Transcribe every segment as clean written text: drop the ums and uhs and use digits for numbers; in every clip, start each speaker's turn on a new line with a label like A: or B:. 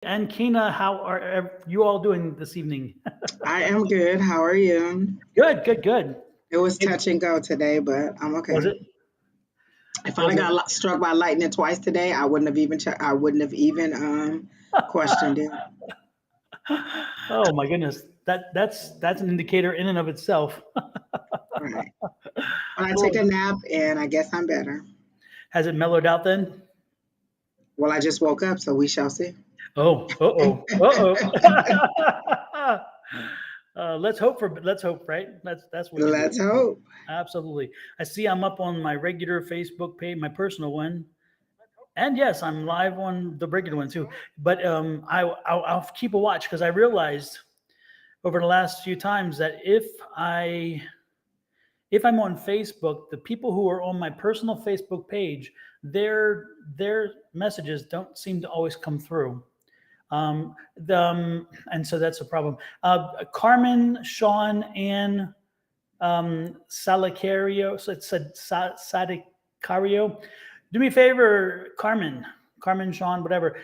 A: And Kina, how are you all doing this evening?
B: I am good. How are you?
A: Good, good, good.
B: It was
A: Hey,
B: touch and go today, but I'm
A: was
B: okay.
A: it?
B: If I'd
A: Was
B: have
A: it?
B: got struck by lightning twice today, I wouldn't have even questioned it.
A: Oh my goodness, that's an indicator in and of itself.
B: Right. But I took
A: Oh,
B: a nap and I guess I'm better.
A: has it mellowed out then?
B: Well, I just woke up, so we shall see.
A: Oh, uh-oh. Let's hope, right? That's what you do.
B: Let's hope.
A: Absolutely. I see I'm up on my regular Facebook page, my personal one. And yes, I'm live on the regular one too. But I'll keep a watch because I realized over the last few times that I if I'm on Facebook, the people who are on my personal Facebook page, their messages don't seem to always come through. And so that's a problem. Carmen, Sean, and Salicario, so it said Sadicario. Do me a favor, Carmen, Sean, whatever.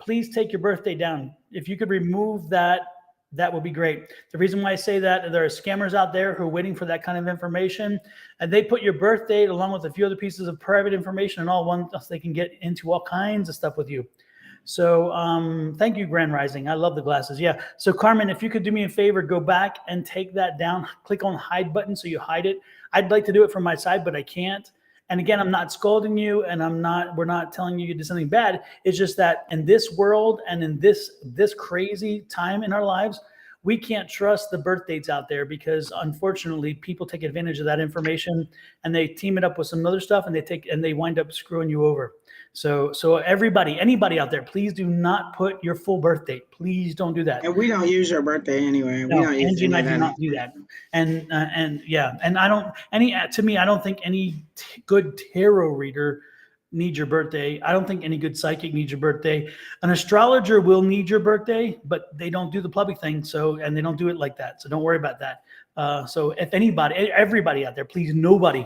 A: Please take your birthday down. If you could remove that, that would be great. The reason why I say that, there are scammers out there who are waiting for that kind of information, and they put your birth date along with a few other pieces of private information and all one, so they can get into all kinds of stuff with you. So thank you, Grand Rising. I love the glasses. Yeah. So Carmen, if you could do me a favor, go back and take that down. Click on hide button so you hide it. I'd like to do it from my side, but I can't. And again, I'm not scolding you, and we're not telling you did something bad. It's just that in this world and in this crazy time in our lives, we can't trust the birth dates out there because unfortunately people take advantage of that information and they team it up with some other stuff and they wind up screwing you over. So everybody, anybody out there, please do not put your full birth date. Please don't do that.
B: And we don't use your birthday anyway. We
A: No,
B: don't use
A: Angie and
B: any
A: I
B: of
A: do
B: that
A: not do that.
B: information.
A: And yeah, and I don't any to me, I don't think any good tarot reader needs your birthday. I don't think any good psychic needs your birthday. An astrologer will need your birthday, but they don't do the public thing. So and they don't do it like that. So don't worry about that. So if anybody, everybody out there, please, nobody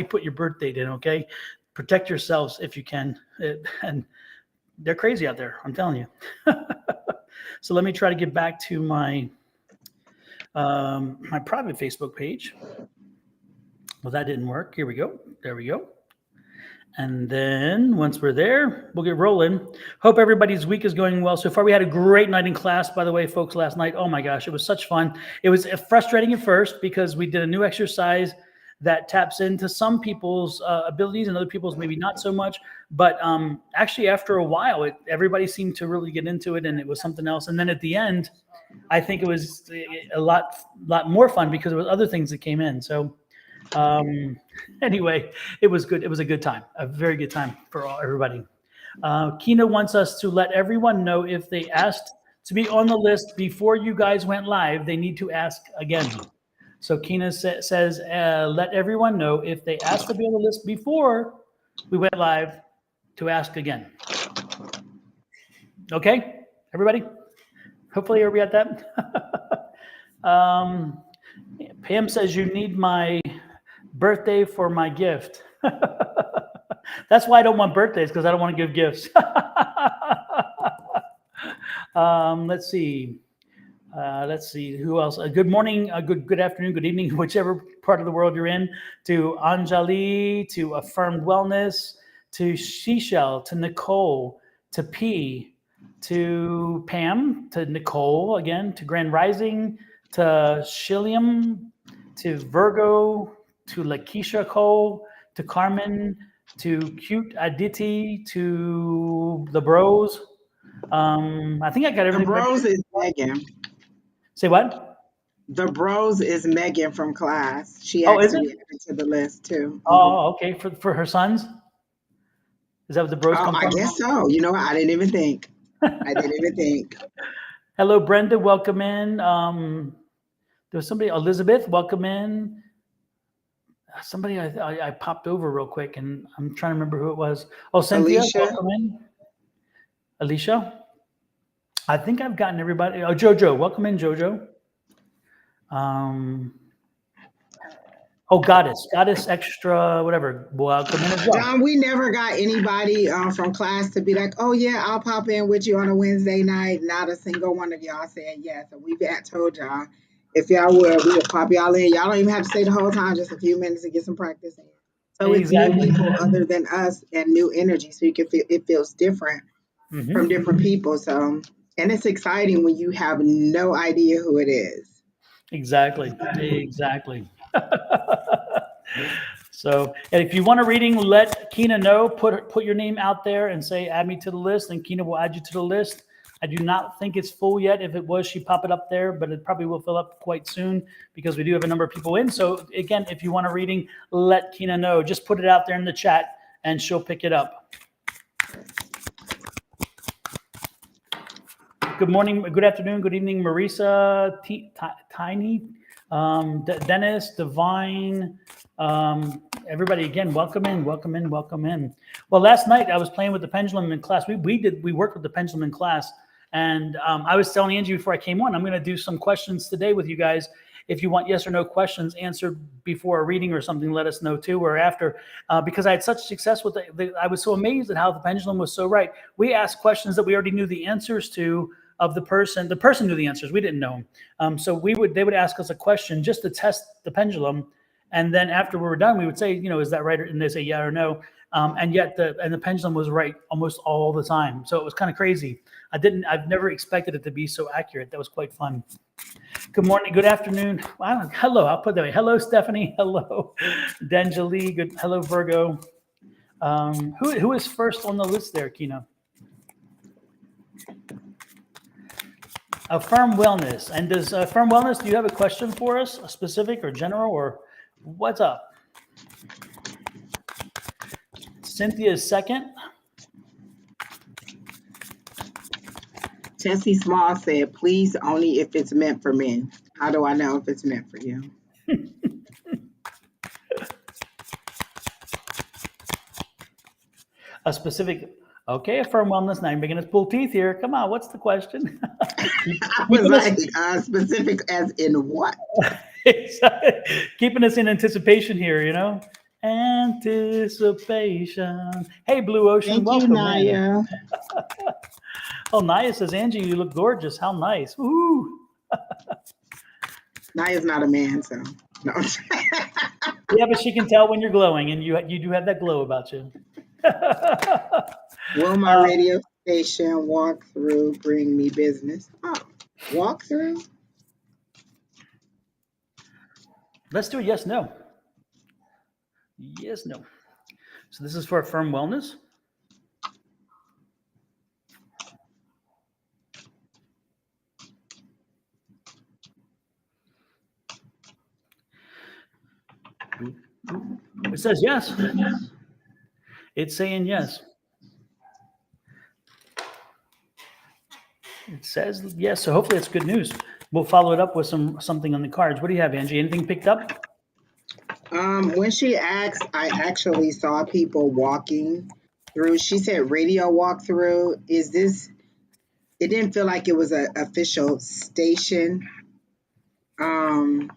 A: put your birth date in. Okay, protect yourselves if you can. And they're crazy out there. I'm telling you. So let me try to get back to my private Facebook page. Well, that didn't work. Here we go. There we go. And then once we're there, we'll get rolling. Hope everybody's week is going well so far. We had a great night in class, by the way, folks, last night. Oh my gosh, it was such fun. It was frustrating at first because we did a new exercise that taps into some people's abilities and other people's maybe not so much. But actually, after a while, everybody seemed to really get into it, and it was something else. And then at the end, I think it was a lot more fun because there was other things that came in. So anyway, it was good. It was a good time, a very good time for everybody. Kina wants us to let everyone know if they asked to be on the list before you guys went live, they need to ask again. So Kina says, let everyone know if they asked to be on the list before we went live to ask again. Okay, everybody? Hopefully, are we at that? Pam says you need my birthday for my gift. That's why I don't want birthdays, because I don't want to give gifts. Let's see. Let's see who else. Good morning, good afternoon, good evening, whichever part of the world you're in. To Anjali, to Affirmed Wellness, to Shishel, to Nicole, to P, to Pam, to Nicole again, to Grand Rising, to Shilliam, to Virgo, to Lakeisha Cole, to Carmen, to Cute Aditi, to the Bros. I think I got
B: The
A: everything.
B: bros is Megan.
A: Say what?
B: The bros is Megan from class. She
A: Oh,
B: asked
A: is
B: to
A: it?
B: be added to the list too.
A: Oh, okay. For her sons? Is that what the Bros
B: Oh,
A: come
B: I
A: from?
B: guess so. You know what? I didn't even think. I didn't even think.
A: Hello, Brenda. Welcome in. There was somebody, Elizabeth. Welcome in. Somebody I popped over real quick, and I'm trying to remember who it was. Oh, Cynthia.
B: Alicia.
A: Welcome in. Alicia. I think I've gotten everybody. Oh, Jojo. Welcome in, Jojo. Oh, goddess extra, whatever. Welcome in as well.
B: Don, we never got anybody from class to be like, oh yeah, I'll pop in with you on a Wednesday night. Not a single one of y'all said yes. So we've told y'all if y'all would, we would pop y'all in. Y'all don't even have to stay the whole time, just a few minutes to get some practice in. So it's new
A: Exactly.
B: people other than us and new energy. So you can feel it feels different from different people. So and it's exciting when you have no idea who it is.
A: Exactly. So, and if you want a reading, let Kina know. Put your name out there and say, add me to the list, and Kina will add you to the list. I do not think it's full yet. If it was, she'd pop it up there, but it probably will fill up quite soon because we do have a number of people in. So again, if you want a reading, let Kina know. Just put it out there in the chat and she'll pick it up. Good morning, good afternoon, good evening, Marisa, Tiny, Dennis, Divine, everybody again, welcome in. Well, last night I was playing with the pendulum in class. We worked with the pendulum in class, and I was telling Angie before I came on, I'm going to do some questions today with you guys. If you want yes or no questions answered before a reading or something, let us know too, or after, because I had such success with I was so amazed at how the pendulum was so right. We asked questions that we already knew the answers to of the person knew the answers. We didn't know them. So they would ask us a question just to test the pendulum. And then after we were done, we would say, is that right? And they say, yeah or no. And yet the pendulum was right almost all the time. So it was kind of crazy. I've never expected it to be so accurate. That was quite fun. Good morning. Good afternoon. Hello. I'll put that way. Hello, Stephanie. Hello, Denjali. Good. Hello, Virgo. Who is first on the list there, Kina? Affirm Wellness. And does Affirm Wellness, do you have a question for us, a specific or general, or what's up? Cynthia is second.
B: Tessie Small said, please only if it's meant for men. How do I know if it's meant for you?
A: A specific, okay, Affirm Wellness. Now you're making us pull teeth here. Come on, what's the question?
B: I was like, specific as in what?
A: Keeping us in anticipation here, Anticipation. Hey, Blue Ocean,
B: Thank
A: welcome.
B: you, Naya.
A: Oh, Naya says, Angie, you look gorgeous. How nice. Woo.
B: Naya's not a man, so no.
A: Yeah, but she can tell when you're glowing, and you do have that glow about you.
B: Will my radio station walk through bring me business? Oh, walk through?
A: Let's do a yes, no. Yes, no. So this is for Affirm Wellness. It says yes. It's saying yes. It says yes. So hopefully it's good news. We'll follow it up with something on the cards. What do you have, Angie? Anything picked up?
B: When she asked, I actually saw people walking through. She said radio walk through. Is this? It didn't feel like it was an official station. Oh,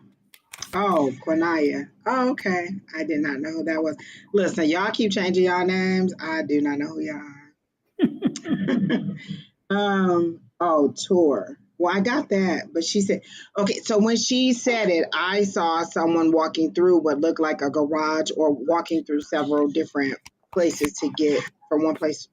B: Quinaya. Oh, okay. I did not know who that was. Listen, y'all keep changing y'all names. I do not know who y'all are. Oh, tour. Well, I got that, but she said, okay, so when she said it, I saw someone walking through what looked like a garage or walking through several different places to get from one place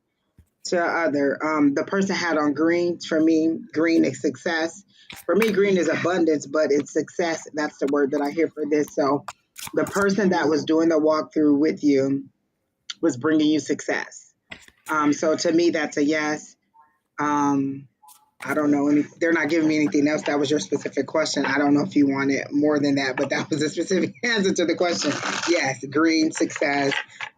B: to other. The person had on green. For me, green is success. For me, green is abundance, but it's success. That's the word that I hear for this. So the person that was doing the walkthrough with you was bringing you success. So to me, that's a yes. I don't know. They're not giving me anything else. That was your specific question. I don't know if you wanted more than that, but that was a specific answer to the question. Yes, green, success.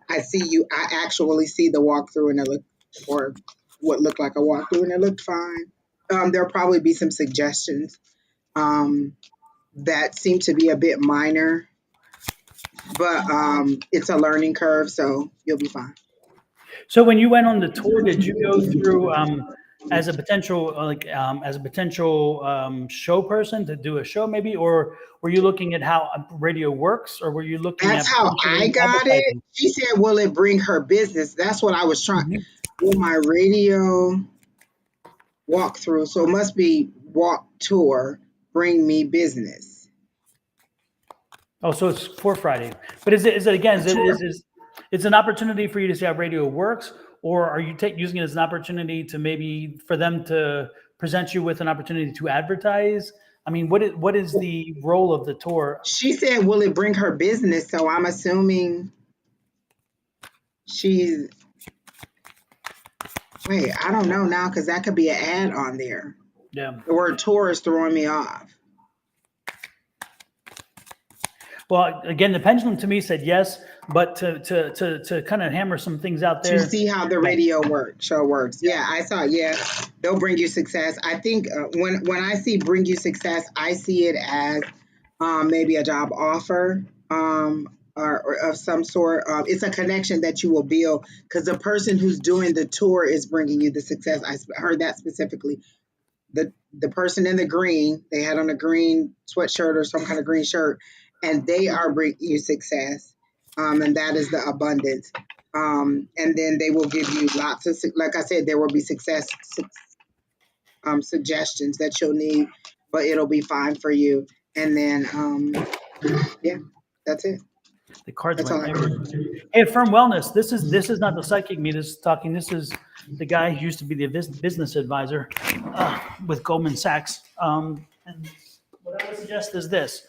B: I see you. I actually see the walkthrough and it looked, or what looked like a walkthrough, and it looked fine. There'll probably be some suggestions that seem to be a bit minor, but it's a learning curve, so you'll be fine.
A: So when you went on the tour, did you go through as a potential show person to do a show maybe, or were you looking at how radio works, or were you looking
B: That's
A: at
B: how I
A: potentially
B: got it.
A: advertising?
B: She said, will it bring her business? That's what I was trying.
A: Mhm.
B: Will my radio walkthrough, so it must be walk tour, bring me business?
A: Oh, so it's for Friday, but is it again?
B: A tour.
A: It's an opportunity for you to see how radio works, or are you using it as an opportunity to maybe for them to present you with an opportunity to advertise? I mean, what is the role of the tour?
B: She said, will it bring her business? So I'm assuming she's, wait, I don't know now because that could be an ad on there.
A: Yeah.
B: The word tour is throwing me off.
A: Well, again, the pendulum to me said yes, but to kind of hammer some things out
B: To
A: there.
B: see how the radio show works. Yeah, I saw. Yeah, they'll bring you success. I think when I see bring you success, I see it as maybe a job offer or of some sort. It's a connection that you will build because the person who's doing the tour is bringing you the success. I heard that specifically. The person in the green, they had on a green sweatshirt or some kind of green shirt, and they are bringing you success, and that is the abundance. And then they will give you lots of, like I said, there will be success suggestions that you'll need, but it'll be fine for you. And then, yeah, that's it.
A: The cards
B: That's all
A: went
B: I
A: everywhere.
B: got.
A: Hey, Firm Wellness. This is not the psychic me. This is talking. This is the guy who used to be the business advisor with Goldman Sachs. And what I would suggest is this: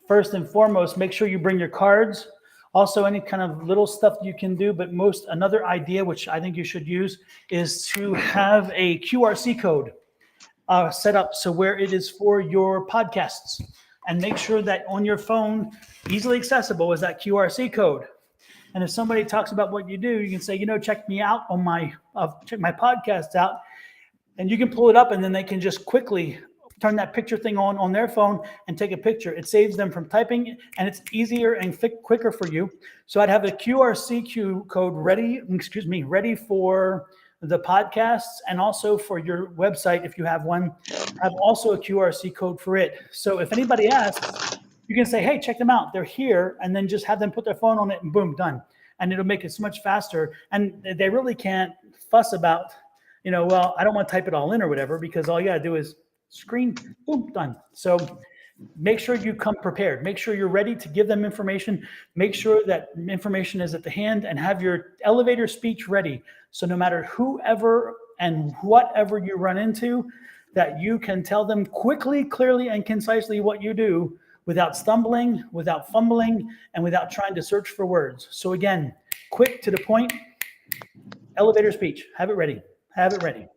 A: first and foremost, make sure you bring your cards. Also, any kind of little stuff you can do. But another idea, which I think you should use, is to have a QRC code set up so where it is for your podcasts, and make sure that on your phone, easily accessible, is that QRC code. And if somebody talks about what you do, you can say, check me out on check my podcasts out, and you can pull it up, and then they can just quickly turn that picture thing on their phone and take a picture. It saves them from typing, and it's easier and quicker for you. So I'd have a QRC code ready for the podcasts, and also for your website, if you have one, have also a QRC code for it. So if anybody asks, you can say, hey, check them out. They're here. And then just have them put their phone on it, and boom, done. And it'll make it so much faster. And they really can't fuss about, well, I don't want to type it all in or whatever, because all you got to do is screen, boom, done. So make sure you come prepared. Make sure you're ready to give them information. Make sure that information is at the hand, and have your elevator speech ready. So no matter whoever and whatever you run into, that you can tell them quickly, clearly, and concisely what you do without stumbling, without fumbling, and without trying to search for words. So again, quick, to the point, elevator speech. Have it ready. Have it ready.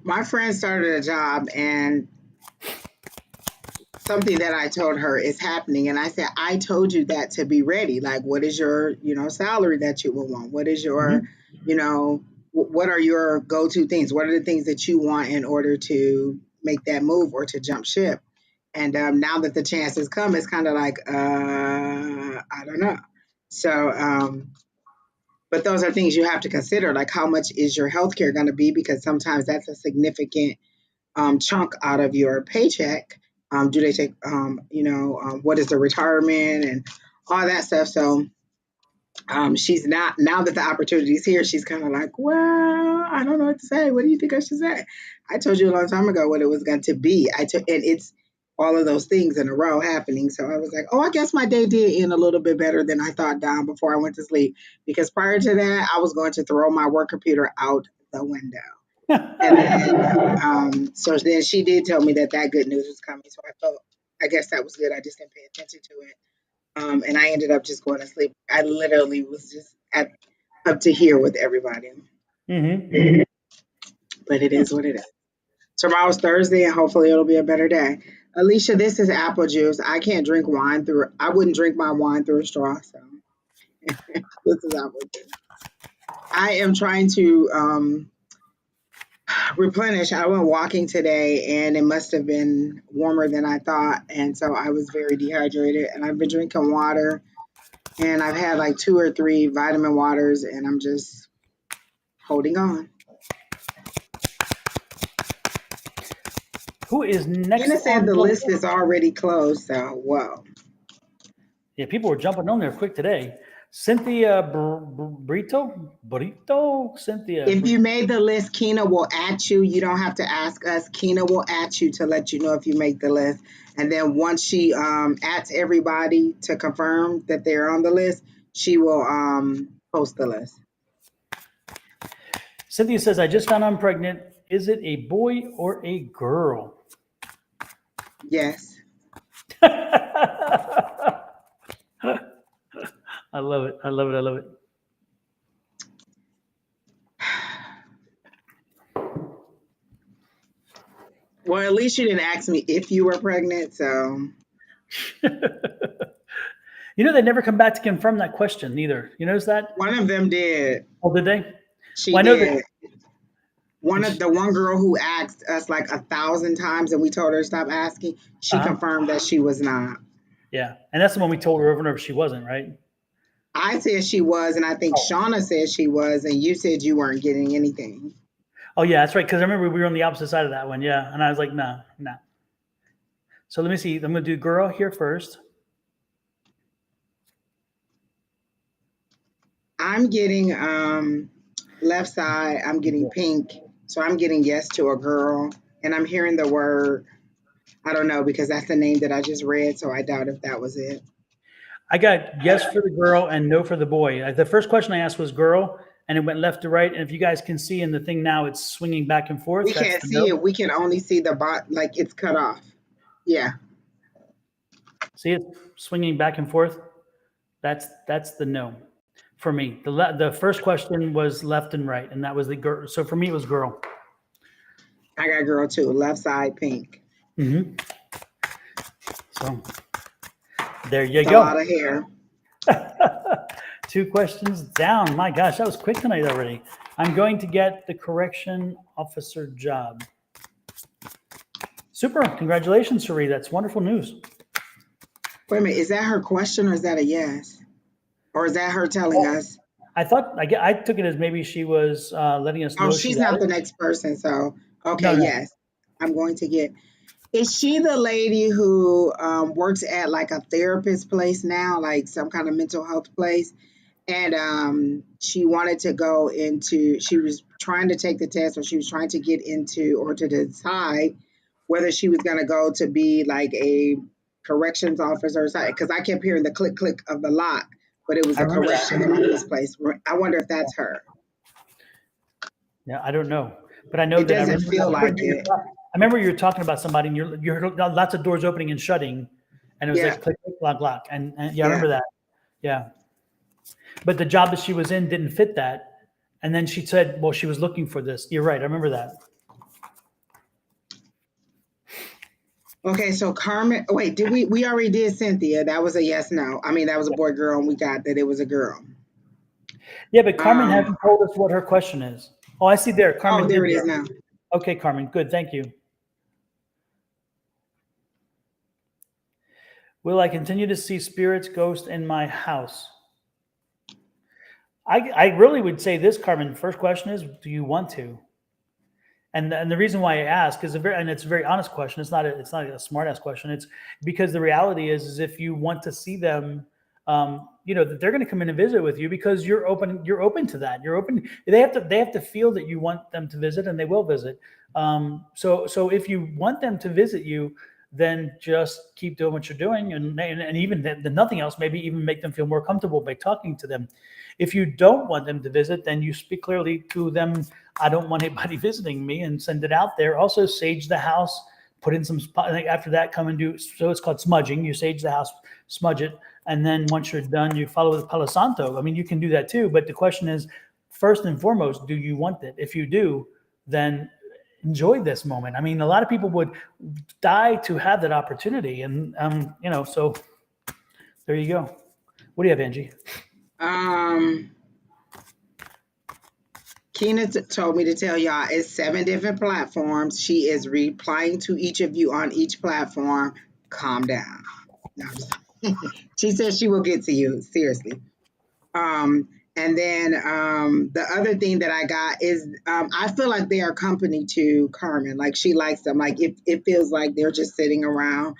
B: My friend started a job, and something that I told her is happening. And I said, I told you that to be ready. Like, what is your, salary that you will want? What is your, what are your go-to things? What are the things that you want in order to make that move or to jump ship? And now that the chance has come, it's kind of like, I don't know. So, but those are things you have to consider, like how much is your healthcare going to be? Because sometimes that's a significant chunk out of your paycheck. Do they take, what is the retirement and all that stuff? So she's not, now that the opportunity is here, she's kind of like, well, I don't know what to say. What do you think I should say? I told you a long time ago what it was going to be. And it's all of those things in a row happening. So I was like, oh, I guess my day did end a little bit better than I thought down before I went to sleep. Because prior to that, I was going to throw my work computer out the window. And then, so then she did tell me that good news was coming. So I guess that was good. I just didn't pay attention to it. And I ended up just going to sleep. I literally was just up to here with everybody.
A: Mm-hmm.
B: But it is what it is. Tomorrow's Thursday, and hopefully it'll be a better day. Alicia, this is apple juice. I can't drink wine I wouldn't drink my wine through a straw. So this is apple juice. I am trying to replenish. I went walking today, and it must have been warmer than I thought, and so I was very dehydrated. And I've been drinking water, and I've had like 2 or 3 vitamin waters, and I'm just holding on.
A: Who is next
B: Tina said
A: on
B: the
A: the
B: list
A: list?
B: is already closed, so whoa.
A: Yeah, people were jumping on there quick today. Cynthia Burrito? Cynthia.
B: If you made the list, Kina will at you. You don't have to ask us. Kina will at you to let you know if you make the list. And then once she ats everybody to confirm that they're on the list, she will post the list.
A: Cynthia says, I just found I'm pregnant. Is it a boy or a girl?
B: Yes.
A: I love it. I love it. I love it.
B: Well, at least you didn't ask me if you were pregnant, so.
A: You know, they never come back to confirm that question either. You notice that?
B: One of them did.
A: Oh, did they?
B: She
A: Well, I know
B: did.
A: that.
B: One girl who asked us like 1,000 times and we told her to stop asking, she confirmed that she was not.
A: Yeah. And that's the one we told her over and over she wasn't, right?
B: I said she was, and I think Shauna said she was, and you said you weren't getting anything.
A: Oh, yeah, that's right. Because I remember we were on the opposite side of that one. Yeah. And I was like, no. So let me see. I'm going to do girl here first.
B: I'm getting left side, I'm getting pink. So I'm getting yes to a girl. And I'm hearing the word, I don't know, because that's the name that I just read. So I doubt if that was it.
A: I got yes for the girl and no for the boy. The first question I asked was girl, and it went left to right. And if you guys can see in the thing now, it's swinging back and forth.
B: We
A: That's
B: can't
A: the
B: see
A: no.
B: it. We can only see the bot, like it's cut off. Yeah.
A: See it swinging back and forth? That's the no for me. The first question was left and right, and that was the girl. So for me, it was girl.
B: I got girl too. Left side pink.
A: Mm-hmm. So there you
B: It's
A: go.
B: a lot of hair.
A: 2 questions down. My gosh, that was quick tonight already. I'm going to get the correction officer job. Super. Congratulations, Cherie. That's wonderful news.
B: Wait a minute. Is that her question or is that a yes? Or is that her telling us?
A: I thought I took it as maybe she was letting us know.
B: Oh, she's not the next person. So, okay,
A: No.
B: yes. I'm going to get. Is she the lady who works at like a therapist place now, like some kind of mental health place? And she wanted to go into, she was trying to take the test, or she was trying to get into or to decide whether she was going to go to be like a corrections officer or something. Because I kept hearing the click, click of the lock, but it was
A: I
B: a
A: remember that.
B: corrections office place. I wonder if that's her.
A: Yeah, I don't know, but I know
B: It
A: that
B: doesn't feel like it.
A: I remember you were talking about somebody, and you heard lots of doors opening and shutting, and it was
B: Yeah.
A: like click, click, lock, lock, and yeah, I remember that. Yeah, but the job that she was in didn't fit that, and then she said, "Well, she was looking for this." You're right. I remember that.
B: Okay, so Carmen, wait, did we already did Cynthia? That was a yes, no. I mean, that was a boy, girl, and we got that it was a girl.
A: Yeah, but Carmen hasn't told us what her question is. Oh, I see there. Carmen.
B: Oh, there it is now.
A: Okay, Carmen. Good. Thank you. Will I continue to see spirits, ghosts in my house? I really would say this, Carmen. First question is, do you want to? And the reason why I ask is it's a very honest question. It's not a smart ass question. It's because the reality is if you want to see them, that they're going to come in and visit with you because you're open to that. You're open. They have to feel that you want them to visit, and they will visit. So if you want them to visit you, then just keep doing what you're doing, and even nothing else, maybe even make them feel more comfortable by talking to them. If you don't want them to visit, then you speak clearly to them. I don't want anybody visiting me, and send it out there. Also, sage the house. Put in some. After that, come and do. So it's called smudging. You sage the house, smudge it, and then once you're done, you follow with Palo Santo. I mean, you can do that too. But the question is, first and foremost, do you want it? If you do, then enjoy this moment. I mean, a lot of people would die to have that opportunity, and so there you go. What do you have, Angie?
B: Keena told me to tell y'all it's 7 different platforms. She is replying to each of you on each platform. Calm down. No, she says she will get to you, seriously. And And then the other thing that I got is I feel like they are company to Carmen. Like she likes them. Like it feels like they're just sitting around.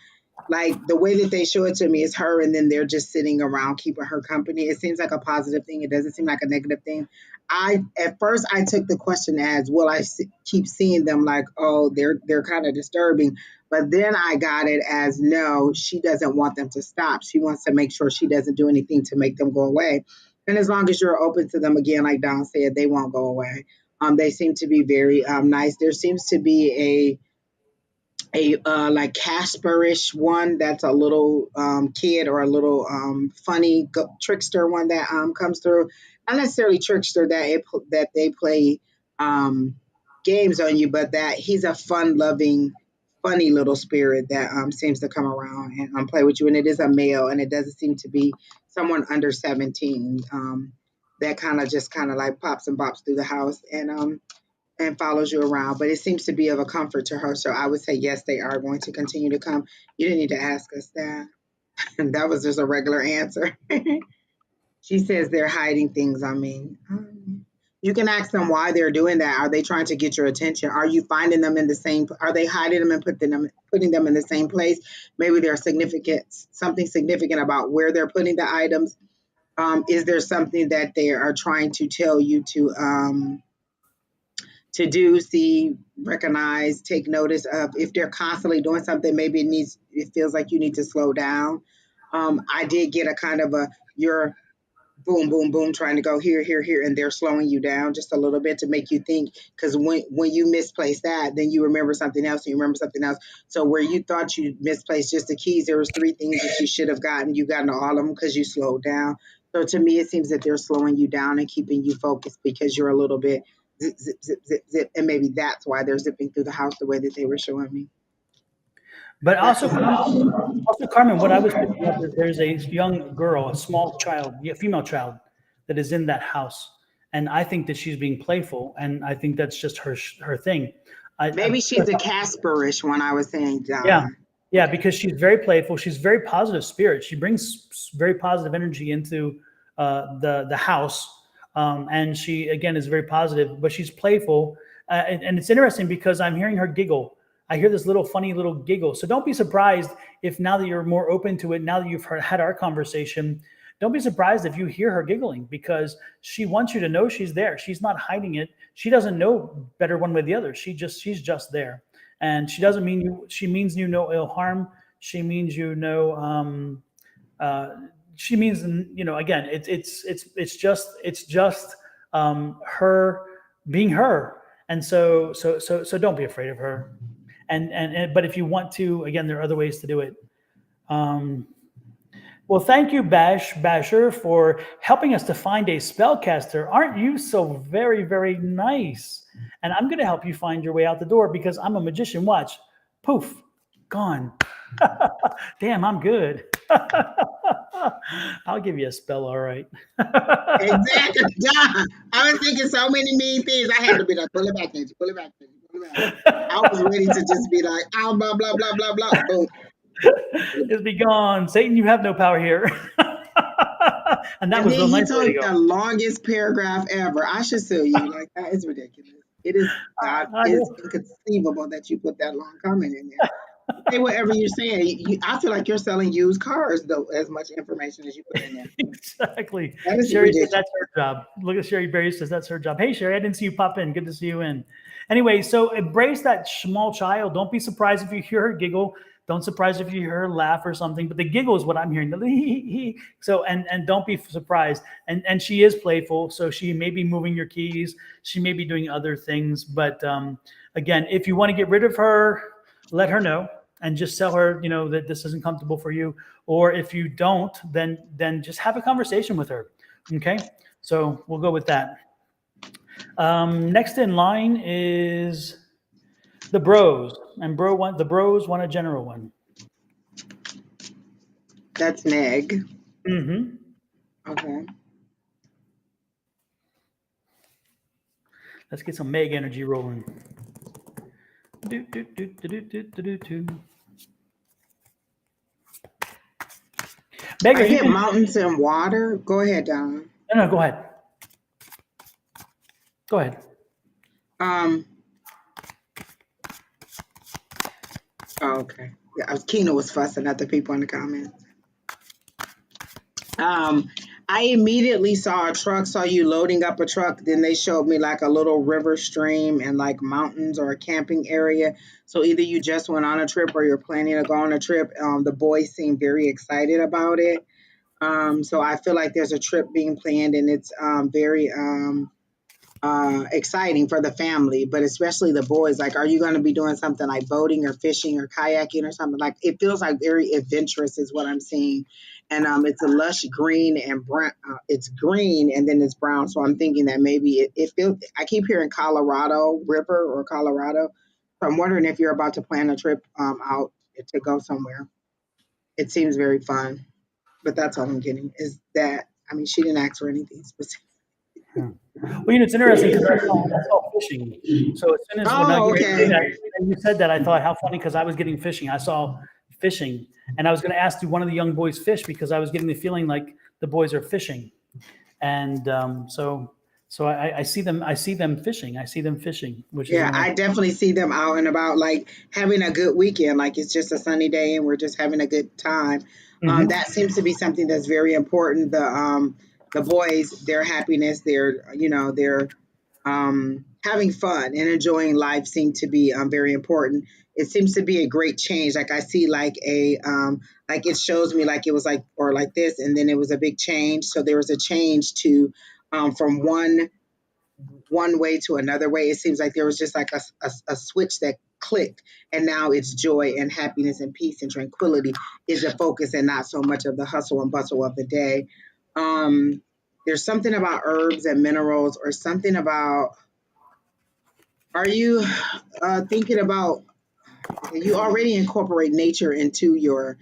B: Like the way that they show it to me is her, and then they're just sitting around keeping her company. It seems like a positive thing. It doesn't seem like a negative thing. I at first I took the question as, will I keep seeing them? Like, oh, they're kind of disturbing. But then I got it as, no, she doesn't want them to stop. She wants to make sure she doesn't do anything to make them go away. And as long as you're open to them, again, like Don said, they won't go away. They seem to be very nice. There seems to be a like Casperish one that's a little kid, or a little funny trickster one that comes through. Not necessarily trickster that they play um, games on you, but that he's a fun loving, funny little spirit that seems to come around and play with you. And it is a male, and it doesn't seem to be someone under 17. That kind of like pops and bops through the house and follows you around, but it seems to be of a comfort to her. So I would say, yes, they are going to continue to come. You didn't need to ask us that. That was just a regular answer. She says they're hiding things. I mean, you can ask them why they're doing that. Are they trying to get your attention? Are you finding them in the same? Are they hiding them and putting them in the same place? Maybe there's something significant about where they're putting the items. Is there something that they are trying to tell you to do, see, recognize, take notice of? If they're constantly doing something, maybe it feels like you need to slow down. I did get a kind of you're boom, boom, boom, trying to go here, here, here, and they're slowing you down just a little bit to make you think. Because when you misplace that, then you remember something else, and you remember something else. So where you thought you misplaced just the keys, there was 3 things that you should have gotten. You got all of them because you slowed down. So to me, it seems that they're slowing you down and keeping you focused because you're a little bit zip, zip, zip, zip, zip, and maybe that's why they're zipping through the house the way that they were showing me.
A: But also, Carmen, what I was picking up is there's a young girl, a small child, a female child, that is in that house, and I think that she's being playful, and I think that's just her thing.
B: Maybe she's a Casperish one. I was saying, John.
A: Yeah, yeah, because she's very playful. She's very positive spirit. She brings very positive energy into the house, and she again is very positive. But she's playful, and it's interesting because I'm hearing her giggle. I hear this little funny little giggle. So don't be surprised if now that you're more open to it, now that you've had our conversation, don't be surprised if you hear her giggling, because she wants you to know she's there. She's not hiding it. She doesn't know better one way or the other. She's just there. And she doesn't mean you, she means you no ill harm. She means you no, she means, again, it's just her being her. And so don't be afraid of her. But if you want to, again, there are other ways to do it. Well, thank you, Basher, for helping us to find a spellcaster. Aren't you so very, very nice? And I'm going to help you find your way out the door because I'm a magician. Watch. Poof. Gone. Damn, I'm good. I'll give you a spell, all right.
B: Exactly. John, I was thinking so many mean things. I had to be like, pull it back, Angie. Pull it back, Angie. Pull it back. I was ready to just be like, oh, blah, blah, blah, blah, blah. Boom.
A: It's be gone. Satan, you have no power here. And that was the nice way to go.
B: The longest paragraph ever. I should sue you. Like, that is ridiculous. It is inconceivable that you put that long comment in there. Say whatever you're saying. I feel like you're selling used cars, though, as much information as you put in there.
A: Exactly.
B: That is
A: Sherry
B: ridiculous.
A: says that's her job. Look at Sherry Berry says that's her job. Hey, Sherry, I didn't see you pop in. Good to see you in. Anyway, so embrace that small child. Don't be surprised if you hear her giggle. Don't surprise if you hear her laugh or something. But the giggle is what I'm hearing. So and don't be surprised. And she is playful. So she may be moving your keys. She may be doing other things. But again, if you want to get rid of her, let her know. And just tell her, that this isn't comfortable for you. Or if you don't, then just have a conversation with her. Okay? So we'll go with that. Next in line is the bros. And the bros want a general one.
B: That's Meg.
A: Mm-hmm.
B: Okay.
A: Let's get some Meg energy rolling.
B: Meg, I hit mountains and water. Go ahead, Don.
A: No, go ahead. Go ahead.
B: Okay. Yeah, Kina was fussing at the people in the comments. I immediately saw you loading up a truck. Then they showed me like a little river stream and like mountains or a camping area. So either you just went on a trip or you're planning to go on a trip. The boys seem very excited about it. So I feel like there's a trip being planned and it's very exciting for the family, but especially the boys. Like, are you going to be doing something like boating or fishing or kayaking or something? Like, it feels like very adventurous is what I'm seeing. And it's a lush green and brown. It's green and then it's brown. So I'm thinking that maybe it feels, I keep hearing Colorado River or Colorado. So I'm wondering if you're about to plan a trip out to go somewhere. It seems very fun, but that's all I'm getting is that. I mean, she didn't ask for anything specific.
A: Well, it's interesting because I saw fishing. So as soon as when you said that, I thought, how funny, because I was getting fishing. I saw fishing, and I was going to ask, do one of the young boys fish, because I was getting the feeling like the boys are fishing, and so I see them. I see them fishing. Which is
B: I definitely see them out and about, like having a good weekend. Like it's just a sunny day and we're just having a good time. That seems to be something that's very important. The boys, their happiness, they're having fun and enjoying life seem to be very important. It seems to be a great change. Like I see like like it shows me like it was like or like this, and then it was a big change. So there was a change to from one way to another way. It seems like there was just like a switch that clicked, and now it's joy and happiness and peace and tranquility is the focus, and not so much of the hustle and bustle of the day. Um, there's something about herbs and minerals, or something about. Are you thinking about? You already incorporate nature into your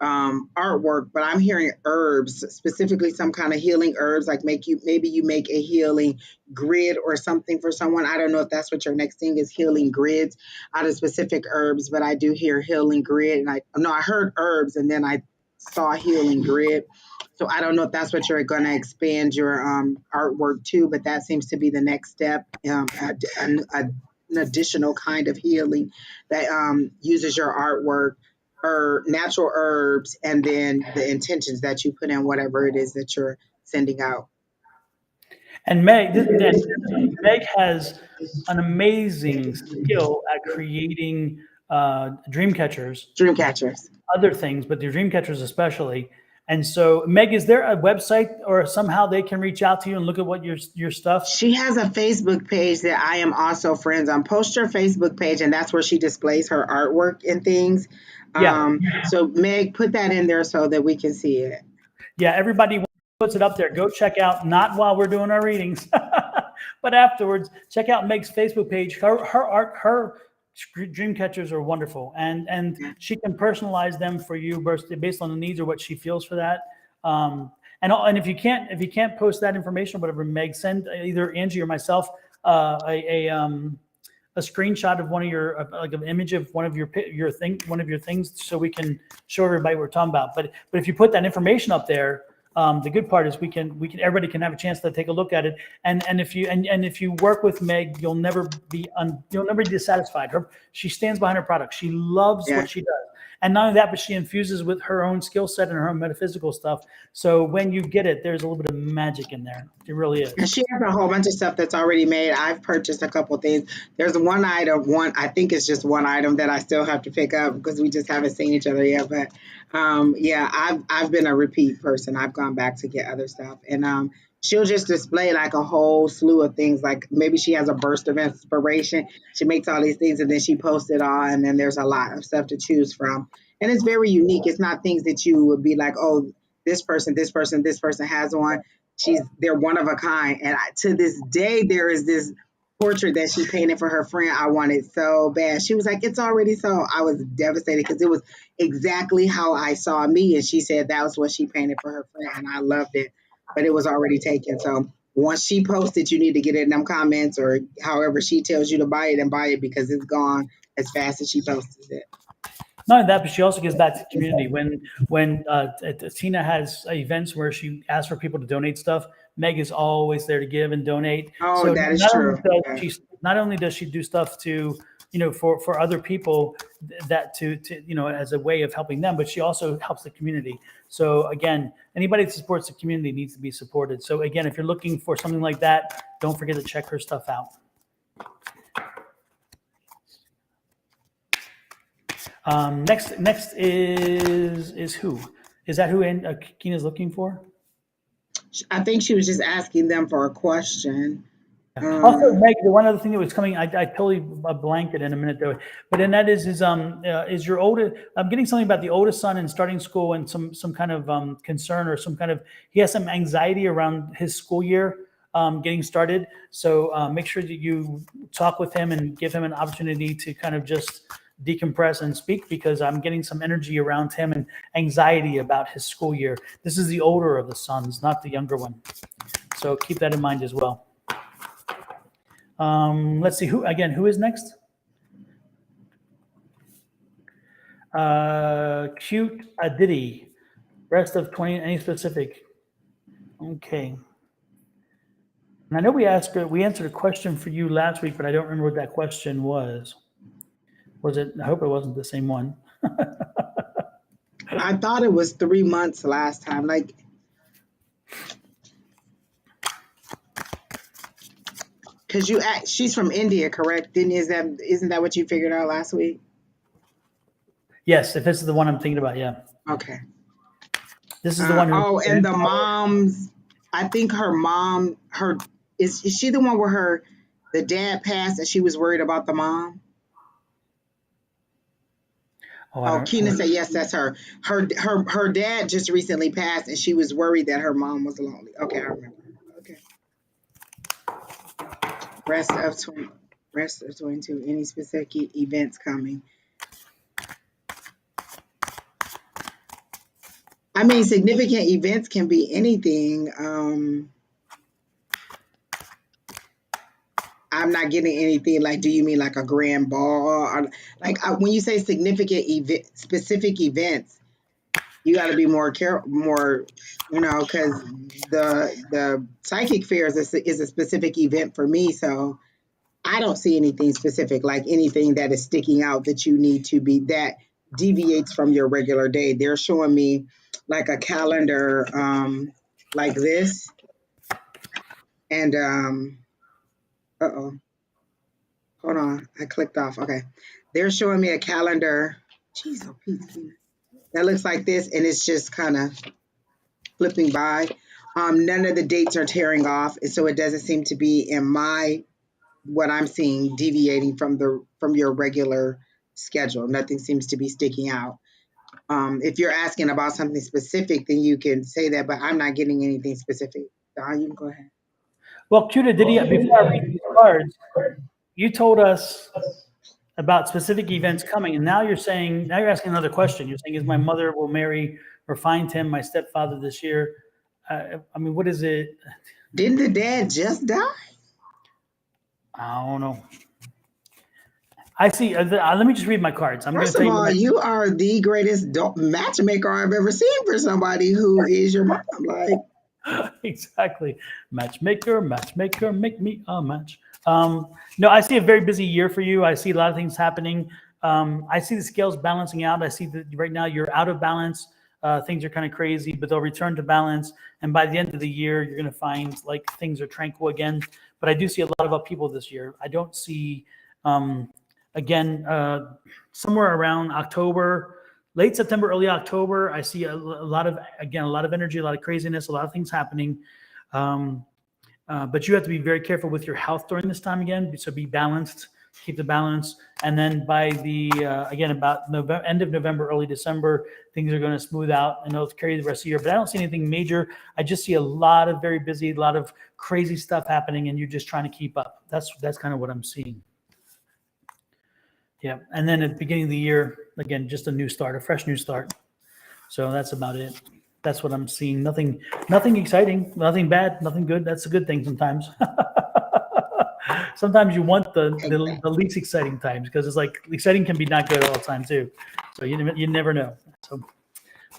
B: artwork, but I'm hearing herbs, specifically some kind of healing herbs, like maybe you make a healing grid or something for someone. I don't know if that's what your next thing is, healing grids out of specific herbs, but I do hear healing grid, and I heard herbs and then I saw healing grid. So I don't know if that's what you're going to expand your artwork to, but that seems to be the next step, an additional kind of healing that uses your artwork or natural herbs, and then the intentions that you put in whatever it is that you're sending out.
A: And Meg has an amazing skill at creating dream catchers,
B: Dream catchers.
A: other things, but the dream catchers especially. And so, Meg, is there a website or somehow they can reach out to you and look at what your stuff?
B: She has a Facebook page that I am also friends on. Post her Facebook page, and that's where she displays her artwork and things.
A: Yeah.
B: So Meg, put that in there so that we can see it.
A: Yeah, everybody puts it up there. Go check out, not while we're doing our readings, but afterwards. Check out Meg's Facebook page. Her art, her dream catchers are wonderful, and she can personalize them for you based on the needs or what she feels for that. And if you can't post that information or whatever, Meg, send either Angie or myself a screenshot of one of your like an image of one of your things, so we can show everybody what we're talking about. But if you put that information up there, the good part is we can everybody can have a chance to take a look at it. And if you work with Meg, you'll never be dissatisfied. She stands behind her product. She loves what she does. And not only that, but she infuses with her own skill set and her own metaphysical stuff. So when you get it, there's a little bit of magic in there. It really is.
B: And she has a whole bunch of stuff that's already made. I've purchased a couple things. There's I think it's just one item that I still have to pick up because we just haven't seen each other yet. But I've been a repeat person. I've gone back to get other stuff. And she'll just display like a whole slew of things. Like maybe she has a burst of inspiration. She makes all these things and then she posts it all. And then there's a lot of stuff to choose from. And it's very unique. It's not things that you would be like, oh, this person has one. They're one of a kind. And to this day, there is this portrait that she painted for her friend. I wanted so bad. She was like, it's already sold. I was devastated because it was exactly how I saw me. And she said that was what she painted for her friend. And I loved it, but it was already taken. So once she posted, you need to get it in them comments or however she tells you to buy it, and buy it because it's gone as fast as she posted it.
A: Not only that, but she also gives back to the community. When Tina has events where she asks for people to donate stuff, Meg is always there to give and donate.
B: Oh,
A: So
B: that is true. Yeah.
A: not only does she do stuff to, for other people that to, as a way of helping them, but she also helps the community. So again, anybody that supports the community needs to be supported. So again, if you're looking for something like that, don't forget to check her stuff out. Next is who? Is that who Keena's looking for?
B: I think she was just asking them for a question.
A: Also, Meg, the one other thing that was coming, I totally blanked it in a minute though, but then that is your oldest. I'm getting something about the oldest son and starting school and some kind of concern or some kind of, he has some anxiety around his school year getting started. So make sure that you talk with him and give him an opportunity to kind of just decompress and speak, because I'm getting some energy around him and anxiety about his school year. This is the older of the sons, not the younger one. So keep that in mind as well. Let's see who is next. Cute Aditi, rest of 20, any specific? Okay. And I know we answered a question for you last week, but I don't remember what that question was. Was it? I hope it wasn't the same one.
B: I thought it was 3 months last time. Like, because she's from India, correct? Isn't that what you figured out last week?
A: Yes, if this is the one I'm thinking about, yeah.
B: Okay.
A: This is the one.
B: And the moms. I think her mom. Is she the one where the dad passed and she was worried about the mom? Keena said yes, that's her. Her dad just recently passed, and she was worried that her mom was lonely. Okay, I remember. Okay. Rest of 22. Any specific events coming? I mean, significant events can be anything. I'm not getting anything like, do you mean like a grand ball? Or like when you say significant specific events, you got to be more careful, because the psychic fairs is a specific event for me. So I don't see anything specific, like anything that is sticking out that you need to be, that deviates from your regular day. They're showing me like a calendar like this. And hold on, I clicked off. Okay, they're showing me a calendar. Jeez, oh, Pete, that looks like this, and it's just kind of flipping by. None of the dates are tearing off, and so it doesn't seem to be in what I'm seeing deviating from your regular schedule. Nothing seems to be sticking out. If you're asking about something specific, then you can say that, but I'm not getting anything specific. Don, you can go ahead.
A: Well, Cuda, before I read these cards, you told us about specific events coming, and now you're asking another question. You're saying, is my mother will marry or find him, my stepfather, this year? I mean, what is it?
B: Didn't the dad just die?
A: I don't know. I see. Let me just read my cards.
B: First of all, you are the greatest matchmaker I've ever seen for somebody who is your mom. Like,
A: exactly. Matchmaker, make me a match. No, I see a very busy year for you. I see a lot of things happening. I see the scales balancing out. I see that right now you're out of balance. Things are kind of crazy, but they'll return to balance. And by the end of the year, you're going to find like things are tranquil again. But I do see a lot of upheaval this year. I don't see, somewhere around October, late September, early October, I see a lot of energy, a lot of craziness, a lot of things happening. But you have to be very careful with your health during this time again. So be balanced, keep the balance. And then by about end of November, early December, things are going to smooth out and it'll carry the rest of the year. But I don't see anything major. I just see a lot of very busy, a lot of crazy stuff happening, and you're just trying to keep up. That's kind of what I'm seeing. Yeah. And then at the beginning of the year, again, just a fresh new start. So that's about it. That's what I'm seeing. Nothing exciting, nothing bad, nothing good. That's a good thing sometimes. Sometimes you want the least exciting times, because it's like exciting can be not good all the time too. So you never know. So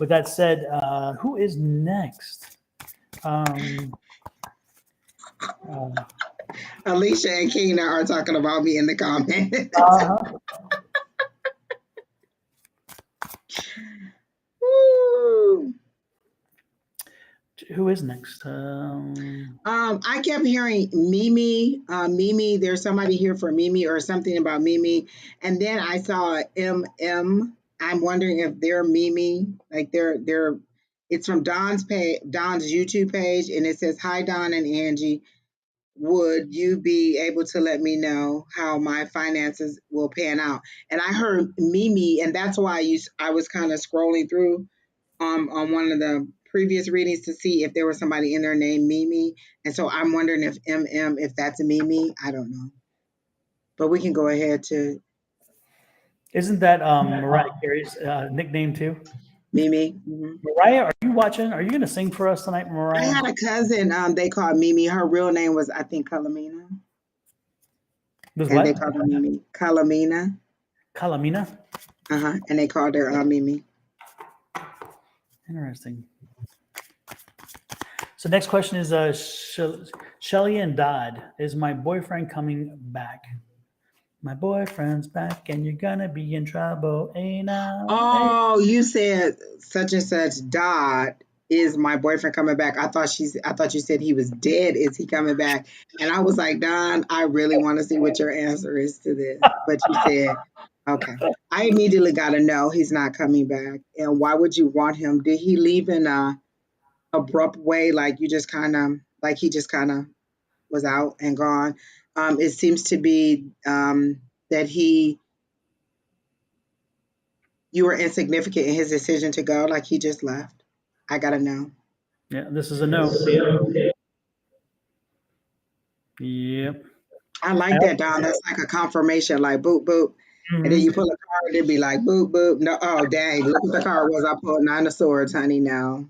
A: with that said, who is next?
B: Alicia and Keena are talking about me in the comments.
A: Uh-huh.
B: Woo.
A: Who is next?
B: I kept hearing Mimi, Mimi. There's somebody here for Mimi or something about Mimi, and then I saw MM. I'm wondering if they're Mimi, like they're. It's from Don's page, Don's YouTube page, and it says, "Hi Don and Angie. Would you be able to let me know how my finances will pan out?" And I heard Mimi, and that's why I was kind of scrolling through on one of the previous readings to see if there was somebody in there named Mimi. And so I'm wondering if if that's a Mimi. I don't know. But we can go ahead to
A: Isn't that Mariah Carey's nickname too?
B: Mimi. Mm-hmm.
A: Mariah, are you watching? Are you going to sing for us tonight,
B: I
A: Mariah?
B: had a cousin they called Mimi. Her real name was, I think, Calamina.
A: Was
B: And
A: what?
B: they called her Mimi. Calamina.
A: Calamina?
B: And they called her Mimi.
A: Interesting. So next question is Shelly and Dodd. Is my boyfriend coming back? My boyfriend's back and you're gonna be in trouble. Hey now.
B: Oh, you said such and such Dodd. Is my boyfriend coming back? I thought you said he was dead. Is he coming back? And I was like, Don, I really want to see what your answer is to this. But you said, okay. I immediately got to know he's not coming back. And why would you want him? Did he leave in a abrupt way, like he just kind of was out and gone? It seems to be that you were insignificant in his decision to go, like he just left. I gotta know.
A: Yeah, this is a no. Yep.
B: I like that, Don. That's like a confirmation, like boop boop. And then you pull a card, it'd be like boop boop. No, oh dang, look what the card was. I pulled 9 of swords, honey. Now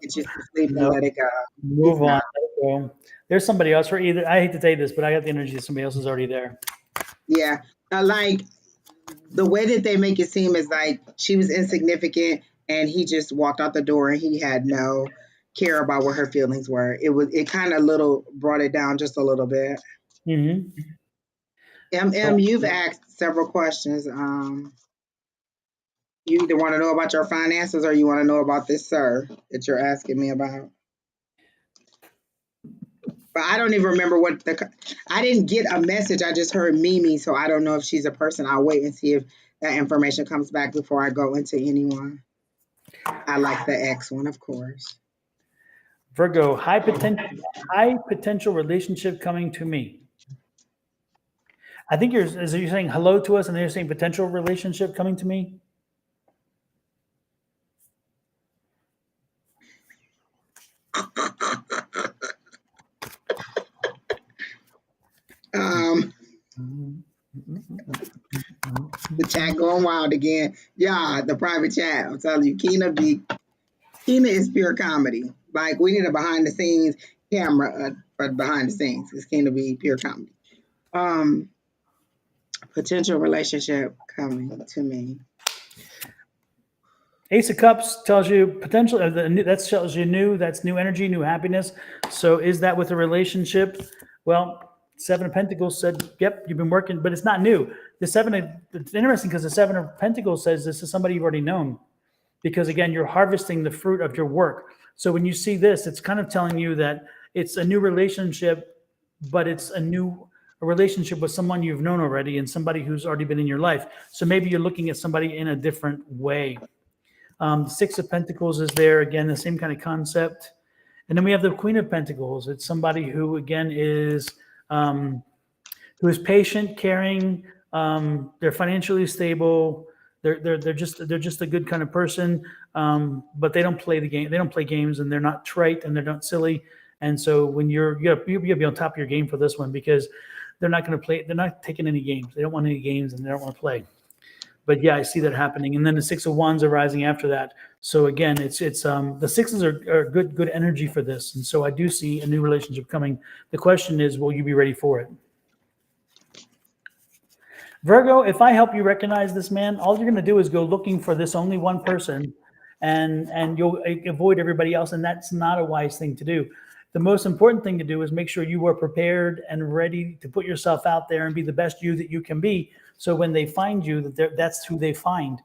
B: get you to sleep and let it go.
A: Move on. Let it go. There's somebody else for either. I hate to say this, but I got the energy that somebody else is already there.
B: Yeah, like the way that they make it seem is like she was insignificant, and he just walked out the door, and he had no care about what her feelings were. It kind of brought it down just a little bit.
A: Mm-hmm.
B: You've asked several questions. You either want to know about your finances or you want to know about this sir that you're asking me about. But I don't even remember I didn't get a message. I just heard Mimi, so I don't know if she's a person. I'll wait and see if that information comes back before I go into anyone. I like the X one, of course.
A: Virgo, high potential relationship coming to me. I think you're saying hello to us and then you're saying potential relationship coming to me?
B: The chat going wild again. Yeah, the private chat. I'm telling you, Keena is pure comedy. Like, we need a behind the scenes camera for behind the scenes. It's Keena be pure comedy. Potential relationship coming to me.
A: Ace of Cups tells you potential. That tells you new. That's new energy, new happiness. So is that with a relationship? Well, Seven of Pentacles said, "Yep, you've been working, but it's not new." It's interesting because the Seven of Pentacles says this is somebody you've already known, because again, you're harvesting the fruit of your work. So when you see this, it's kind of telling you that it's a new relationship, but it's a relationship with someone you've known already and somebody who's already been in your life. So maybe you're looking at somebody in a different way. The Six of Pentacles is there again, the same kind of concept. And then we have the Queen of Pentacles. It's somebody who again is patient, caring. They're financially stable. They're just a good kind of person. But they don't play the game. They don't play games, and they're not trite and they're not silly. And so when you gotta be on top of your game for this one, because they're not going to play. They're not taking any games. They don't want any games, and they don't want to play. But yeah, I see that happening. And then the Six of Wands are rising after that. So again, it's the sixes are good energy for this. And so I do see a new relationship coming. The question is, will you be ready for it? Virgo, if I help you recognize this man, all you're going to do is go looking for this only one person, and you'll avoid everybody else. And that's not a wise thing to do. The most important thing to do is make sure you are prepared and ready to put yourself out there and be the best you that you can be. So when they find you, that's who they find.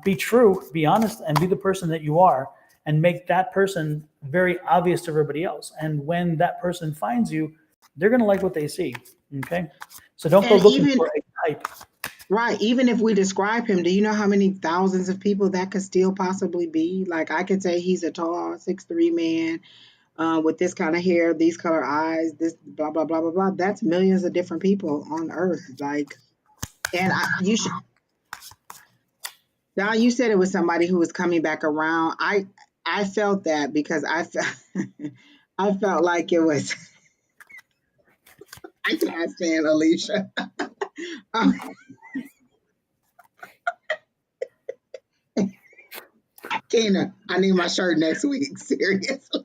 A: Be true, be honest, and be the person that you are, and make that person very obvious to everybody else. And when that person finds you, they're going to like what they see. Okay. So don't go
B: And
A: looking
B: even
A: for a type.
B: right, even if we describe him, do you know how many thousands of people that could still possibly be? Like I could say he's a tall 6'3" man with this kind of hair, these color eyes, this blah blah blah blah blah. That's millions of different people on Earth. Like, and you should. Now you said it was somebody who was coming back around. I felt that because I felt I felt like it was. I can't stand Alicia. Um, Kena, I need my shirt next week. Seriously.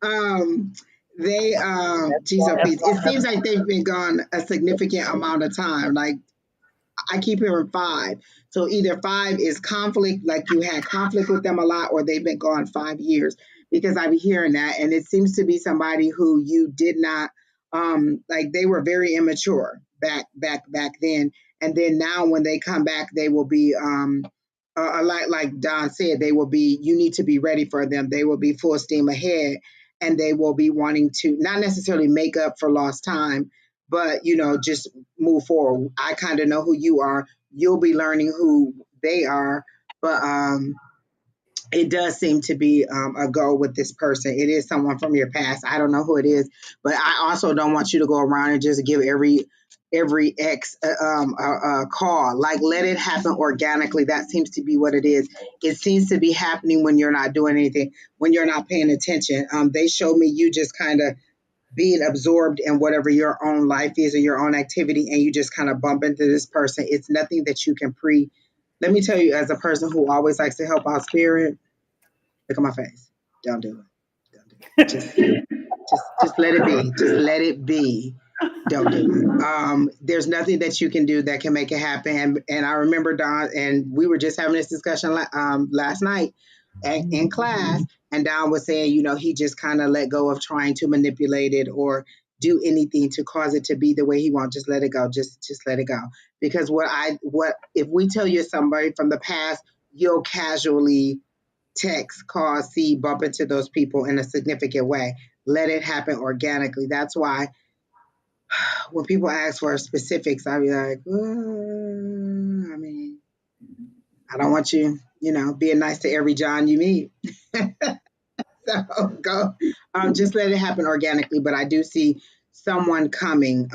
B: Um, they geez, oh, Pete, it seems like they've been gone a significant amount of time. Like I keep hearing 5. So either 5 is conflict, like you had conflict with them a lot, or they've been gone 5 years. Because I be hearing that, and it seems to be somebody who you did not like. They were very immature back then, and then now when they come back, they will be like Don said, they will be. You need to be ready for them. They will be full steam ahead, and they will be wanting to not necessarily make up for lost time, but just move forward. I kind of know who you are. You'll be learning who they are, but it does seem to be a go with this person. It is someone from your past. I don't know who it is, but I also don't want you to go around and just give every ex a call. Like let it happen organically. That seems to be what it is. It seems to be happening when you're not doing anything, when you're not paying attention. They show me you just kind of being absorbed in whatever your own life is or your own activity, and you just kind of bump into this person. It's nothing that you can let me tell you, as a person who always likes to help out spirit, look at my face. Don't do it. Don't do it. Just let it be. Just let it be. Don't do it. There's nothing that you can do that can make it happen. And I remember Don, and we were just having this discussion last night in class, and Don was saying, he just kind of let go of trying to manipulate it or do anything to cause it to be the way he wants. Just let it go. Just let it go. Because what if we tell you somebody from the past, you'll casually text, call, see, bump into those people in a significant way. Let it happen organically. That's why when people ask for specifics, I be like, I mean, I don't want you, being nice to every John you meet. So go, just let it happen organically. But I do see someone coming.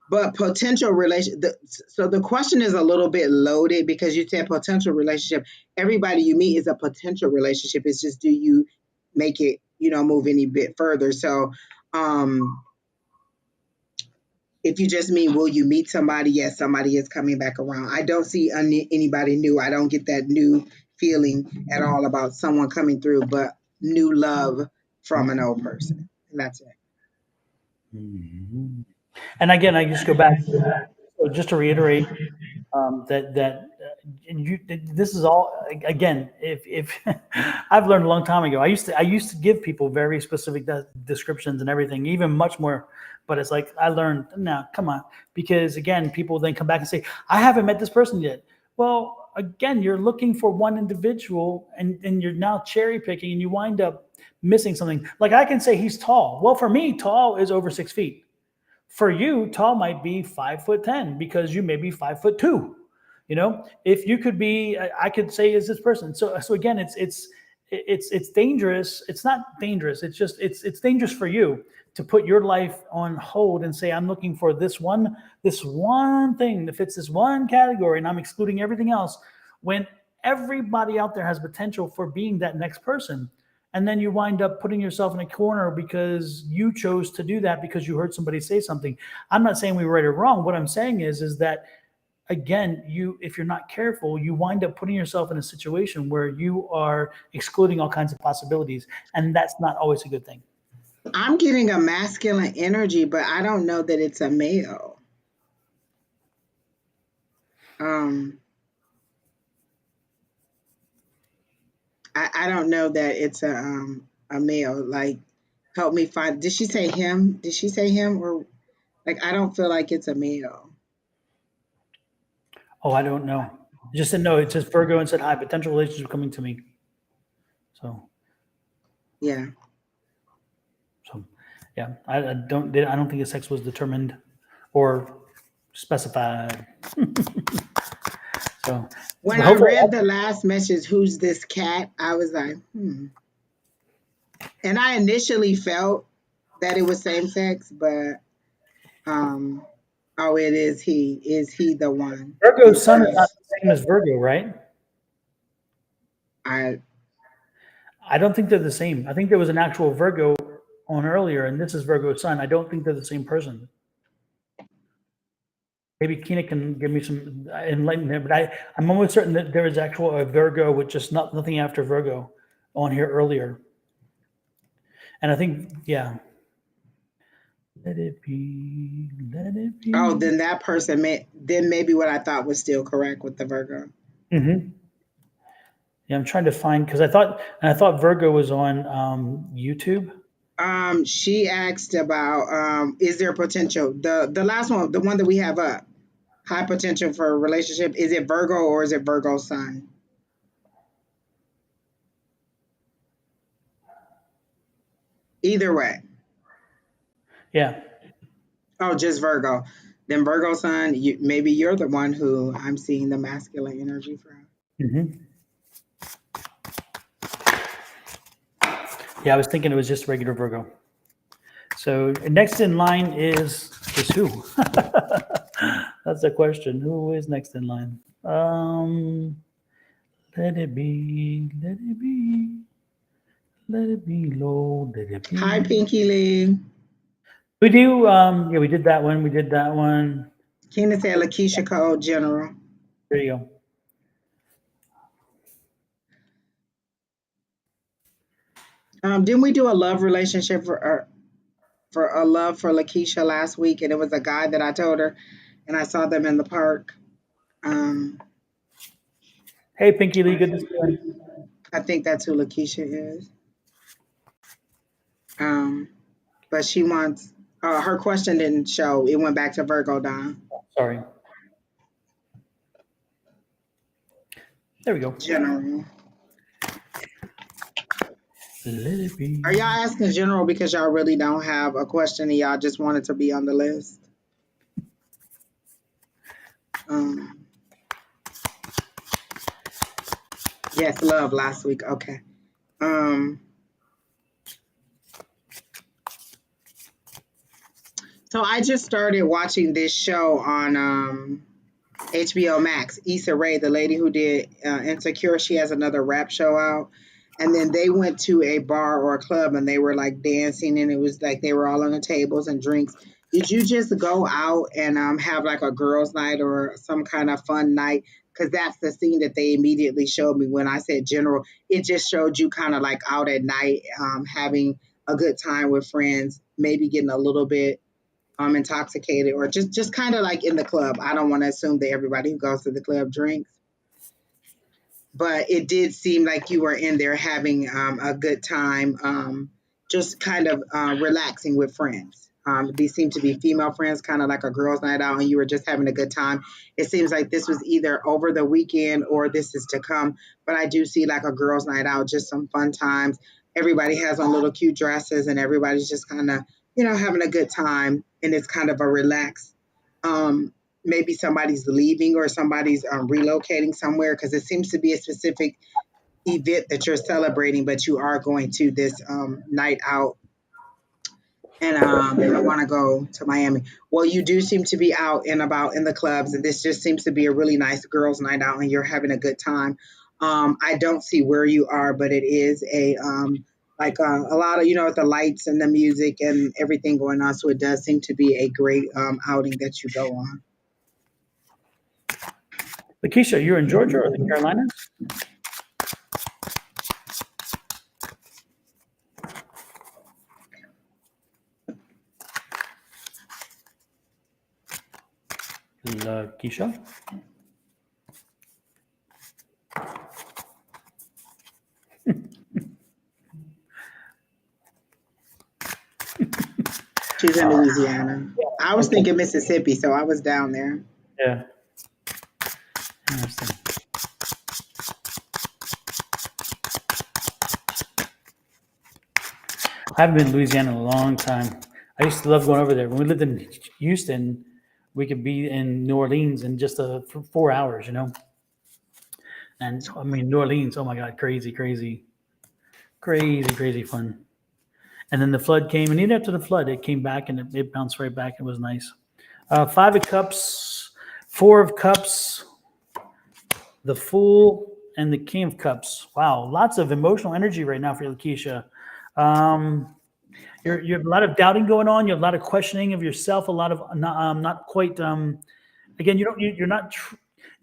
B: But potential relation. So the question is a little bit loaded because you said potential relationship. Everybody you meet is a potential relationship. It's just, do you make it, move any bit further? So, if you just mean, will you meet somebody? Yes, somebody is coming back around. I don't see anybody new. I don't get that new feeling at all about someone coming through, but new love from an old person. And that's it.
A: Mhm. And again, I just go back, so just to reiterate, that this is all, again, if I've learned a long time ago. I used to give people very specific descriptions and everything, even much more. But it's like I learned, now come on, because again, people then come back and say, I haven't met this person yet. Well, again, you're looking for one individual, and you're now cherry picking, and you wind up missing something. Like I can say he's tall. Well, for me, tall is over 6 feet. For you, tall might be 5'10" because you may be 5'2". If you could be, I could say, is this person. So again, it's dangerous. It's not dangerous. It's just it's dangerous for you to put your life on hold and say, I'm looking for this one thing that fits this one category, and I'm excluding everything else. When everybody out there has potential for being that next person. And then you wind up putting yourself in a corner because you chose to do that because you heard somebody say something. I'm not saying we were right or wrong. What I'm saying is that, again, if you're not careful, you wind up putting yourself in a situation where you are excluding all kinds of possibilities, and that's not always a good thing.
B: I'm getting a masculine energy, but I don't know that it's a male. Um, I don't know that it's a male. Like Help me find. Did she say him? Did she say him or like? I don't feel like it's a male.
A: Oh, I don't know. It just said no. It says Virgo and said hi. Potential relationship coming to me. So,
B: Yeah.
A: so yeah. I don't think his sex was determined or specified. So,
B: When
A: but
B: I
A: hopefully,
B: read the last message, "Who's this cat?" I was like, And I initially felt that it was same sex, but um, oh, it is he. Is he the one?
A: Virgo's sun is not
B: Because
A: the same as Virgo, right?
B: I
A: I don't think they're the same. I think there was an actual Virgo on earlier, and this is Virgo's sun. I don't think they're the same person. Maybe Kina can give me some enlightenment, but I'm almost certain that there is actual a Virgo with just nothing after Virgo on here earlier. And I think, yeah. Let it be, let it
B: oh,
A: be.
B: then that person then maybe what I thought was still correct with the Virgo.
A: Mm-hmm. Yeah, I'm trying to find because I thought Virgo was on YouTube.
B: She asked about is there potential? The last one, the one that we have up, high potential for a relationship. Is it Virgo or is it Virgo sun? Either way.
A: Yeah.
B: Oh, just Virgo. Then Virgo sun, maybe you're the one who I'm seeing the masculine energy from.
A: Mm-hmm. Yeah, I was thinking it was just regular Virgo. So next in line is who? That's the question. Who is next in line? Let it be, let it be, let it be, Lord, let it
B: Hi,
A: be.
B: Pinky Lee.
A: We do, yeah, we did that one. We did that one.
B: Kena said Lakeisha Cole General.
A: There you go.
B: Didn't we do a love relationship for a love for Lakeisha last week? And it was a guy that I told her, and I saw them in the park. Um,
A: Hey, Pinky Lee, good to see you.
B: I think that's who Lakeisha is. Um, but she wants her question didn't show. It went back to Virgo Don.
A: Sorry. There we go.
B: General.
A: Let it be.
B: Are y'all asking general because y'all really don't have a question and y'all just wanted to be on the list? Um, yes, love last week. Okay. So I just started watching this show on HBO Max. Issa Rae, the lady who did Insecure, she has another rap show out. And then they went to a bar or a club and they were like dancing and it was like they were all on the tables and drinks. Did you just go out and have like a girls' night or some kind of fun night? Because that's the scene that they immediately showed me when I said general. It just showed you kind of like out at night, having a good time with friends, maybe getting a little bit intoxicated or just kind of like in the club. I don't want to assume that everybody who goes to the club drinks, but it did seem like you were in there having a good time, just kind of relaxing with friends. These seem to be female friends, kind of like a girls' night out, and you were just having a good time. It seems like this was either over the weekend or this is to come, but I do see like a girls' night out, just some fun times. Everybody has on little cute dresses, and everybody's just kind of, having a good time, and it's kind of a relaxed um, maybe somebody's leaving or somebody's relocating somewhere because it seems to be a specific event that you're celebrating, but you are going to this night out and I want to go to Miami. Well, you do seem to be out and about in the clubs, and this just seems to be a really nice girls' night out, and you're having a good time. I don't see where you are, but it is a like a lot of with the lights and the music and everything going on. So it does seem to be a great outing that you go on.
A: Lakeisha, you're in Georgia or the Carolinas? Lakeisha?
B: She's in Louisiana. I was
A: Okay.
B: thinking Mississippi, so I was down there.
A: Yeah. Interesting. I haven't been to Louisiana in a long time. I used to love going over there. When we lived in Houston, we could be in New Orleans in just 4 hours, you know? And I mean, New Orleans, oh my God, crazy, crazy, crazy, crazy fun. And then the flood came, and even after the flood, it came back and it bounced right back. It was nice. 5 of Cups, 4 of Cups, the Fool, and the King of Cups. Wow, lots of emotional energy right now for you, Lakeisha. You have a lot of doubting going on. You have a lot of questioning of yourself. A lot of not quite. Again, you're not.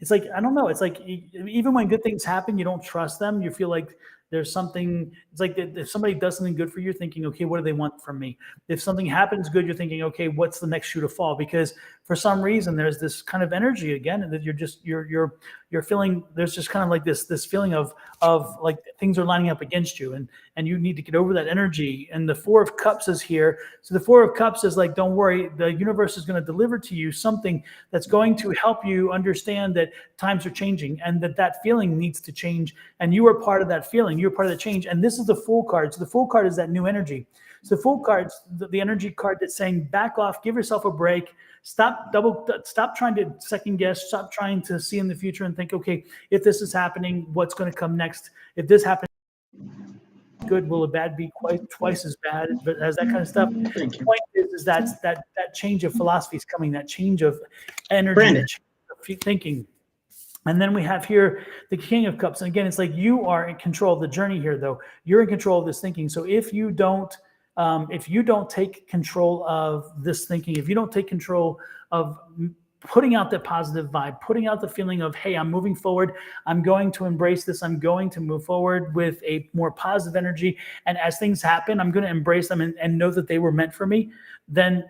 A: It's like I don't know. It's like even when good things happen, you don't trust them. You feel like there's something. It's like if somebody does something good for you, you're thinking, okay, what do they want from me? If something happens good, you're thinking, okay, what's the next shoe to fall? Because for some reason, there's this kind of energy again that you're feeling. There's just kind of like this feeling of like things are lining up against you, and you need to get over that energy. And the 4 of Cups is here. So the 4 of Cups is like, don't worry, the universe is going to deliver to you something that's going to help you understand that times are changing and that feeling needs to change. And you are part of that feeling. You're part of the change. And this is the Fool card. So the Fool card is that new energy. So the Fool card's the energy card that's saying, back off, give yourself a break. Stop trying to second guess. Stop trying to see in the future and think, okay, if this is happening, what's going to come next? If this happens, good, will a bad be twice as bad? But as that kind of stuff. The point is that change of philosophy is coming, that change of energy,
B: Brandon.
A: that change of thinking. And then we have here the King of Cups. And again, it's like you are in control of the journey here, though. You're in control of this thinking. So if you don't take control of this thinking, if you don't take control of putting out that positive vibe, putting out the feeling of, hey, I'm moving forward. I'm going to embrace this. I'm going to move forward with a more positive energy. And as things happen, I'm going to embrace them and know that they were meant for me. Then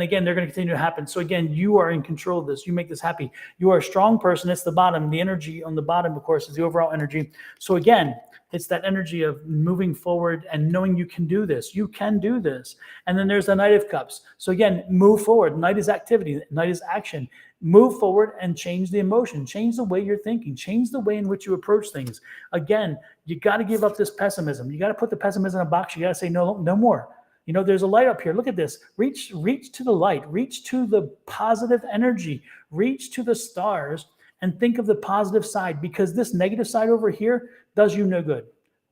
A: again, they're going to continue to happen. So again, you are in control of this. You make this happy. You are a strong person. It's the bottom. The energy on the bottom, of course, is the overall energy. So again, it's that energy of moving forward and knowing you can do this. You can do this. And then there's the Knight of Cups. So again, move forward. Knight is activity. Knight is action. Move forward and change the emotion. Change the way you're thinking. Change the way in which you approach things. Again, you got to give up this pessimism. You got to put the pessimism in a box. You got to say, no more. You know, there's a light up here. Look at this. Reach to the light. Reach to the positive energy. Reach to the stars and think of the positive side, because this negative side over here does you no good.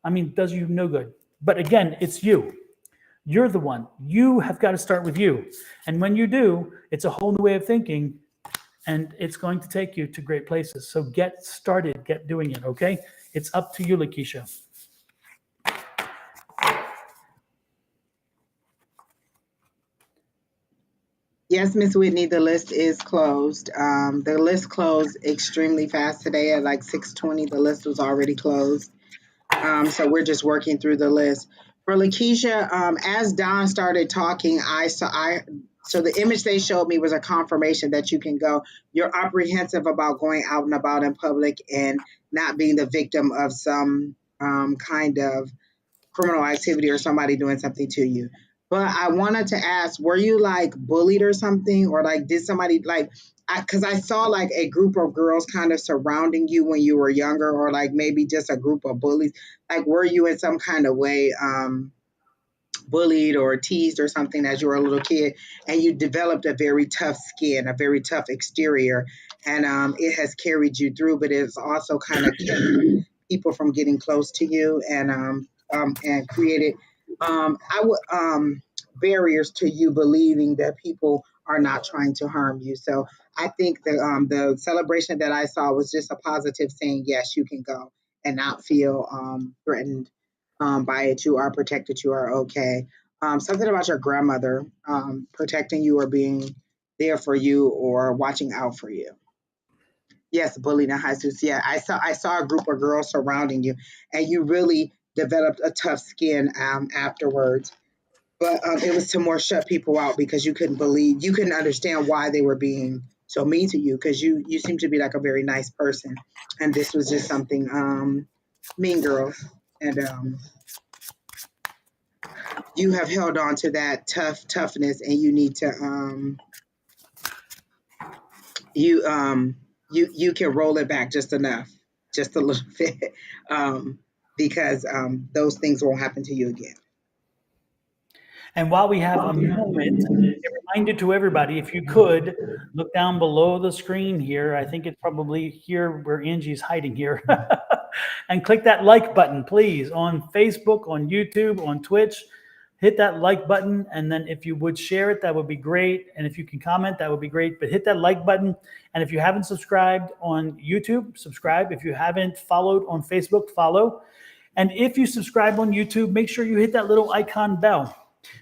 A: I mean, does you no good. But again, it's you. You're the one. You have got to start with you. And when you do, it's a whole new way of thinking, and it's going to take you to great places. So get started. Get doing it, okay? It's up to you, Lakeisha.
B: Yes, Miss Whitney, the list is closed. The list closed extremely fast today at like 6:20. The list was already closed. So we're just working through the list. For Lakeisha, as Don started talking, so the image they showed me was a confirmation that you can go. You're apprehensive about going out and about in public and not being the victim of some kind of criminal activity or somebody doing something to you. But I wanted to ask, were you like bullied or something? Or like, did somebody like, because I saw like a group of girls kind of surrounding you when you were younger, or like maybe just a group of bullies. Like, were you in some kind of way bullied or teased or something as you were a little kid, and you developed a very tough skin, a very tough exterior, and it has carried you through, but it's also kind of kept people from getting close to you and created barriers to you believing that people are not trying to harm you. So I think the celebration that I saw was just a positive saying, yes, you can go and not feel threatened by it. You are protected. You are okay. Something about your grandmother protecting you or being there for you or watching out for you. Yes, bullying in high school. Yeah, I saw a group of girls surrounding you, and you really developed a tough skin afterwards. But it was to more shut people out because you couldn't understand why they were being so mean to you, because you seem to be like a very nice person, and this was just something mean girls. And you have held on to that toughness, and you need to you you can roll it back just enough, just a little bit, because those things won't happen to you again.
A: And while we have a moment, a reminder to everybody, if you could look down below the screen here, I think it's probably here where Angie's hiding here, and click that like button, please, on Facebook, on YouTube, on Twitch. Hit that like button, and then if you would share it, that would be great. And if you can comment, that would be great. But hit that like button. And if you haven't subscribed on YouTube, subscribe. If you haven't followed on Facebook, follow. And if you subscribe on YouTube, make sure you hit that little icon bell,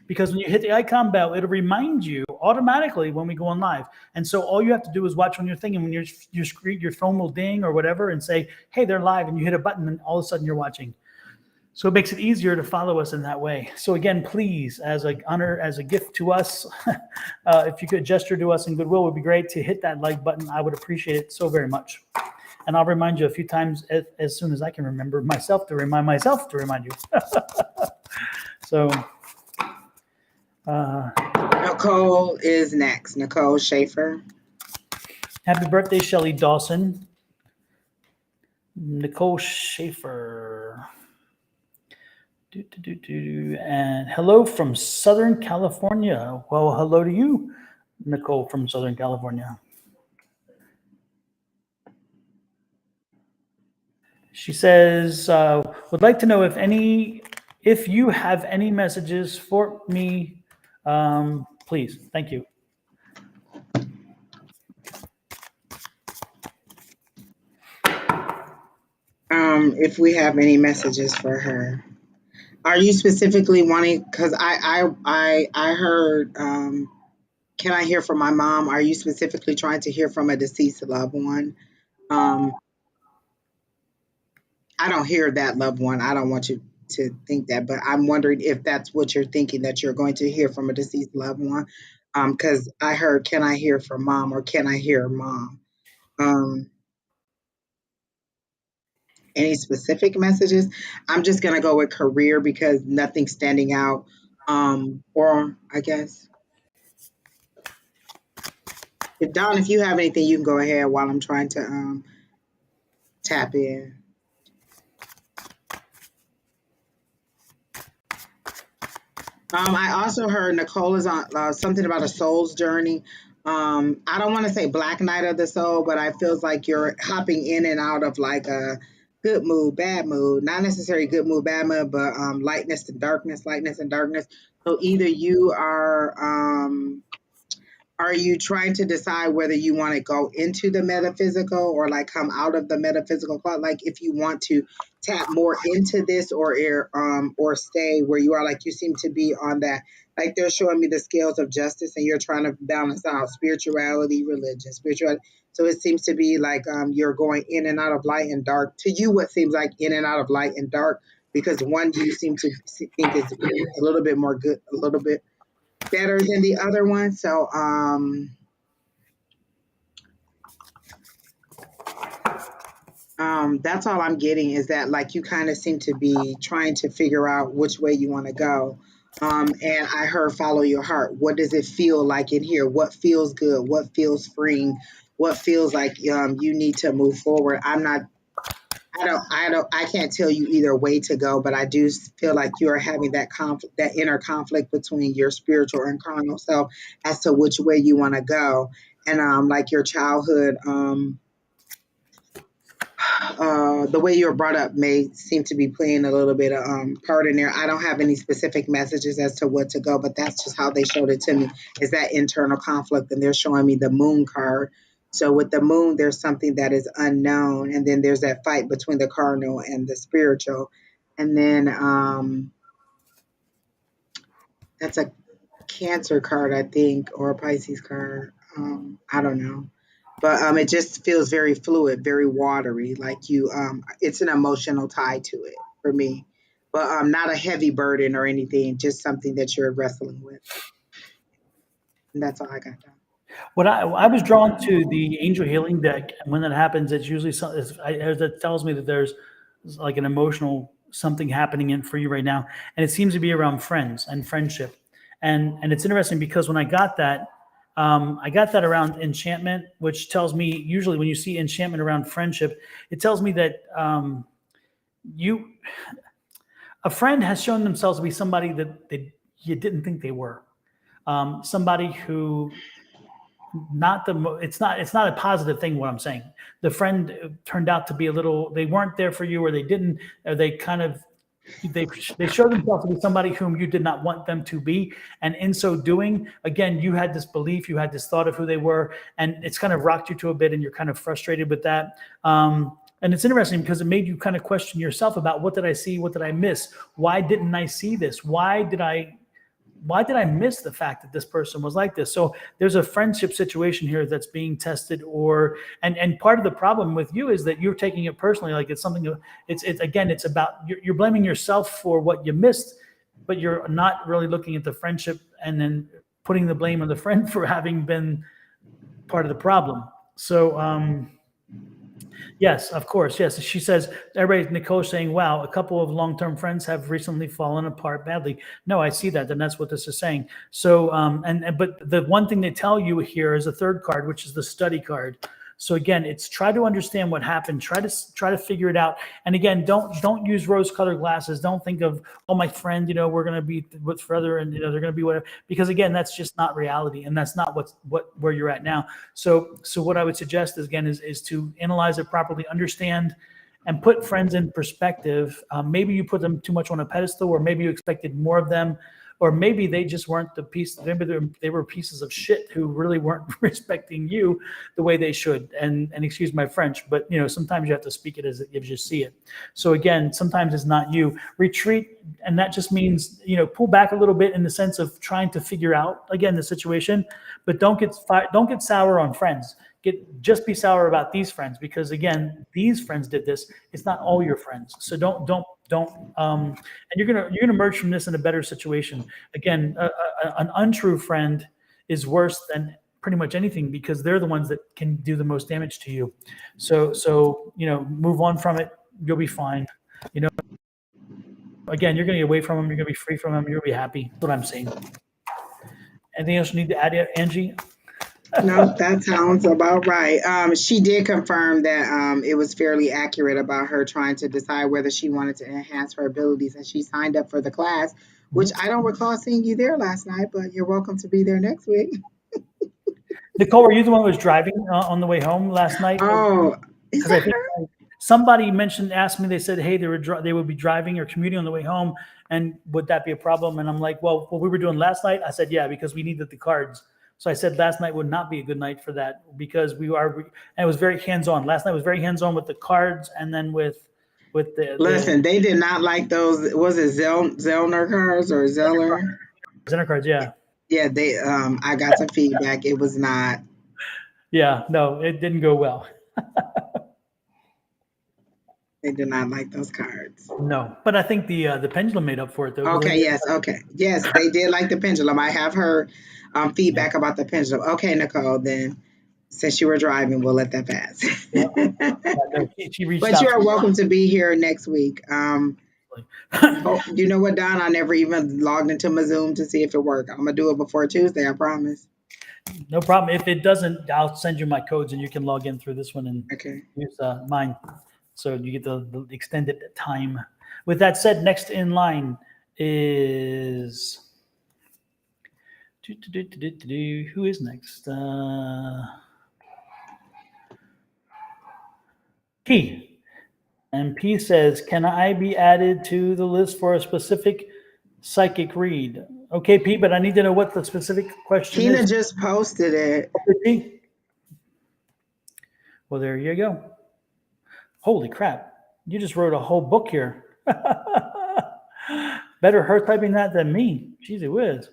A: because when you hit the icon bell, it'll remind you automatically when we go on live. And so all you have to do is watch on your thing, and when your phone will ding or whatever and say, hey, they're live, and you hit a button, and all of a sudden you're watching. So it makes it easier to follow us in that way. So again, please, as an honor, as a gift to us, if you could gesture to us in goodwill, it would be great to hit that like button. I would appreciate it so very much. And I'll remind you a few times as soon as I can remember myself to remind myself to remind you. So
B: Nicole is next. Nicole Schaefer.
A: happy birthday, Shelly Dawson. Nicole Schaefer. And hello from Southern California. Well, hello to you, Nicole from Southern California. She says, would like to know if you have any messages for me, please. Thank you.
B: If we have any messages for her. Are you specifically wanting, because I heard, can I hear from my mom? Are you specifically trying to hear from a deceased loved one? I don't hear that loved one. I don't want you to think that, but I'm wondering if that's what you're thinking, that you're going to hear from a deceased loved one. Because I heard, can I hear from mom, or can I hear mom? Any specific messages? I'm just gonna go with career because nothing's standing out. Or I guess if Don, if you have anything, you can go ahead while I'm trying to tap in. I also heard Nicole is on something about a soul's journey. I don't want to say Black Night of the Soul, but I feels like you're hopping in and out of like a good mood, bad mood, not necessarily good mood, bad mood, but lightness and darkness, lightness and darkness. So either you are you trying to decide whether you want to go into the metaphysical or like come out of the metaphysical part? Like if you want to tap more into this or stay where you are, like you seem to be on that. Like they're showing me the scales of justice, and you're trying to balance out spirituality, religion, spirituality. So it seems to be like you're going in and out of light and dark. To you, what seems like in and out of light and dark, because one you seem to think is a little bit more good, a little bit better than the other one. So that's all I'm getting, is that like you kind of seem to be trying to figure out which way you want to go. And I heard follow your heart. What does it feel like in here? What feels good? What feels freeing? What feels like you need to move forward? I can't tell you either way to go, but I do feel like you are having that conflict, that inner conflict between your spiritual and carnal self as to which way you want to go. And like your childhood, the way you were brought up may seem to be playing a little bit of part in there. I don't have any specific messages as to what to go, but that's just how they showed it to me, is that internal conflict. And they're showing me the moon card. So with the moon, there's something that is unknown. And then there's that fight between the carnal and the spiritual. And then that's a Cancer card, I think, or a Pisces card. I don't know. But it just feels very fluid, very watery, like you it's an emotional tie to it for me. But not a heavy burden or anything, just something that you're wrestling with. And that's all I got done.
A: What I was drawn to the angel healing deck, and when that happens, it's usually it tells me that there's like an emotional something happening for you right now, and it seems to be around friends and friendship. And it's interesting because when I got that around enchantment, which tells me usually when you see enchantment around friendship, it tells me that a friend has shown themselves to be somebody that you didn't think they were. Somebody who it's not a positive thing what I'm saying. The friend turned out to be they weren't there for you, or they didn't, or they kind of they showed themselves to be somebody whom you did not want them to be, and in so doing, again, you had this belief, you had this thought of who they were, and it's kind of rocked you to a bit, and you're kind of frustrated with that. And it's interesting because it made you kind of question yourself about, what did I see, what did I miss, why didn't I see this, why did I miss the fact that this person was like this? So there's a friendship situation here that's being tested, and part of the problem with you is that you're taking it personally, like it's something. It's about you're blaming yourself for what you missed, but you're not really looking at the friendship and then putting the blame on the friend for having been part of the problem. So yes, of course. Yes. She says, Nicole saying, wow, a couple of long-term friends have recently fallen apart badly. No, I see that. And that's what this is saying. So, but the one thing they tell you here is a third card, which is the study card. So again, it's try to understand what happened. Try to figure it out. And again, don't use rose-colored glasses. Don't think of, oh, my friend, we're going to be with forever, and they're going to be whatever. Because again, that's just not reality, and that's not where you're at now. So what I would suggest is to analyze it properly, understand, and put friends in perspective. Maybe you put them too much on a pedestal, or maybe you expected more of them. Or maybe they just weren't the piece. Maybe they were pieces of shit who really weren't respecting you the way they should. And excuse my French, but sometimes you have to speak it as you see it. So again, sometimes it's not you. Retreat, and that just means pull back a little bit in the sense of trying to figure out again the situation, but don't get sour on friends. Just be sour about these friends, because again, these friends did this. It's not all your friends. So don't and you're gonna emerge from this in a better situation. Again, an untrue friend is worse than pretty much anything, because they're the ones that can do the most damage to you. So move on from it. You'll be fine. Again, you're gonna get away from them. You're gonna be free from them. You're gonna be happy. That's what I'm saying. Anything else you need to add, Angie?
B: No, that sounds about right. She did confirm that it was fairly accurate about her trying to decide whether she wanted to enhance her abilities, and she signed up for the class, which I don't recall seeing you there last night, but you're welcome to be there next week.
A: Nicole, were you the one who was driving on the way home last night?
B: Oh, is
A: Because I
B: that
A: think
B: her?
A: somebody asked me, they said, hey, they would be driving or commuting on the way home, and would that be a problem? And I'm like, well, what we were doing last night, I said, yeah, because we needed the cards. So I said last night would not be a good night for that, because and it was very hands-on. Last night was very hands-on with the cards, and then with the
B: Listen, they did not like those. Was it Zellner cards or Zeller?
A: center cards. Yeah.
B: Yeah, they. I got some feedback. It was not.
A: Yeah. No, it didn't go well.
B: They did not like those cards.
A: No, but I think the pendulum made up for it though.
B: Okay. Yes. Okay. Yes, they did like the pendulum. I have heard feedback about the pendulum. Okay, Nicole. Then, since you were driving, we'll let that pass.
A: No, she reached
B: But
A: out
B: you
A: to
B: are
A: me.
B: welcome to be here next week. Oh, you know what, Don? I never even logged into my Zoom to see if it worked. I'm gonna do it before Tuesday. I promise.
A: No problem. If it doesn't, I'll send you my codes, and you can log in through this one and
B: Okay.
A: use mine. So you get the extended time. With that said, next in line is who is next? P. And P says, can I be added to the list for a specific psychic read? Okay, P, but I need to know what the specific question
B: Tina
A: is.
B: just posted it.
A: Okay, P. Well, there you go. Holy crap. You just wrote a whole book here. Better her typing that than me. Jeez, whiz.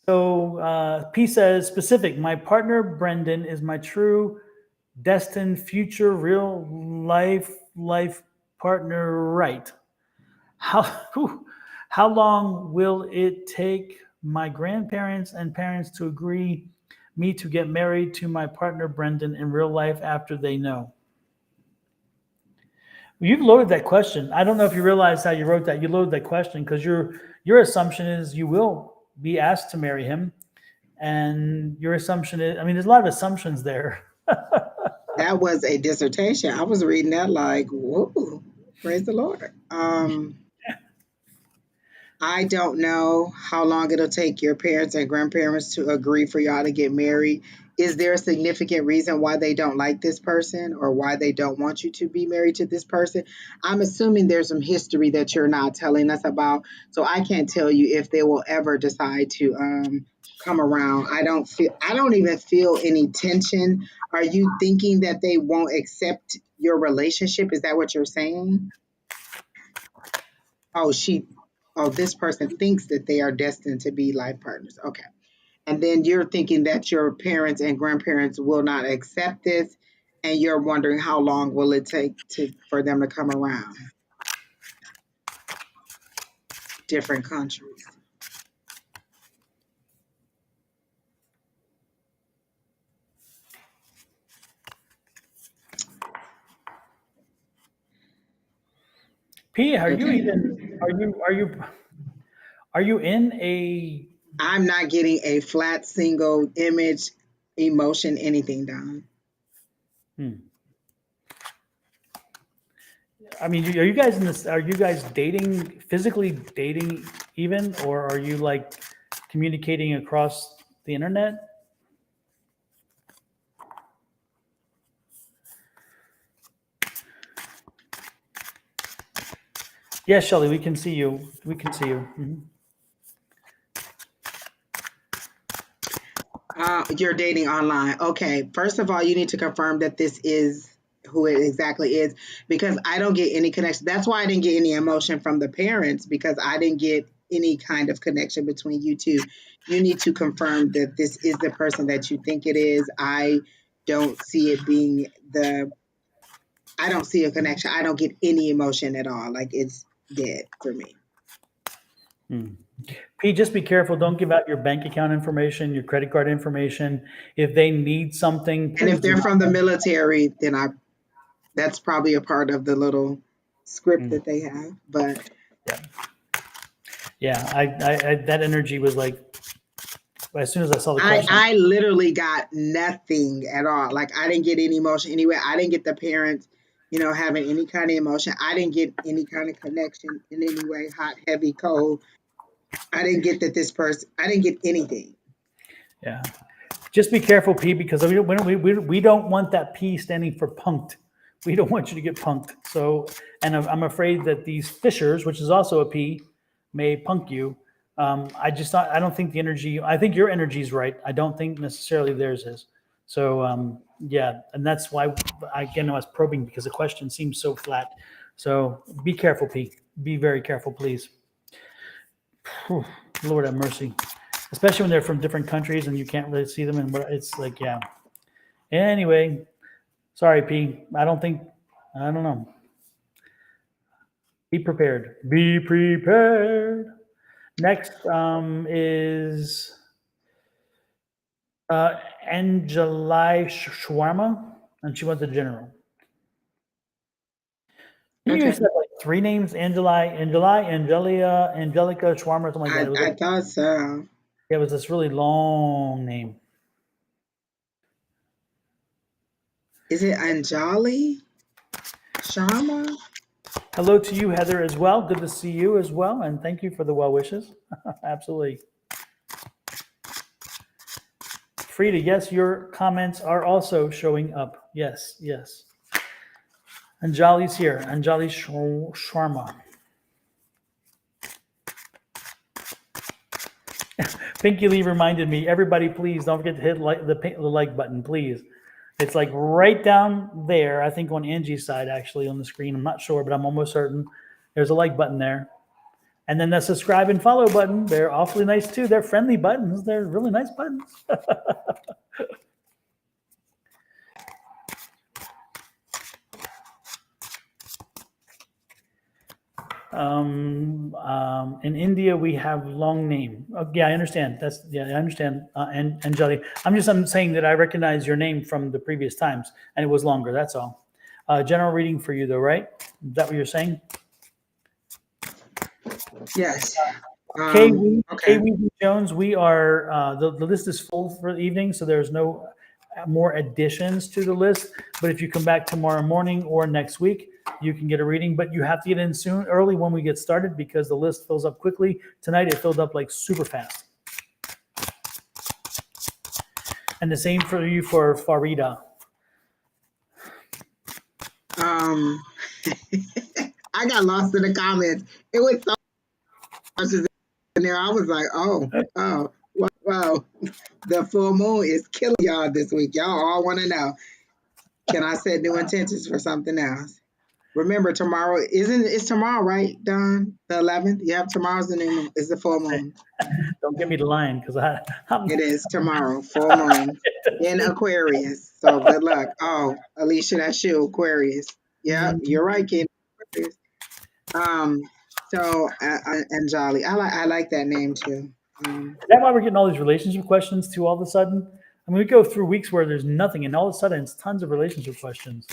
A: So P says, specific, my partner Brendan is my true, destined, future, real life partner, right? How long will it take my grandparents and parents to agree me to get married to my partner Brendan in real life after they know? You've loaded that question. I don't know if you realize how you wrote that. You loaded that question because your assumption is you will be asked to marry him, and your assumption is, I mean, there's a lot of assumptions there.
B: That was a dissertation. I was reading that like, whoa, praise the Lord. I don't know how long it'll take your parents and grandparents to agree for y'all to get married. Is there a significant reason why they don't like this person or why they don't want you to be married to this person? I'm assuming there's some history that you're not telling us about. So I can't tell you if they will ever decide to come around. I don't even feel any tension. Are you thinking that they won't accept your relationship? Is that what you're saying? Oh, this person thinks that they are destined to be life partners. Okay. And then you're thinking that your parents and grandparents will not accept this, and you're wondering how long will it take for them to come around. Different countries.
A: P,
B: Okay.
A: are you in a?
B: I'm not getting a flat single image, emotion, anything down.
A: I mean, are you guys in this? Are you guys dating, physically dating even, or are you like communicating across the internet? Yes, Shelly, we can see you. We can see you.
B: You're dating online. Okay. First of all, you need to confirm that this is who it exactly is because I don't get any connection. That's why I didn't get any emotion from the parents because I didn't get any kind of connection between you two. You need to confirm that this is the person that you think it is. I don't see it being I don't see a connection. I don't get any emotion at all. Like it's dead for me.
A: P, just be careful. Don't give out your bank account information, your credit card information. If they need something,
B: And if
A: please do
B: they're from the
A: not.
B: military, then that's probably a part of the little script that they have. But
A: Yeah, yeah. I that energy was like, as soon as I saw the question.
B: I literally got nothing at all. Like I didn't get any emotion anyway. I didn't get the parents, having any kind of emotion. I didn't get any kind of connection in any way, hot, heavy, cold. I didn't get that this person. I didn't get anything.
A: Yeah. Just be careful, P, because we don't want that P standing for punked. We don't want you to get punked. So, and I'm afraid that these fishers, which is also a P, may punk you. I don't think the energy. I think your energy is right. I don't think necessarily theirs is. So, yeah, and that's why I was probing because the question seems so flat. So be careful, P. Be very careful, please. Whew, Lord have mercy. Especially when they're from different countries and you can't really see them, and it's like, yeah. Anyway, sorry, P. I don't know. Be prepared. Be prepared. Next is Angie Shawarma, and she wants a general. You
B: Okay.
A: used to have like three names: Angelia, Angelica, Shawarma, something like that. It was
B: I thought so.
A: it was this really long name.
B: Is it Anjali Sharma?
A: Hello to you, Heather, as well. Good to see you as well, and thank you for the well wishes. Absolutely. Frida, yes, your comments are also showing up. Yes, yes. Anjali's here. Anjali Sharma. Pinky Lee reminded me, everybody, please don't forget to hit the like button, please. It's like right down there, I think on Angie's side, actually, on the screen. I'm not sure, but I'm almost certain. There's a like button there. And then the subscribe and follow button. They're awfully nice, too. They're friendly buttons. They're really nice buttons. In India, we have long name. Yeah, I understand. I understand. And Anjali, I'm saying that I recognize your name from the previous times, and it was longer. That's all. General reading for you, though, right? Is that what you're saying?
B: Yes.
A: Kay
B: Okay.
A: Weezy Jones, we are the list is full for the evening, so there's no more additions to the list. But if you come back tomorrow morning or next week, you can get a reading. But you have to get in early when we get started, because the list fills up quickly. Tonight it filled up like super fast. And the same for you for Farida.
B: I got lost in the comments. It was so much in there. I was like, oh, wow. The full moon is killing y'all this week. Y'all all want to know. Can I set new intentions for something else? Remember, tomorrow it's tomorrow, right, Don? The 11th? Yeah, tomorrow's the new moon. It's the full moon.
A: Don't get me to lying, because
B: It is tomorrow, full moon in Aquarius. So good luck. Oh, Alicia, that's you, Aquarius. Yeah, you're right, kid. Aquarius. So and Jolly, I like that name too.
A: Is that why we're getting all these relationship questions too all of a sudden? I mean, we go through weeks where there's nothing, and all of a sudden it's tons of relationship questions.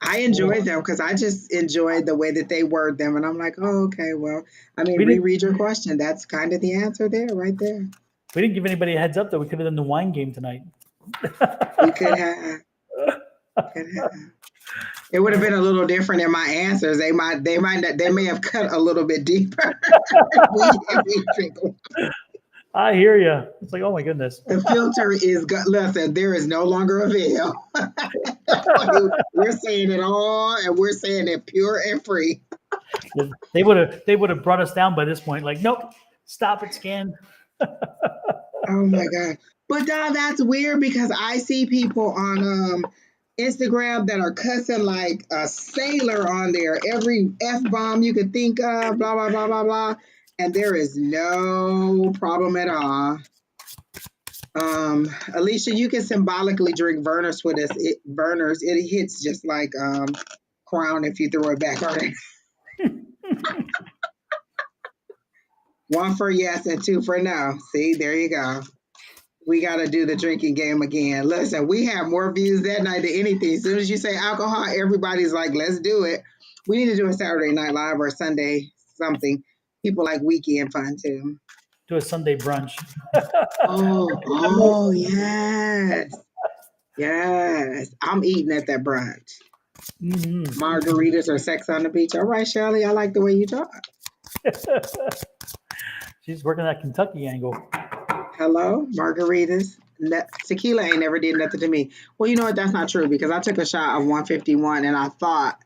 B: I enjoyed them because I just enjoyed the way that they word them, and I'm like, oh, okay, well, I mean, reread your question. That's kind of the answer there, right there.
A: We didn't give anybody a heads up that we could have done the wine game tonight.
B: We could have. It would have been a little different in my answers. They may have cut a little bit deeper.
A: I hear you. It's like, oh my goodness.
B: The filter is listen. There is no longer a veil. We're saying it all, and we're saying it pure and free.
A: They would have brought us down by this point. Like, nope, stop it, scan.
B: Oh my god! But Don, that's weird because I see people on Instagram that are cussing like a sailor on there. Every F-bomb you could think of, blah blah blah blah blah, and there is no problem at all. Alicia, you can symbolically drink Vernors with us. Vernors, it hits just like Crown if you throw it back on it. 1 for yes and 2 for no. See, there you go. We got to do the drinking game again. Listen, we have more views that night than anything. As soon as you say alcohol, everybody's like, let's do it. We need to do a Saturday Night Live or Sunday something. People like weekend fun too.
A: Do a Sunday brunch.
B: oh, yes. Yes. I'm eating at that brunch. Margaritas or sex on the beach. All right, Shirley, I like the way you talk.
A: She's working that Kentucky angle.
B: Hello, margaritas. Tequila ain't never did nothing to me. Well, you know what? That's not true because I took a shot of 151 and I thought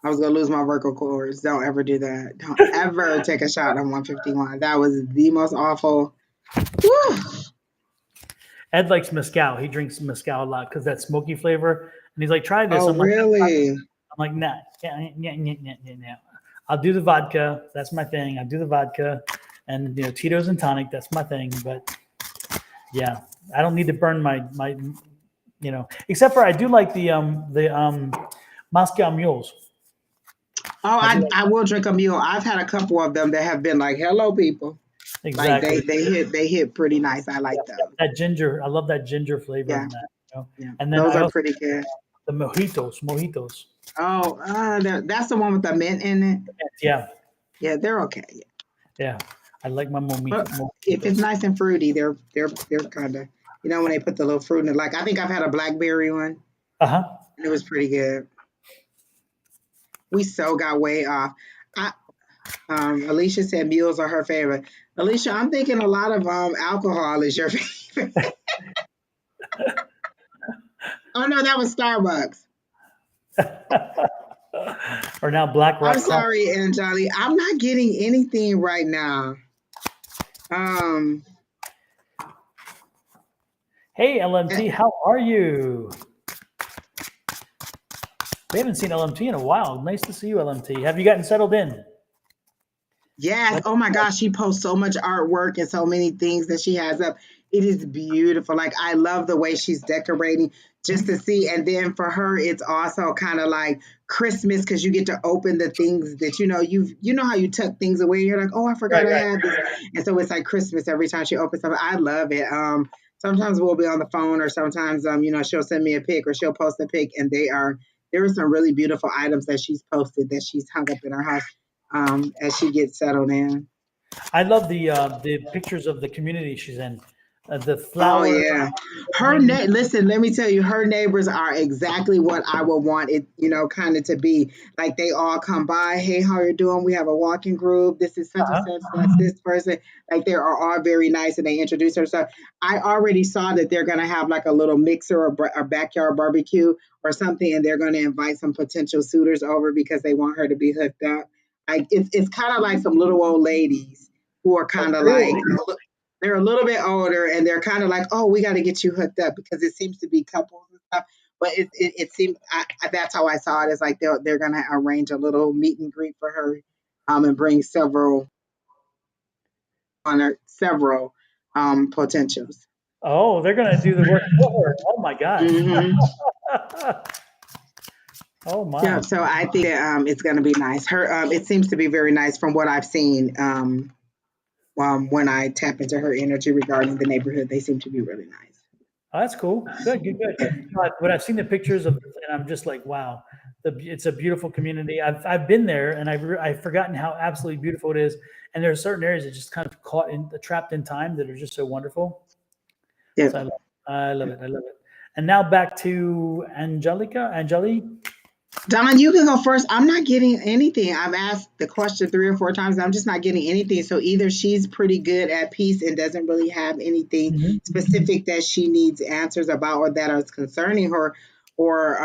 B: I was going to lose my vocal cords. Don't ever do that. Don't ever take a shot of 151. That was the most awful. Whew.
A: Ed likes mezcal. He drinks mezcal a lot because that smoky flavor. And he's like, try this.
B: Oh,
A: I'm
B: really?
A: I'm like, nah. I'll do the vodka. That's my thing. I'll do the vodka. And, Tito's and tonic. That's my thing. But, yeah, I don't need to burn my except for I do like the Moscow mules.
B: Oh, I will drink a mule. I've had a couple of them that have been like, hello, people.
A: Exactly.
B: Like they hit pretty nice. I like them.
A: That ginger. I love that ginger flavor.
B: Yeah.
A: In that,
B: Yeah.
A: And then
B: those are pretty good.
A: The mojitos.
B: Oh, that's the one with the mint in it.
A: Yeah.
B: Yeah, they're okay.
A: Yeah. I like my mojitos.
B: If it's nice and fruity, they're kind of, when they put the little fruit in it. Like I think I've had a blackberry one. And it was pretty good. We so got way off. Alicia said mules are her favorite. Alicia, I'm thinking a lot of alcohol is your favorite. Oh no, that was Starbucks.
A: Or now Black Rock.
B: I'm sorry, Angie. I'm not getting anything right now.
A: Hey, LMT, how are you? We haven't seen LMT in a while. Nice to see you, LMT. Have you gotten settled in?
B: Yes. Oh my gosh, she posts so much artwork and so many things that she has up. It is beautiful. Like I love the way she's decorating just to see. And then for her, it's also kind of like Christmas because you get to open the things that you know how you tuck things away. You're like, oh, I forgot I had this. And so it's like Christmas every time she opens something. I love it. Sometimes we'll be on the phone or sometimes she'll send me a pic or she'll post a pic and they are there are some really beautiful items that she's posted that she's hung up in her house as she gets settled in.
A: I love the pictures of the community she's in. The
B: Oh
A: flowers.
B: yeah, listen. Let me tell you, her neighbors are exactly what I would want it, kind of to be. Like they all come by. Hey, how you doing? We have a walking group. This is such and
A: Uh-huh.
B: such. That's this person. Like they are all very nice, and they introduce her. So I already saw that they're gonna have like a little mixer or a backyard barbecue or something, and they're gonna invite some potential suitors over because they want her to be hooked up. Like it's kind of like some little old ladies who are
A: Oh,
B: kind of like
A: really?
B: they're a little bit older and they're kind of like, oh, we got to get you hooked up because it seems to be couples and stuff. But it seems that's how I saw it. It's like they're gonna arrange a little meet and greet for her, and bring several potentials.
A: Oh, they're gonna do the work for her. Oh my gosh.
B: Hmm.
A: Oh
B: Yeah,
A: my.
B: so I think that it's gonna be nice. Her it seems to be very nice from what I've seen. When I tap into her energy regarding the neighborhood, they seem to be really nice.
A: Oh, that's cool. Good, good, good. But I've seen the pictures of, and I'm just like, wow, it's a beautiful community. I've been there, and I've forgotten how absolutely beautiful it is. And there are certain areas that just kind of trapped in time that are just so wonderful.
B: Yeah.
A: So I love it. I love it. And now back to Angeli.
B: Don, you can go first. I'm not getting anything. I've asked the question 3 or 4 times. And I'm just not getting anything. So either she's pretty good at peace and doesn't really have anything
A: Mhm.
B: specific that she needs answers about or that is concerning her, or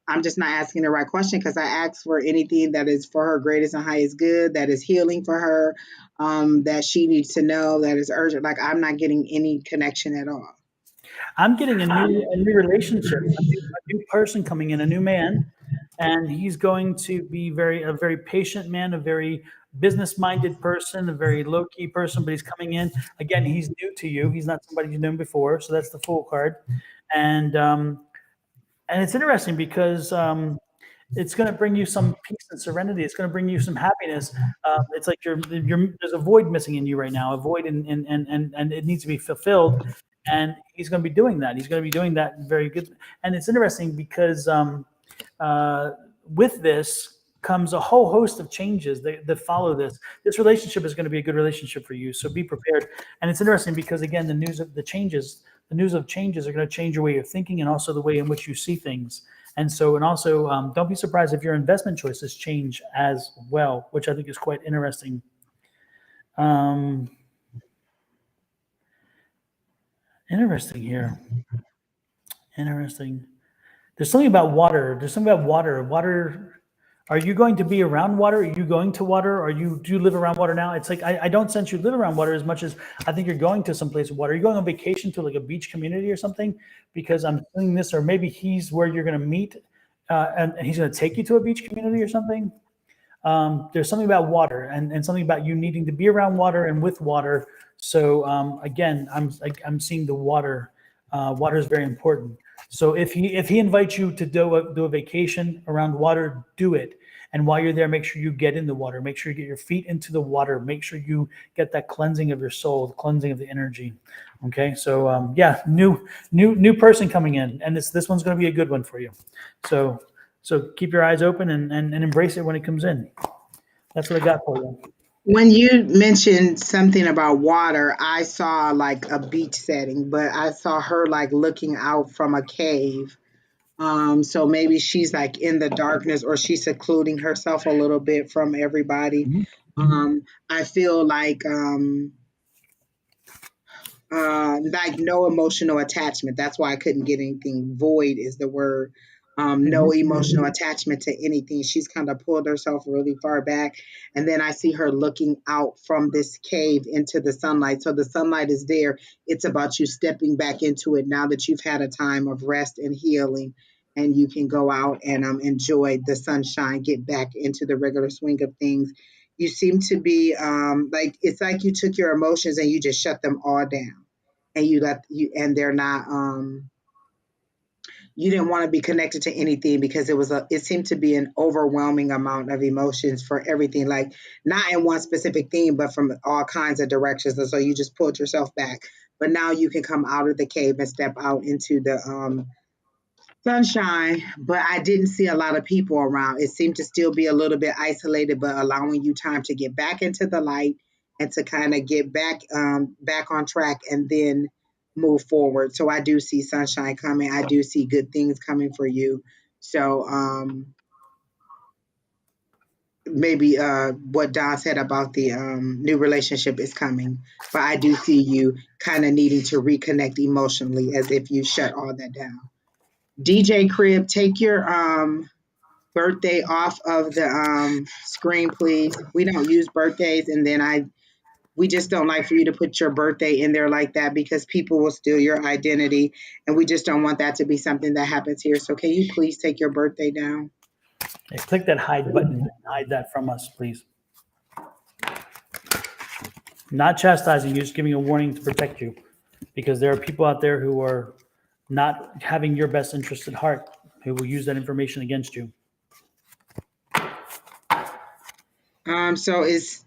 B: I'm just not asking the right question because I asked for anything that is for her greatest and highest good, that is healing for her, that she needs to know, that is urgent. Like I'm not getting any connection at all.
A: I'm getting a new relationship, a new person coming in, a new man, and he's going to be a very patient man, a very business minded person, a very low key person. But he's coming in again. He's new to you. He's not somebody you've known before, so that's the Fool card, and um, and it's interesting because it's going to bring you some peace and serenity. It's going to bring you some happiness. It's like there's a void missing in you right now, a void, and it needs to be fulfilled. And he's going to be doing that. He's going to be doing that very good. And it's interesting because uh, with this comes a whole host of changes that follow this. This relationship is going to be a good relationship for you. So be prepared. And it's interesting because again, the news of changes are going to change your way of thinking and also the way in which you see things. And also, don't be surprised if your investment choices change as well, which I think is quite interesting. Um, Interesting here. Interesting. There's something about water. There's something about water. Water. Are you going to be around water? Are you going to water? Do you live around water now? It's like I don't sense you live around water as much as I think you're going to some place with water. Are you going on vacation to like a beach community or something? Because I'm feeling this, or maybe he's where you're going to meet, and he's going to take you to a beach community or something. There's something about water and something about you needing to be around water and with water. So again, I'm seeing the water. Water is very important. So if he invites you to do a vacation around water, do it. And while you're there, make sure you get in the water. Make sure you get your feet into the water. Make sure you get that cleansing of your soul, the cleansing of the energy. Okay, so yeah, new person coming in, and this one's going to be a good one for you. So keep your eyes open and embrace it when it comes in. That's what I got for you.
B: When you mentioned something about water, I saw like a beach setting, but I saw her like looking out from a cave. So maybe she's like in the darkness or she's secluding herself a little bit from everybody.
A: Mhm.
B: I feel like no emotional attachment. That's why I couldn't get anything. Void is the word. No
A: Mhm.
B: emotional attachment to anything. She's kind of pulled herself really far back. And then I see her looking out from this cave into the sunlight. So the sunlight is there. It's about you stepping back into it now that you've had a time of rest and healing. And you can go out and enjoy the sunshine, get back into the regular swing of things. You seem to be like it's like you took your emotions and you just shut them all down and and they're not you didn't want to be connected to anything because it seemed to be an overwhelming amount of emotions for everything, like not in one specific thing but from all kinds of directions, and so you just pulled yourself back. But now you can come out of the cave and step out Sunshine, but I didn't see a lot of people around. It seemed to still be a little bit isolated, but allowing you time to get back into the light and to kind of get back on track and then move forward. So I do see sunshine coming. I do see good things coming for you. So maybe what Don said about the new relationship is coming, but I do see you kind of needing to reconnect emotionally as if you shut all that down. DJ Crib, take your birthday off of the screen, please. We don't use birthdays, and then we just don't like for you to put your birthday in there like that because people will steal your identity, and we just don't want that to be something that happens here. So can you please take your birthday down?
A: Hey, click that hide button and hide that from us, please. Not chastising you, just giving a warning to protect you, because there are people out there who are not having your best interest at heart, who will use that information against you.
B: So is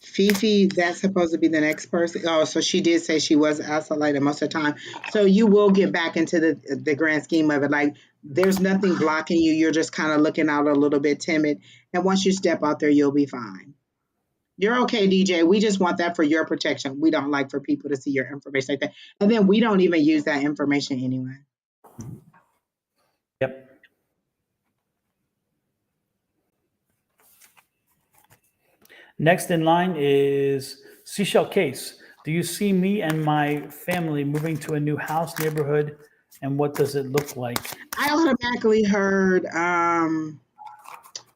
B: Fifi, that's supposed to be the next person. Oh, so she did say she was isolated most of the time. So you will get back into the grand scheme of it. Like there's nothing blocking you. You're just kind of looking out a little bit timid. And once you step out there, you'll be fine. You're okay, DJ. We just want that for your protection. We don't like for people to see your information like that. And then we don't even use that information anyway.
A: Yep. Next in line is Seashell Case. Do you see me and my family moving to a new house neighborhood, and what does it look like?
B: I automatically heard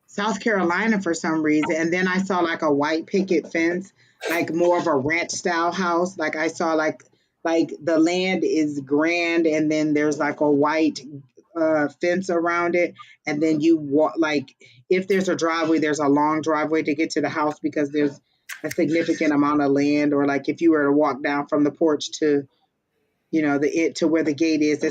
B: South Carolina for some reason, and then I saw like a white picket fence, like more of a ranch style house. Like I saw like the land is grand, and then there's like a white fence around it, and then you walk like if there's a driveway, there's a long driveway to get to the house because there's a significant amount of land, or like if you were to walk down from the porch to to where the gate is,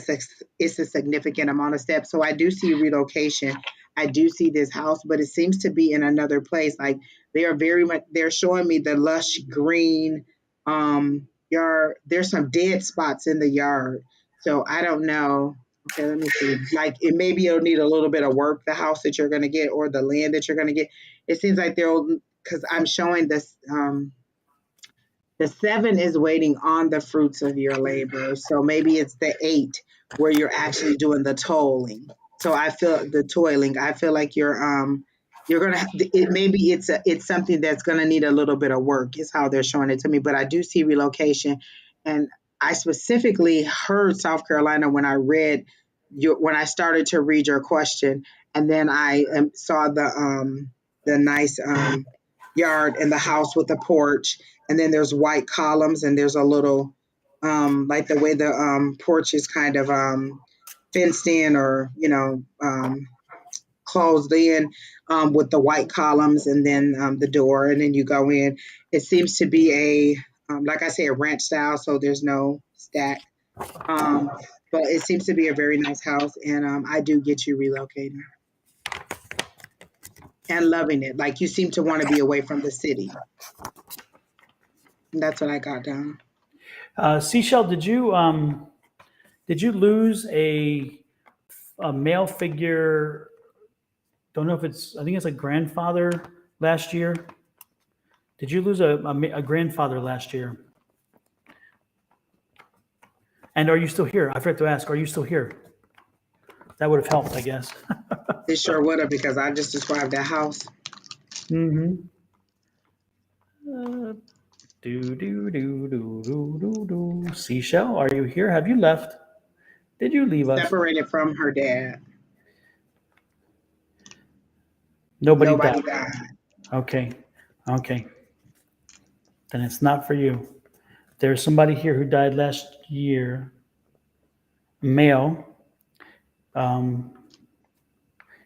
B: it's a significant amount of steps. So I do see relocation. I do see this house, but it seems to be in another place. Like they're showing me the lush green yard. There's some dead spots in the yard. So I don't know. Okay, let me see. Like maybe it'll need a little bit of work, the house that you're gonna get or the land that you're gonna get. It seems like because I'm showing this the 7 is waiting on the fruits of your labor. So maybe it's the 8 where you're actually doing the toiling. So I feel the toiling. I feel like you're gonna maybe it's something that's gonna need a little bit of work is how they're showing it to me. But I do see relocation, and I specifically heard South Carolina when I started to read your question, and then I saw the nice yard and the house with the porch, and then there's white columns, and there's a little like the way the porch is kind of fenced in or closed in with the white columns, and then the door, and then you go in. It seems to be like I say, a ranch style, so there's no stack. But it seems to be a very nice house, and I do get you relocating and loving it. Like you seem to want to be away from the city. And that's what I got down.
A: Seashell, did you lose a male figure? Don't know if I think it's a grandfather last year. Did you lose a grandfather last year? And are you still here? I forgot to ask, are you still here? That would have helped, I guess.
B: It sure would have, because I just described that house.
A: Mm-hmm. Seashell, are you here? Have you left? Did you leave us?
B: Separated from her dad.
A: Nobody
B: died.
A: Okay. Then it's not for you. There's somebody here who died last year. Male.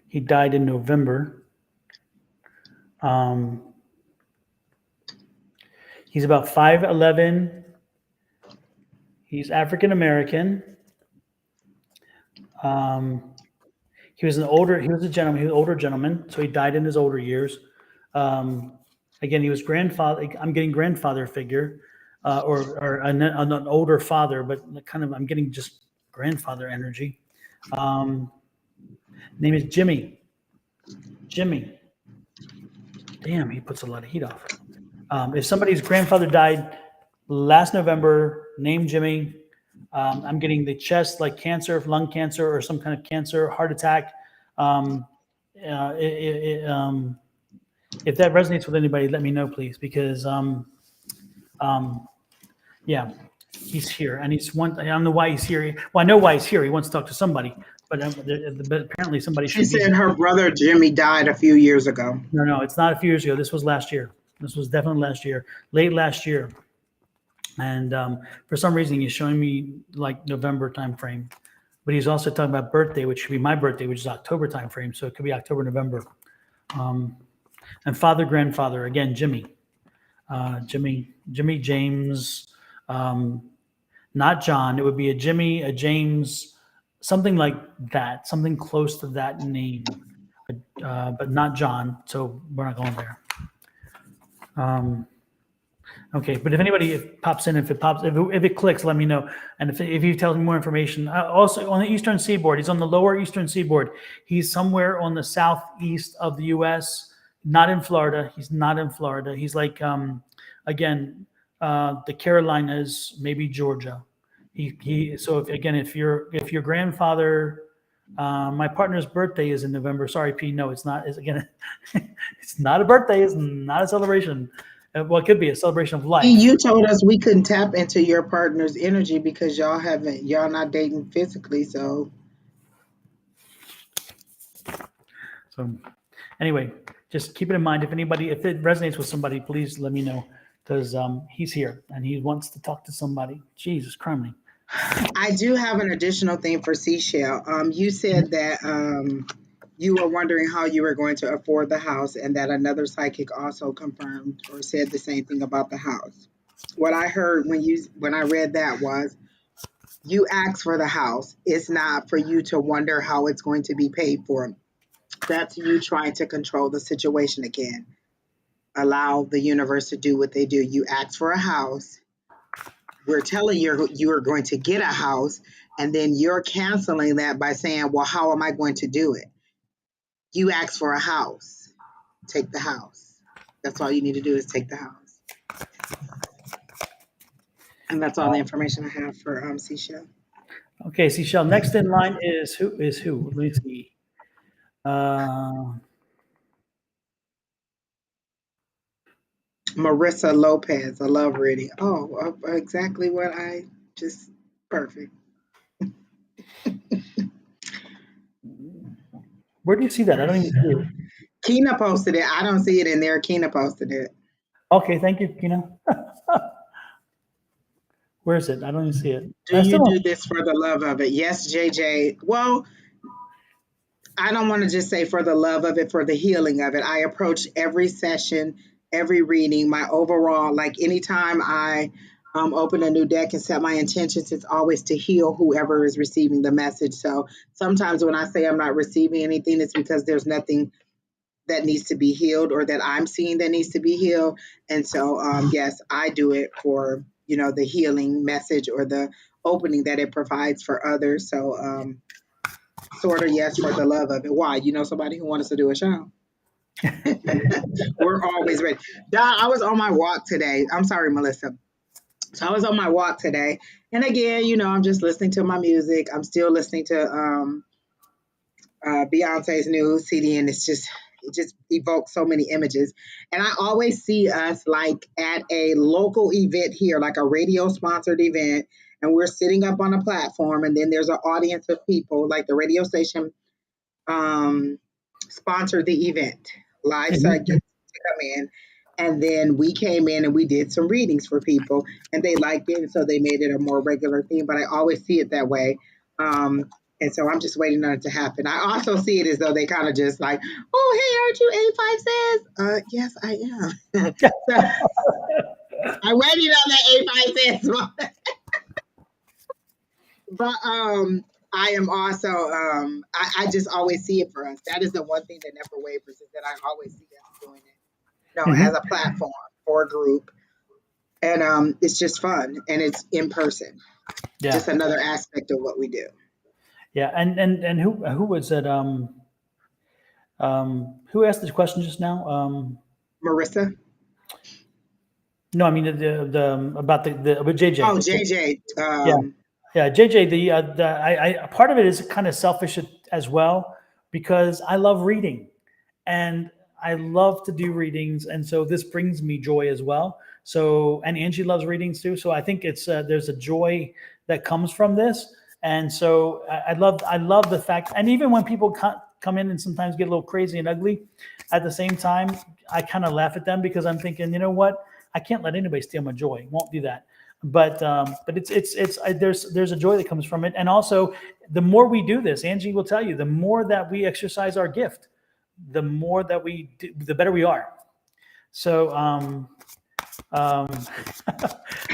A: He died in November. He's about 5'11". He's African American. He was an older gentleman, so he died in his older years. Again, he was grandfather. I'm getting grandfather figure, or an older father, but kind of I'm getting just grandfather energy. Name is Jimmy. Jimmy. Damn, he puts a lot of heat off. If somebody's grandfather died last November, name Jimmy. I'm getting the chest, like cancer, lung cancer, or some kind of cancer, heart attack. Um, if that resonates with anybody, let me know, please, because yeah, he's here, and he's one. I don't know why he's here. Well, I know why he's here. He wants to talk to somebody, but apparently somebody
B: She
A: should be.
B: said her brother Jimmy died a few years ago.
A: No, it's not a few years ago. This was last year. This was definitely last year, late last year. And for some reason, he's showing me like November timeframe, but he's also talking about birthday, which should be my birthday, which is October timeframe. So it could be October, November. And father, grandfather, again, Jimmy, Jimmy James, not John. It would be a Jimmy, a James, something like that, something close to that name, but not John. So we're not going there. Okay, but if anybody pops in, if it clicks, let me know. And if you tell me more information, also on the Eastern Seaboard, he's on the lower Eastern Seaboard. He's somewhere on the southeast of the U.S., not in Florida. He's not in Florida. He's like, again, the Carolinas, maybe Georgia. So if your grandfather, my partner's birthday is in November. Sorry, P. No, it's not. It's not a birthday. It's not a celebration. Well, it could be a celebration of life.
B: You told us we couldn't tap into your partner's energy because y'all not dating physically. So
A: anyway, just keep it in mind. If it resonates with somebody, please let me know, because he's here and he wants to talk to somebody. Jesus Christ.
B: I do have an additional thing for Seashell. You said that you were wondering how you were going to afford the house, and that another psychic also confirmed or said the same thing about the house. What I heard when I read that was, you asked for the house. It's not for you to wonder how it's going to be paid for. That's you trying to control the situation again. Allow the universe to do what they do. You asked for a house. We're telling you are going to get a house, and then you're canceling that by saying, well, how am I going to do it? You asked for a house. Take the house. That's all you need to do is take the house. And that's all the information I have for Seashell.
A: Okay, Seashell. Next in line is who? Let me see.
B: Marissa Lopez, a love reading. Oh, exactly what I just perfect.
A: Where do you see that? I don't even see it.
B: Kina posted it. I don't see it in there. Kina posted it.
A: Okay, thank you, Kina. Where is it? I don't even see it.
B: Do you do this for the love of it? Yes, JJ. Well, I don't want to just say for the love of it, for the healing of it. I approach every session, every reading, my overall, like anytime I open a new deck and set my intentions, it's always to heal whoever is receiving the message. So sometimes when I say I'm not receiving anything, it's because there's nothing that needs to be healed or that I'm seeing that needs to be healed. And so, yes, I do it for, the healing message or the opening that it provides for others. So, sort of yes for the love of it. Why? You know somebody who wants us to do a show? We're always ready. Don, I was on my walk today. I'm sorry, Melissa. So I was on my walk today. And again, I'm just listening to my music. I'm still listening to Beyonce's new CD, and it just evokes so many images. And I always see us like at a local event here, like a radio sponsored event, and we're sitting up on a platform, and then there's an audience of people, like the radio station sponsored the event, live segments to come in. And then we came in and we did some readings for people, and they liked it, and so they made it a more regular thing. But I always see it that way. And so I'm just waiting on it to happen. I also see it as though they kind of just like, oh, hey, aren't you 85 cents? Yes, I am. So I'm waiting on that 85 cents. But I am also, I just always see it for us. That is the one thing that never wavers, is that I always see us doing it, as a platform for a group. And it's just fun, and it's in person.
A: Yeah.
B: Just another aspect of what we do.
A: Yeah, and who was it? Who asked this question just now?
B: Marissa.
A: No, I mean the about the with JJ.
B: Oh, JJ.
A: Yeah, yeah, JJ. I part of it is kind of selfish as well because I love reading, and I love to do readings, and so this brings me joy as well. So, and Angie loves readings too. So I think it's there's a joy that comes from this, and so I love the fact, and even when people come in and sometimes get a little crazy and ugly, at the same time, I kind of laugh at them because I'm thinking, you know what, I can't let anybody steal my joy. Won't do that. But there's a joy that comes from it, and also the more we do this, Angie will tell you, the more that we exercise our gift, the more that we do, the better we are. So, um,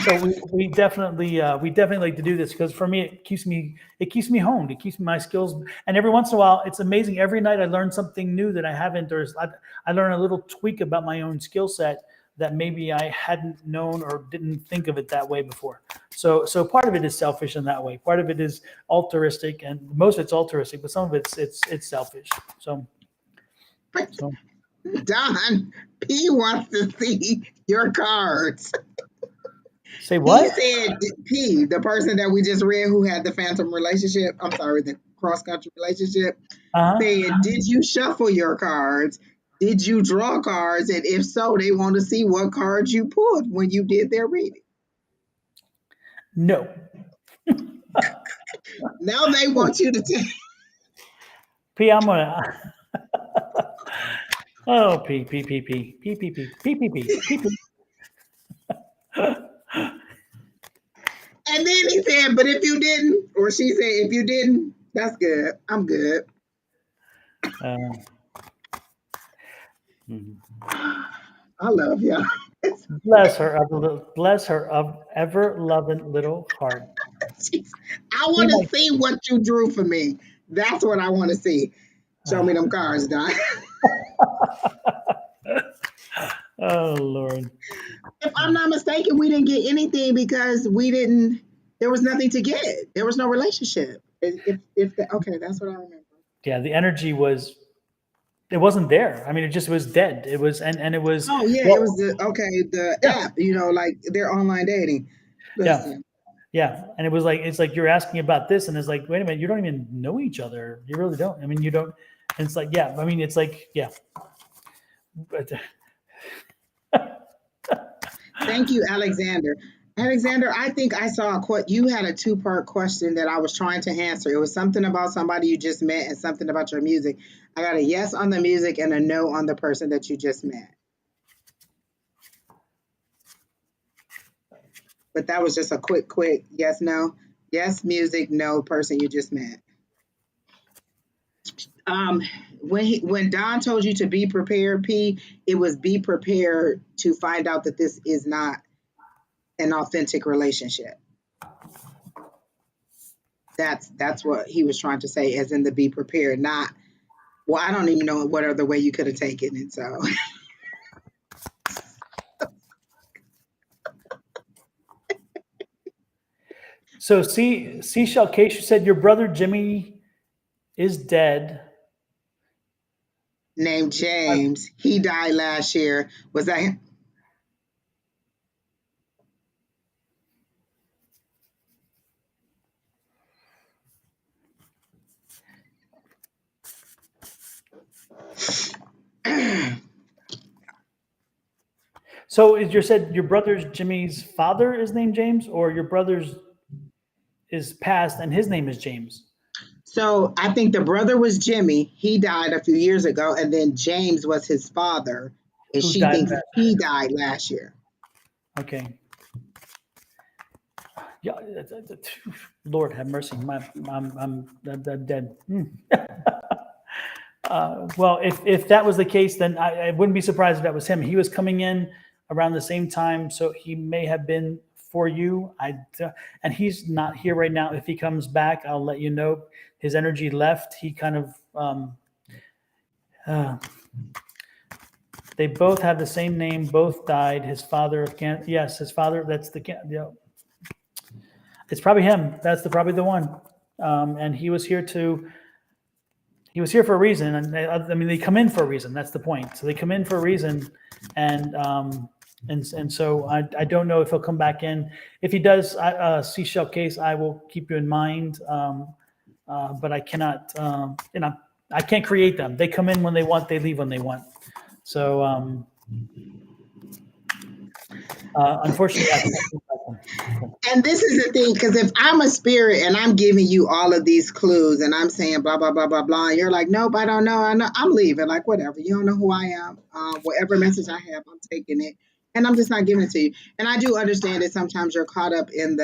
A: so we definitely like to do this because for me it keeps me honed. It keeps my skills, and every once in a while it's amazing. Every night I learn something new that I haven't, or I learn a little tweak about my own skill set that maybe I hadn't known or didn't think of it that way before. So part of it is selfish in that way. Part of it is altruistic, and most of it's altruistic, but some of it's selfish. So.
B: Don P wants to see your cards.
A: Say
B: He
A: what?
B: said P, the person that we just read who had the phantom relationship. I'm sorry, the cross country relationship. Said, did you shuffle your cards? Did you draw cards? And if so, they want to see what cards you pulled when you did their reading.
A: No.
B: Now they want you to tell.
A: P, I'm gonna. Oh, P.
B: And then he said, but if you didn't, or she said, if you didn't, that's good. I'm good. I love you.
A: Bless her of ever loving little heart.
B: I want to see what you drew for me. That's what I want to see. Show me them cards, Don.
A: Oh Lord.
B: If I'm not mistaken, we didn't get anything because there was nothing to get. There was no relationship. Okay, that's what I remember.
A: Yeah, the energy it wasn't there. I mean, it just was dead. It was, and it was.
B: Oh yeah, it was the app, like their online dating. Listen.
A: Yeah. And it was like, it's like you're asking about this, and it's like, wait a minute, you don't even know each other. You really don't. I mean, you don't. And it's like, yeah. I mean, it's like, yeah. But,
B: thank you, Alexander. Alexander, I think I saw you had a two-part question that I was trying to answer. It was something about somebody you just met and something about your music. I got a yes on the music and a no on the person that you just met. But that was just a quick yes, no. Yes, music, no, person you just met. When Don told you to be prepared, P, it was be prepared to find out that this is not an authentic relationship. That's what he was trying to say, as in the be prepared, not, well, I don't even know what other way you could have taken it. So
A: so Seashell Case, you said your brother Jimmy is dead.
B: named James, he died last year. Was that him?
A: So you said your brother's Jimmy's father is named James, or your brother's is passed and his name is James?
B: So I think the brother was Jimmy. He died a few years ago, and then James was his father, and
A: Who
B: she
A: died
B: thinks
A: last
B: he died last year.
A: Okay. Yeah, Lord have mercy. I'm dead. Well, if that was the case, then I wouldn't be surprised if that was him. He was coming in around the same time, so he may have been for you. And he's not here right now. If he comes back, I'll let you know. His energy left. He kind of. They both have the same name. Both died. His father can't. Yes, his father. That's the. Yeah. It's probably him. That's probably the one. and he was here for a reason. And I mean, they come in for a reason. That's the point. So they come in for a reason, and so I don't know if he'll come back in. If he does, seashell case, I will keep you in mind. But I cannot, I can't create them. They come in when they want, they leave when they want. So, unfortunately, I can't keep them.
B: And this is the thing, because if I'm a spirit and I'm giving you all of these clues and I'm saying blah blah blah blah blah, and you're like, nope, I don't know, I'm leaving. Like, whatever, you don't know who I am. Whatever message I have, I'm taking it, and I'm just not giving it to you. And I do understand that sometimes you're caught up in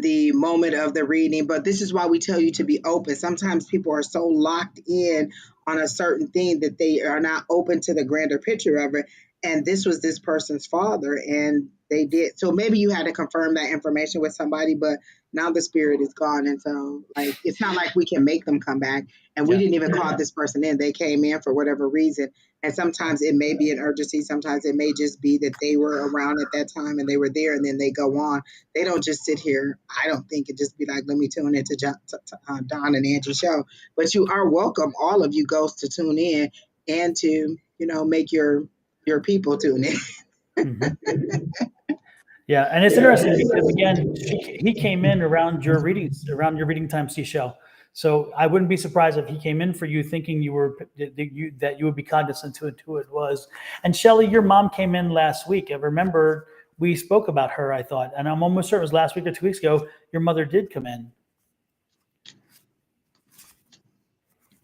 B: the moment of the reading, but this is why we tell you to be open. Sometimes people are so locked in on a certain thing that they are not open to the grander picture of it. And this was this person's father, and they did. So maybe you had to confirm that information with somebody, but now the spirit is gone. And so, like, it's not like we can make them come back. And we didn't even call this person in. They came in for whatever reason. And sometimes it may be an urgency. Sometimes it may just be that they were around at that time and they were there, and then they go on. They don't just sit here, I don't think, and just be like, let me tune into Don and Angie show. But you are welcome, all of you ghosts, to tune in and to, make your people tune in.
A: Yeah, and it's interesting because again, he came in around your reading time, Seashell. So I wouldn't be surprised if he came in for you thinking that you would be cognizant to who it was. And Shelly, your mom came in last week. I remember we spoke about her, I thought, and I'm almost certain it was last week or 2 weeks ago. Your mother did come in.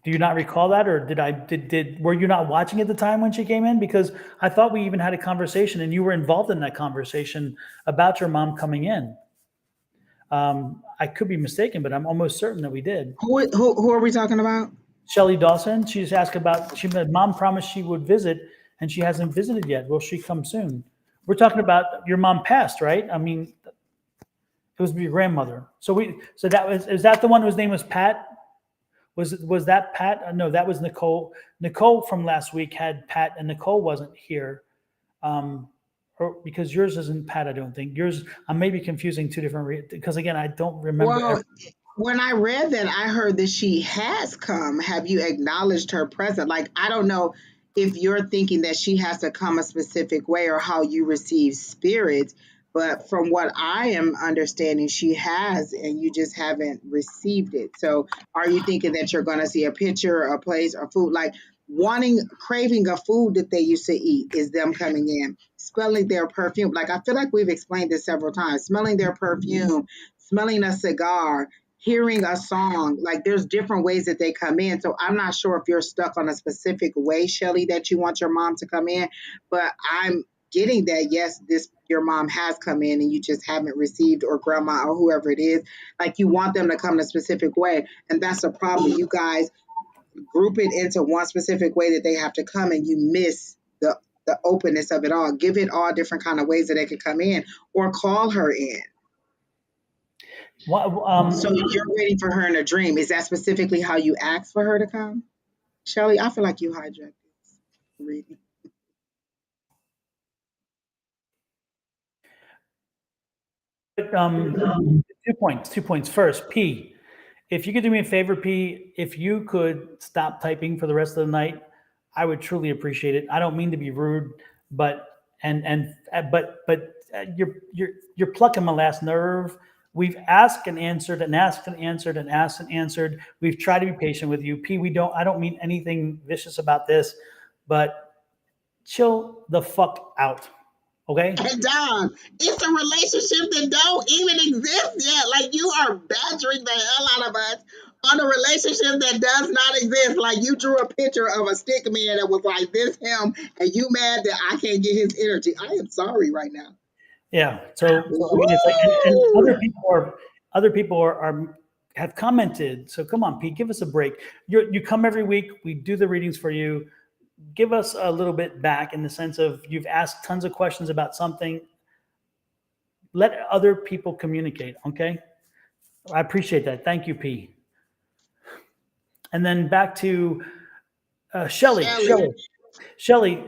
A: Do you not recall that, or were you not watching at the time when she came in? Because I thought we even had a conversation, and you were involved in that conversation about your mom coming in. I could be mistaken, but I'm almost certain that we did.
B: Who are we talking about?
A: Shelly Dawson. She just asked about. Mom promised she would visit, and she hasn't visited yet. Will she come soon? We're talking about your mom passed, right? I mean, it was your grandmother. So is that the one whose name was Pat? Was that Pat? No, that was Nicole. Nicole from last week had Pat, and Nicole wasn't here, because yours isn't Pat. I don't think yours. I may be confusing two different because again, I don't remember.
B: Well, when I read that, I heard that she has come. Have you acknowledged her presence? Like, I don't know if you're thinking that she has to come a specific way or how you receive spirits. But from what I am understanding, she has, and you just haven't received it. So are you thinking that you're going to see a picture, a place, or food? Like craving a food that they used to eat is them coming in, smelling their perfume. Like, I feel like we've explained this several times, smelling their perfume, smelling a cigar, hearing a song. Like, there's different ways that they come in. So I'm not sure if you're stuck on a specific way, Shelly, that you want your mom to come in, but I'm getting that, yes, your mom has come in and you just haven't received, or grandma or whoever it is, like you want them to come in a specific way. And that's the problem. You guys group it into one specific way that they have to come, and you miss the openness of it all. Give it all different kind of ways that they can come in, or call her in. So you're waiting for her in a dream. Is that specifically how you ask for her to come? Shelly, I feel like you hijacked this reading.
A: Two points. First, P, if you could do me a favor, P, if you could stop typing for the rest of the night, I would truly appreciate it. I don't mean to be rude, but you're plucking my last nerve. We've asked and answered and asked and answered and asked and answered. We've tried to be patient with you, P. I don't mean anything vicious about this, but chill the fuck out. Okay.
B: And Don, it's a relationship that don't even exist yet. Like, you are badgering the hell out of us on a relationship that does not exist. Like, you drew a picture of a stick man that was like this him, and you mad that I can't get his energy. I am sorry right now.
A: Yeah. So I mean, it's like, and other people have commented. So come on, Pete, give us a break. You come every week. We do the readings for you. Give us a little bit back in the sense of you've asked tons of questions about something. Let other people communicate. Okay. I appreciate that. Thank you, P. And then back to Shelly. Shelly,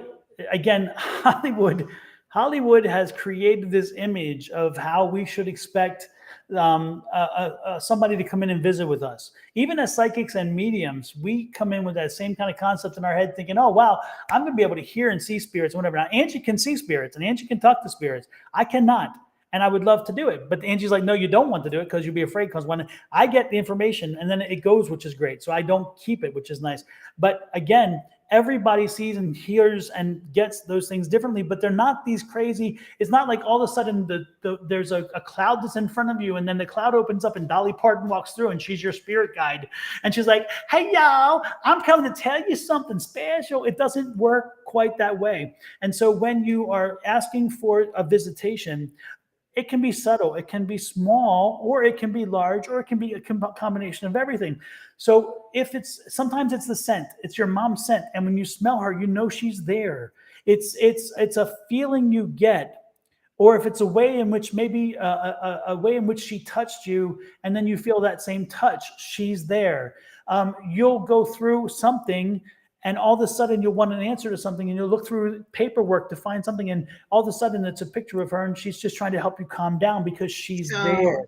A: again, Hollywood has created this image of how we should expect somebody to come in and visit with us. Even as psychics and mediums, we come in with that same kind of concept in our head, thinking, "Oh, wow, I'm going to be able to hear and see spirits, and whatever." Now, Angie can see spirits, and Angie can talk to spirits. I cannot, and I would love to do it, but Angie's like, "No, you don't want to do it because you'll be afraid." Because when I get the information, and then it goes, which is great. So I don't keep it, which is nice. But again, everybody sees and hears and gets those things differently, but they're not these crazy. It's not like all of a sudden there's a cloud that's in front of you, and then the cloud opens up and Dolly Parton walks through and she's your spirit guide. And she's like, "Hey, y'all, I'm coming to tell you something special." It doesn't work quite that way. And so when you are asking for a visitation, it can be subtle, it can be small, or it can be large, or it can be a combination of everything. So if sometimes it's the scent, it's your mom's scent, and when you smell her, you know she's there. It's a feeling you get, or if it's a way in which maybe a way in which she touched you, and then you feel that same touch, she's there. You'll go through something, and all of a sudden you'll want an answer to something, and you'll look through paperwork to find something, and all of a sudden it's a picture of her, and she's just trying to help you calm down because she's there.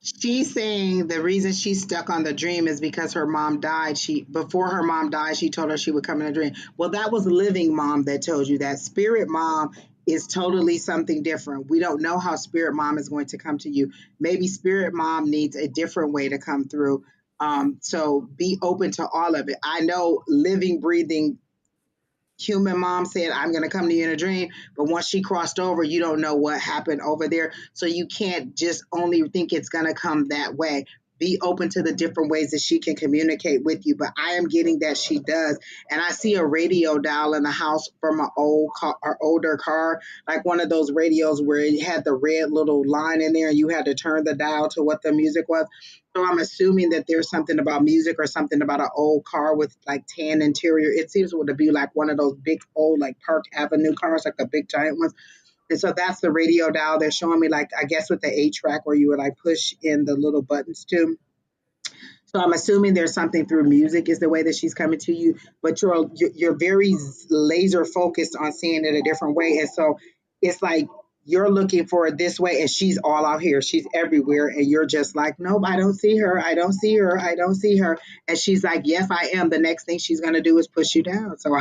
B: She's saying the reason she's stuck on the dream is because her mom died. Before her mom died, she told her she would come in a dream. Well, that was living mom that told you that. Spirit mom is totally something different. We don't know how spirit mom is going to come to you. Maybe spirit mom needs a different way to come through. So be open to all of it. I know living, breathing human mom said, "I'm going to come to you in a dream," but once she crossed over, you don't know what happened over there. So you can't just only think it's going to come that way. Be open to the different ways that she can communicate with you. But I am getting that she does. And I see a radio dial in the house from an older car, like one of those radios where it had the red little line in there and you had to turn the dial to what the music was. So I'm assuming that there's something about music or something about an old car with like tan interior. It seems to be like one of those big old like Park Avenue cars, like the big giant ones. And so that's the radio dial. They're showing me, like, I guess with the 8-track where you would like push in the little buttons too. So I'm assuming there's something through music is the way that she's coming to you, but you're very laser focused on seeing it a different way. And so it's like you're looking for it this way and she's all out here. She's everywhere. And you're just like, "Nope, I don't see her. I don't see her. I don't see her." And she's like, "Yes, I am." The next thing she's going to do is push you down. So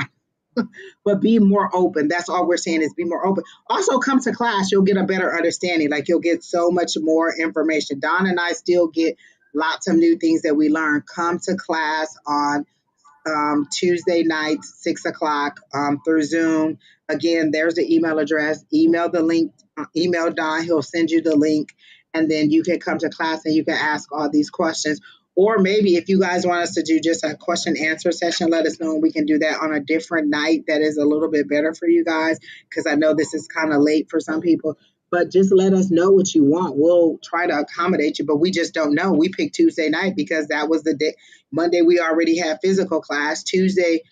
B: but be more open. That's all we're saying is be more open. Also, come to class. You'll get a better understanding. Like, you'll get so much more information. Don and I still get lots of new things that we learn. Come to class on Tuesday nights, 6 o'clock through Zoom. Again, there's the email address. Email the link. Email Don. He'll send you the link. And then you can come to class and you can ask all these questions. Or maybe if you guys want us to do just a question answer session, let us know and we can do that on a different night that is a little bit better for you guys, because I know this is kind of late for some people. But just let us know what you want. We'll try to accommodate you, but we just don't know. We picked Tuesday night because that was the day. Monday, we already had physical class. Tuesday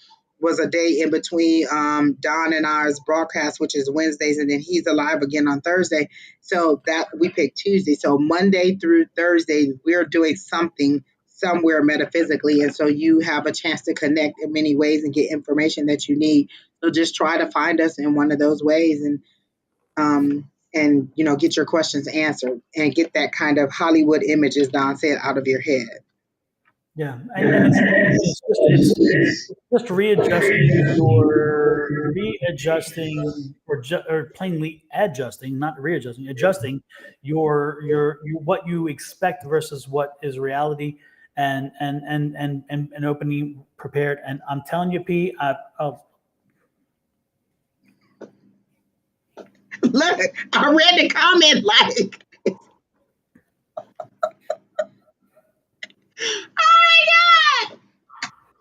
B: was a day in between Don and ours broadcast, which is Wednesdays, and then he's alive again on Thursday. So that we picked Tuesday. So Monday through Thursday, we're doing something somewhere metaphysically. And so you have a chance to connect in many ways and get information that you need. So just try to find us in one of those ways and get your questions answered and get that kind of Hollywood image, as Don said, out of your head.
A: Yeah, and it's just readjusting or plainly adjusting, not readjusting, adjusting your what you expect versus what is reality, and opening prepared. And I'm telling you, P,
B: Look, I read the comment like, oh my God.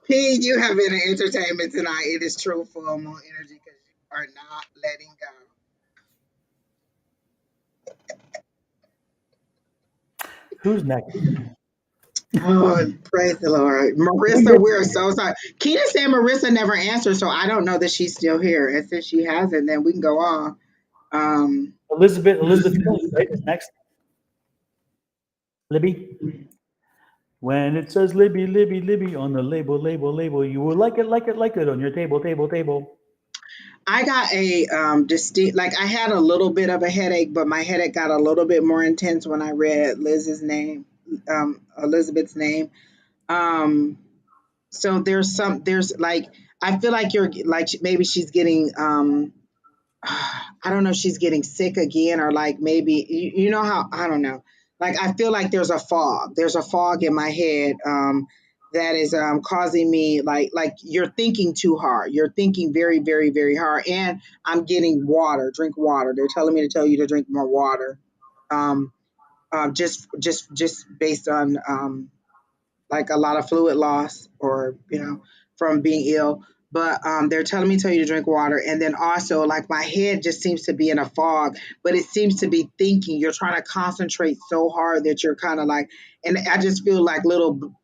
B: P, you have been an entertainment tonight. It is true full moon energy because you are not letting go.
A: who's next?
B: Oh, praise the Lord. Marissa, we're so sorry. Keita said Marissa never answered, so I don't know that she's still here. And since she hasn't, then we can go on.
A: Elizabeth right, is next. Libby. When it says Libby on the label, you will like it on your table.
B: I got a distinct, like I had a little bit of a headache, but my headache got a little bit more intense when I read Elizabeth's name. Um, so there's like, I feel like you're like, maybe she's getting, I don't know if she's getting sick again, or like maybe, you know how, I don't know. Like, I feel like there's a fog. There's a fog in my head. That is causing me, like you're thinking too hard. You're thinking very, very, very hard. And I'm getting water. Drink water. They're telling me to tell you to drink more water. Um, just based on like a lot of fluid loss, or from being ill. But they're telling me to tell you to drink water. And then also, like, my head just seems to be in a fog, but it seems to be thinking. You're trying to concentrate so hard that you're kind of like, and I just feel like little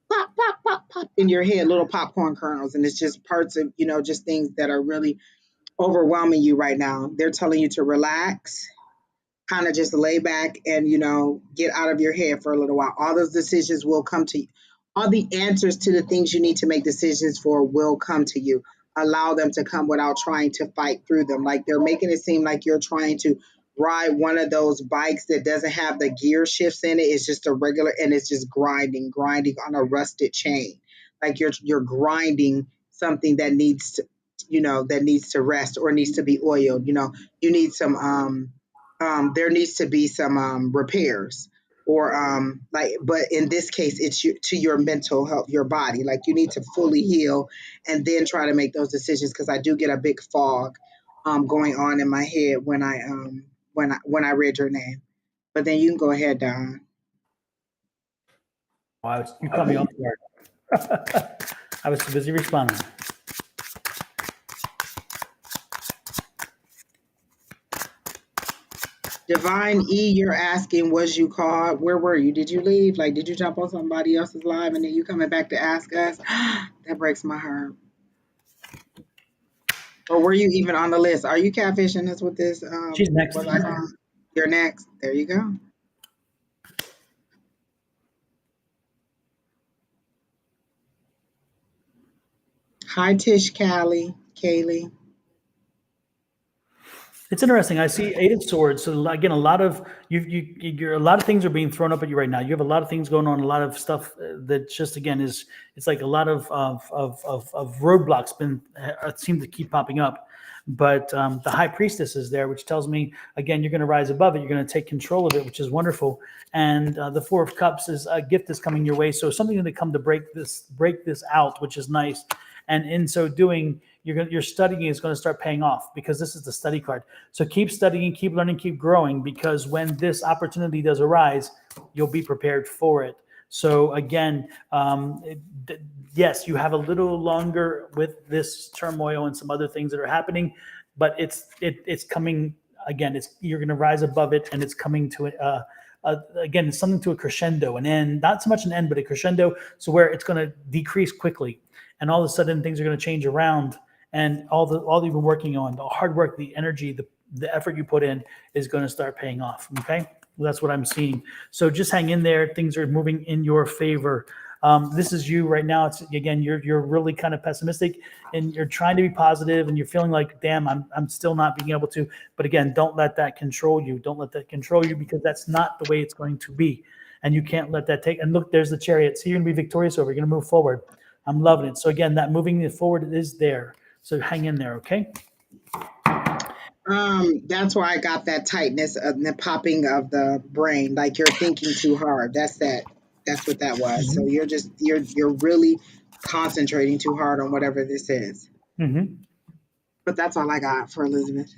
B: pop, pop, pop, pop in your head, little popcorn kernels. And it's just parts of, just things that are really overwhelming you right now. They're telling you to relax, kind of just lay back and get out of your head for a little while. All those decisions will come to you. All the answers to the things you need to make decisions for will come to you. Allow them to come without trying to fight through them. Like, they're making it seem like you're trying to ride one of those bikes that doesn't have the gear shifts in it. It's just a regular, and it's just grinding on a rusted chain. Like, you're grinding something that needs to rest, or needs to be oiled. You need some there needs to be some repairs, or but in this case, it's to your mental health, your body. Like, you need to fully heal, and then try to make those decisions, because I do get a big fog going on in my head when I read your name. But then you can go ahead, Don.
A: You caught me off guard. I was too busy responding.
B: Divine E, you're asking, was you called? Where were you? Did you leave? Like, did you jump on somebody else's live and then you coming back to ask us? That breaks my heart. Or were you even on the list? Are you catfishing us with this?
A: She's next.
B: You're next. There you go. Hi, Tish, Kaylee.
A: It's interesting. I see Eight of Swords. So again, a lot of a lot of things are being thrown up at you right now. You have a lot of things going on, a lot of stuff that just again it's like a lot of roadblocks seem to keep popping up. But the High Priestess is there, which tells me again you're going to rise above it. You're going to take control of it, which is wonderful. And the Four of Cups is a gift is coming your way. So something going to come to break this out, which is nice. And in so doing, your studying is going to start paying off, because this is the study card. So keep studying, keep learning, keep growing, because when this opportunity does arise, you'll be prepared for it. So again, yes, you have a little longer with this turmoil and some other things that are happening, but it's coming again. You're going to rise above it, and it's coming to again, it's something to a crescendo, an end, not so much an end, but a crescendo. So where it's going to decrease quickly, and all of a sudden things are going to change around. And all you've been working on, the hard work, the energy, the effort you put in is going to start paying off. Okay, well, that's what I'm seeing. So just hang in there. Things are moving in your favor. This is you right now. It's again, you're really kind of pessimistic, and you're trying to be positive, and you're feeling like, damn, I'm still not being able to. But again, don't let that control you. Don't let that control you, because that's not the way it's going to be, and you can't let that take. And look, there's the Chariot. So you're going to be victorious over. You're going to move forward. I'm loving it. So again, that moving it forward is there. So hang in there, okay?
B: That's why I got that tightness of the popping of the brain. Like, you're thinking too hard. That's what that was. So you're really concentrating too hard on whatever this is. But that's all I got for Elizabeth.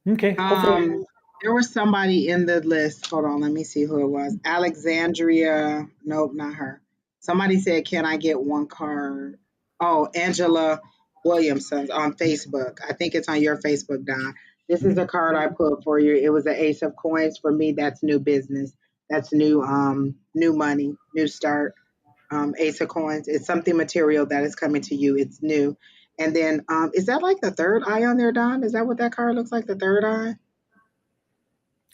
A: Okay.
B: There was somebody in the list. Hold on, let me see who it was. Alexandria. Nope, not her. Somebody said, "Can I get one card?" Oh, Angela Williamson on Facebook. I think it's on your Facebook, Don. This is a card I put for you. It was an Ace of Coins. For me, that's new business. That's new money, new start. Ace of Coins. It's something material that is coming to you. It's new. And then is that like the third eye on there, Don? Is that what that card looks like? The third eye?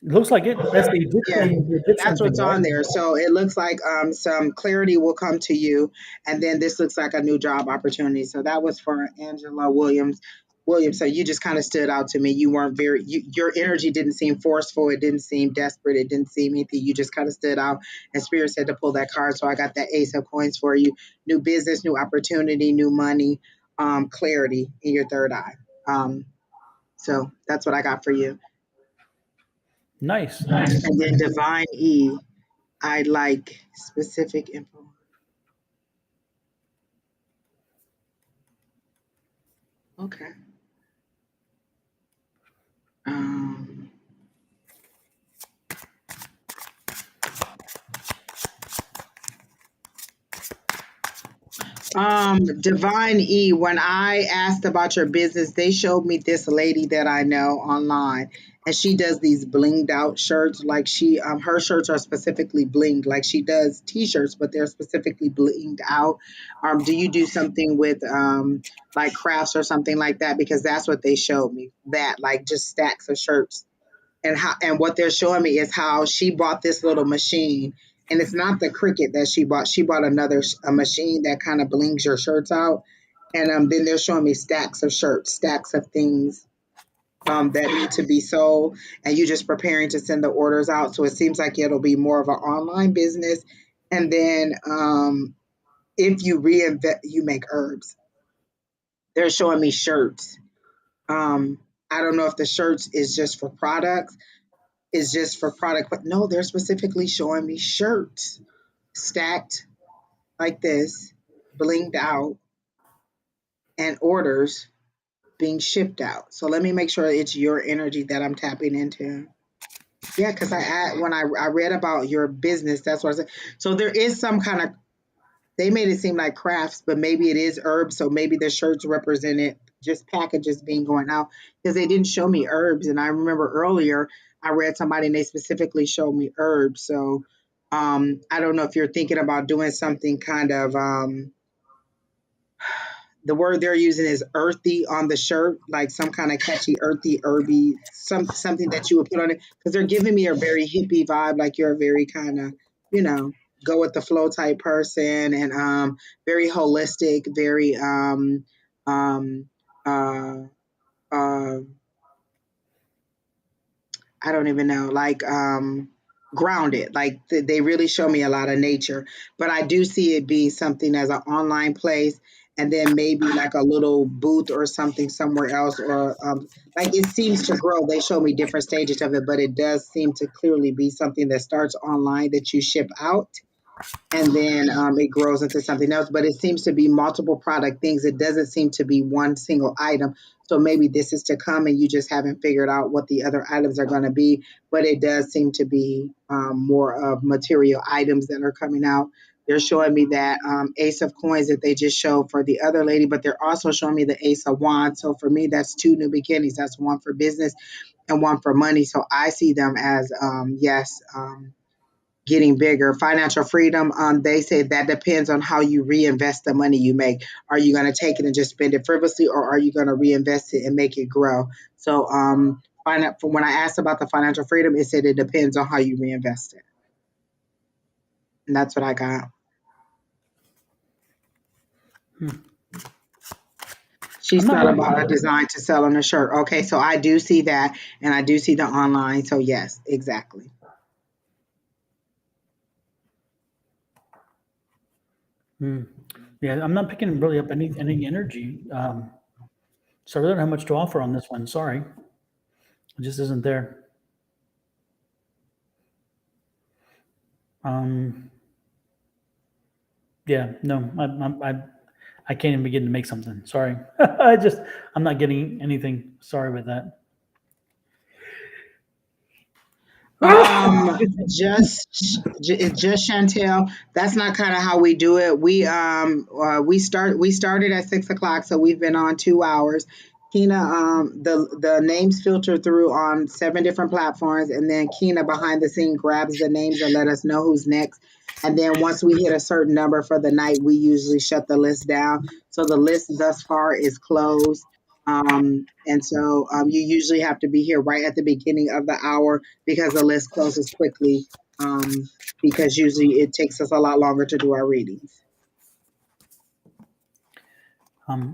A: It looks like it. That's the Egyptian.
B: Yeah, that's what's on there. So it looks like some clarity will come to you, and then this looks like a new job opportunity. So that was for Angela Williams. William, so you just kind of stood out to me. You weren't your energy didn't seem forceful. It didn't seem desperate. It didn't seem anything. You just kind of stood out. And Spirit said to pull that card. So I got that Ace of Coins for you. New business, new opportunity, new money, clarity in your third eye. So that's what I got for you.
A: Nice.
B: And then Divine E, I like specific info. Okay. Um, Divine E, when I asked about your business, they showed me this lady that I know online, and she does these blinged out shirts. Like her shirts are specifically blinged. Like she does t-shirts, but they're specifically blinged out. Do you do something with like crafts or something like that? Because that's what they showed me. That like just stacks of shirts, and what they're showing me is how she bought this little machine, and it's not the Cricut that she bought. She bought a machine that kind of blings your shirts out, and then they're showing me stacks of shirts, stacks of things that need to be sold, and you just preparing to send the orders out. So it seems like it'll be more of an online business, and then if you reinvest, you make herbs. They're showing me shirts. I don't know if the shirts is just for products is just for product, but no, they're specifically showing me shirts stacked like this, blinged out, and orders being shipped out. So let me make sure it's your energy that I'm tapping into. Yeah, because when I read about your business, that's what I said. So there is some kind of they made it seem like crafts, but maybe it is herbs. So maybe the shirts represented just packages being going out because they didn't show me herbs. And I remember earlier I read somebody and they specifically showed me herbs. So I don't know if you're thinking about doing something kind of the word they're using is earthy on the shirt, like some kind of catchy earthy herby, something that you would put on it. Because they're giving me a very hippie vibe, like you're a very kind of, you know, go with the flow type person and very holistic, very um uh uh I don't even know, like grounded. Like they really show me a lot of nature, but I do see it being something as an online place, and then maybe like a little booth or something somewhere else, or like it seems to grow. They show me different stages of it, but it does seem to clearly be something that starts online that you ship out and then it grows into something else. But it seems to be multiple product things. It doesn't seem to be one single item. So maybe this is to come, and you just haven't figured out what the other items are going to be. But it does seem to be more of material items that are coming out. They're showing me that Ace of Coins that they just showed for the other lady, but they're also showing me the Ace of Wands. So for me, that's two new beginnings. That's one for business and one for money. So I see them as yes. Getting bigger. Financial freedom, they say that depends on how you reinvest the money you make. Are you going to take it and just spend it frivolously, or are you going to reinvest it and make it grow? So, when I asked about the financial freedom, it said it depends on how you reinvest it. And that's what I got. She's not about a design to sell on a shirt. Okay, so I do see that, and I do see the online. So, yes, exactly.
A: Yeah, I'm not picking really up any energy. So I really don't have much to offer on this one. Sorry, it just isn't there. Yeah, no, I can't even begin to make something. Sorry, I'm not getting anything. Sorry about that.
B: Just Chantel. That's not kind of how we do it. We started at 6 o'clock, so we've been on 2 hours. Kina, the names filter through on 7 different platforms, and then Kina behind the scene grabs the names and let us know who's next. And then once we hit a certain number for the night, we usually shut the list down. So the list thus far is closed. And so you usually have to be here right at the beginning of the hour because the list closes quickly. Because usually it takes us a lot longer to do our readings.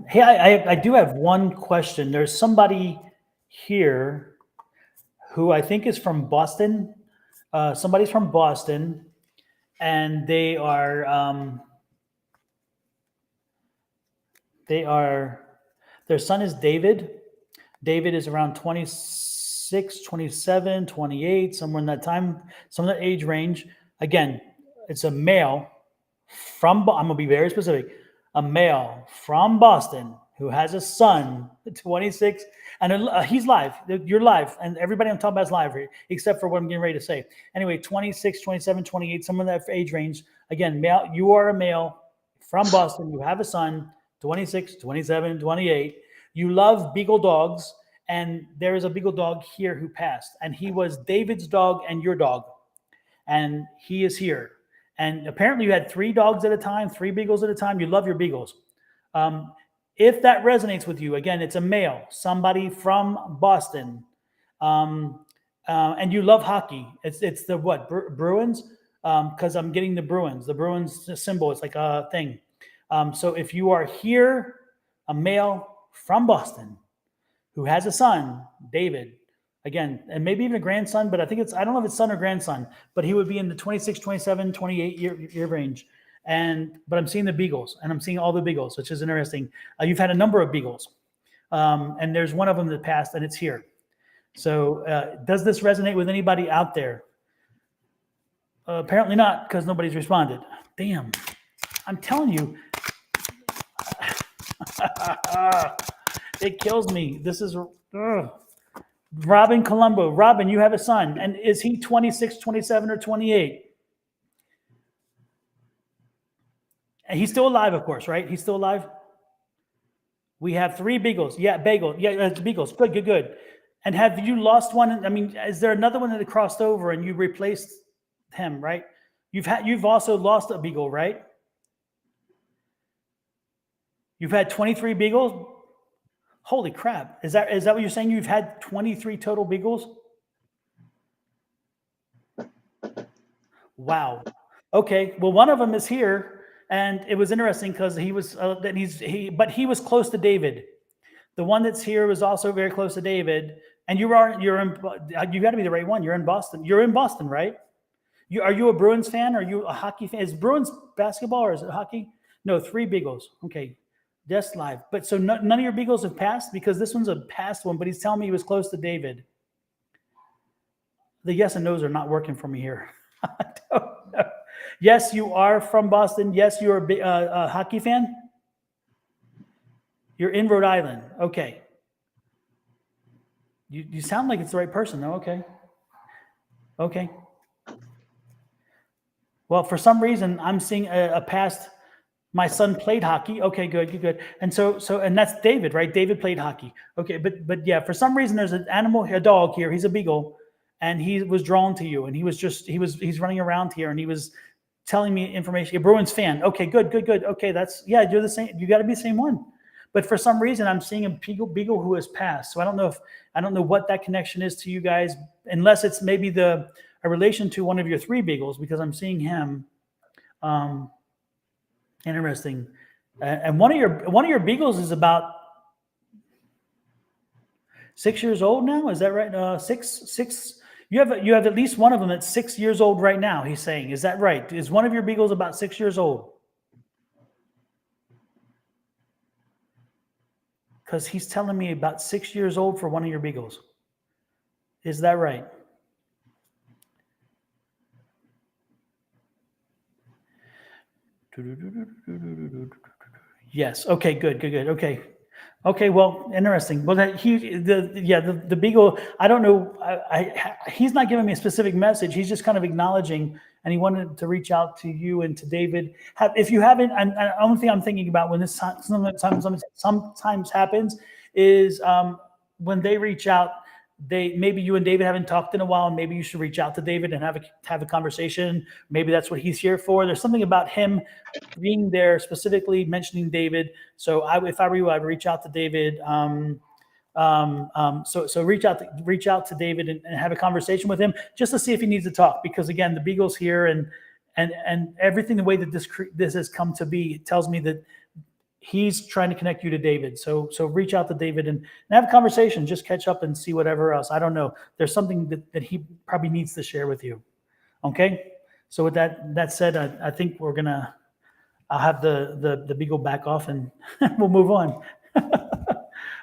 A: Hey, I do have one question. There's somebody here who I think is from Boston. Somebody's from Boston, and their son is David. David is around 26, 27, 28, somewhere in that time, some of that age range. Again, it's a male I'm going to be very specific, a male from Boston who has a son, 26, and he's live. You're live, and everybody I'm talking about is live here, except for what I'm getting ready to say. Anyway, 26, 27, 28, somewhere in that age range. Again, male. You are a male from Boston. You have a son, 26, 27, 28. You love beagle dogs, and there is a beagle dog here who passed, and he was David's dog and your dog, and he is here. And apparently you had 3 dogs at a time, 3 beagles at a time. You love your beagles. If that resonates with you, again, it's a male, somebody from Boston, and you love hockey. It's the what, Bruins? Because I'm getting the Bruins. The Bruins symbol. It's like a thing. So if you are here, a male from Boston who has a son, David, again, and maybe even a grandson, but I don't know if it's son or grandson, but he would be in the 26, 27, 28 year range. But I'm seeing the beagles, and I'm seeing all the beagles, which is interesting. You've had a number of beagles, and there's one of them that passed, and it's here. So does this resonate with anybody out there? Apparently not, because nobody's responded. Damn. I'm telling you. It kills me. This is... Robin Colombo. Robin, you have a son. And is he 26, 27, or 28? And he's still alive, of course, right? He's still alive? We have 3 beagles. Yeah, bagel. Yeah, it's beagles. Good. And have you lost one? I mean, is there another one that crossed over and you replaced him, right? You've also lost a beagle, right? You've had 23 beagles? Holy crap. Is that what you're saying? You've had 23 total beagles? Wow. Okay. Well, one of them is here, and it was interesting because he was he was close to David. The one that's here was also very close to David, and you got to be the right one. You're in Boston. You're in Boston, right? Are you a Bruins fan? Are you a hockey fan? Is Bruins basketball or is it hockey? No, 3 beagles. Okay. Just live. But so none of your beagles have passed, because this one's a past one, but he's telling me he was close to David. The yes and no's are not working for me here. I don't know. Yes, you are from Boston. Yes, you're a hockey fan. You're in Rhode Island. Okay. You sound like it's the right person, though. Okay. Well, for some reason, I'm seeing a past... My son played hockey. Okay, good. And and that's David, right? David played hockey. Okay, but yeah, for some reason there's a dog here. He's a beagle, and he was drawn to you, and he's running around here, and he was telling me information. A Bruins fan. Okay, good. Okay, you're the same. You got to be the same one. But for some reason I'm seeing a beagle who has passed. So I don't know what that connection is to you guys, unless it's maybe a relation to one of your 3 beagles, because I'm seeing him. Interesting. And one of your beagles is about 6 years old now. Is that right? 6. You have at least one of them that's 6 years old right now. He's saying, is that right? Is one of your beagles about 6 years old? Because he's telling me about 6 years old for one of your beagles. Is that right? Yes. Okay. Good. Okay. Well, interesting. Well, the beagle. I don't know. He's not giving me a specific message. He's just kind of acknowledging, and he wanted to reach out to you and to David. If you haven't, and the only thing I'm thinking about when this sometimes happens is when they reach out. Maybe you and David haven't talked in a while, and maybe you should reach out to David and have a conversation. Maybe that's what he's here for. There's something about him being there, specifically mentioning David. So if I were you, I'd reach out to David. So reach out to David and have a conversation with him, just to see if he needs to talk. Because again, the beagle's here, and everything, the way that this has come to be, tells me that he's trying to connect you to David. So reach out to David and have a conversation. Just catch up and see whatever else. I don't know. There's something that he probably needs to share with you. Okay. So with that said, I think I'll have the beagle back off and we'll move on.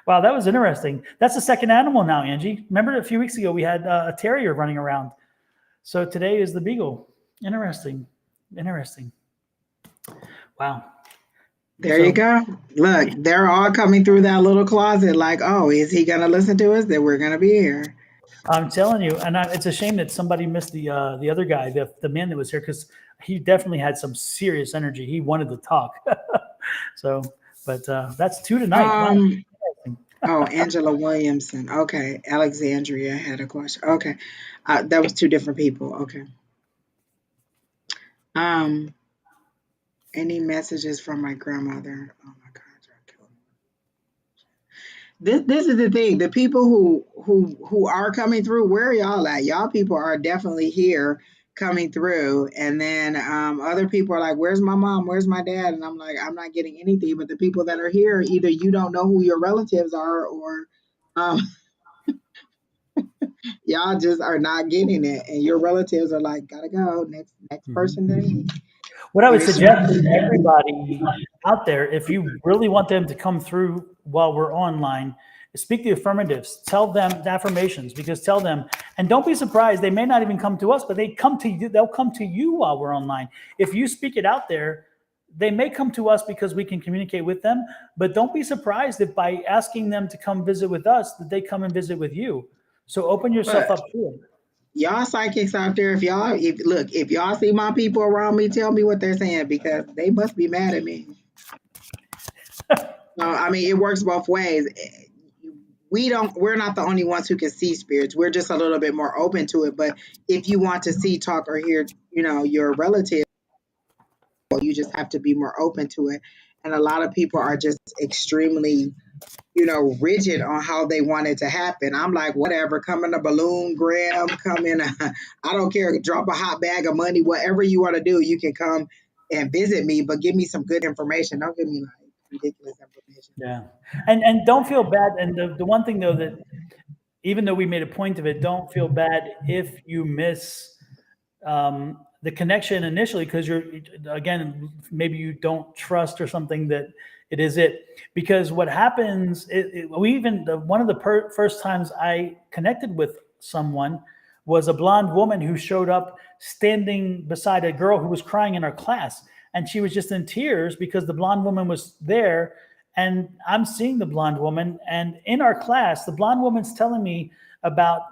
A: Wow, that was interesting. That's the second animal now, Angie. Remember a few weeks ago we had a terrier running around. So today is the beagle. Interesting. Wow.
B: There you go. Look, they're all coming through that little closet like, oh, is he going to listen to us? Then we're going to be here.
A: I'm telling you, and it's a shame that somebody missed the other guy, the man that was here, because he definitely had some serious energy. He wanted to talk. So, but that's 2 tonight.
B: Oh, Angela Williamson. Okay. Alexandria had a question. Okay. That was 2 different people. Okay. Any messages from my grandmother? Oh my God, y'all killing me. This is the thing. The people who are coming through, where are y'all at? Y'all people are definitely here coming through. And then other people are like, where's my mom? Where's my dad? And I'm like, I'm not getting anything. But the people that are here, either you don't know who your relatives are, or y'all just are not getting it. And your relatives are like, gotta go. Next person then.
A: What I would suggest to everybody out there, if you really want them to come through while we're online, speak the affirmatives. Tell them the affirmations, because tell them, and don't be surprised, they may not even come to us, but they'll come to you while we're online. If you speak it out there, they may come to us because we can communicate with them, but don't be surprised if by asking them to come visit with us, that they come and visit with you. So open yourself up to it.
B: Y'all psychics out there, if y'all see my people around me, tell me what they're saying, because they must be mad at me. I mean, it works both ways. We're not the only ones who can see spirits. We're just a little bit more open to it. But if you want to see, talk, or hear, your relative, you just have to be more open to it. And a lot of people are just extremely, rigid on how they want it to happen. I'm like, whatever, come in a balloon, Graham, come in I don't care, drop a hot bag of money, whatever you want to do, you can come and visit me, but give me some good information. Don't give me like ridiculous information.
A: Yeah. And don't feel bad. And the one thing though, that even though we made a point of it, don't feel bad if you miss the connection initially, because again, maybe you don't trust or something that it is it. Because what happens, one of the first times I connected with someone was a blonde woman who showed up standing beside a girl who was crying in our class. And she was just in tears because the blonde woman was there. And I'm seeing the blonde woman. And in our class, the blonde woman's telling me about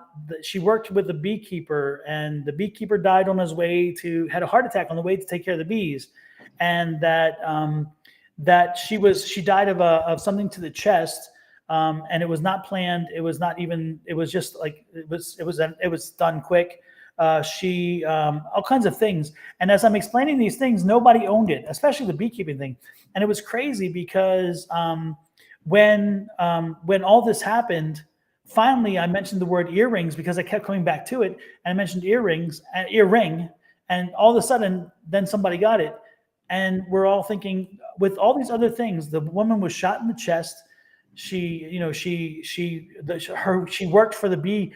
A: she worked with a beekeeper, and the beekeeper died on his way had a heart attack on the way to take care of the bees. And that she died of something to the chest. And it was not planned. It was not even, it was just like, it was done quick. All kinds of things. And as I'm explaining these things, nobody owned it, especially the beekeeping thing. And it was crazy because when all this happened, finally I mentioned the word earrings because I kept coming back to it. And I mentioned earring, and all of a sudden, then somebody got it. And we're all thinking, with all these other things, the woman was shot in the chest. She worked for the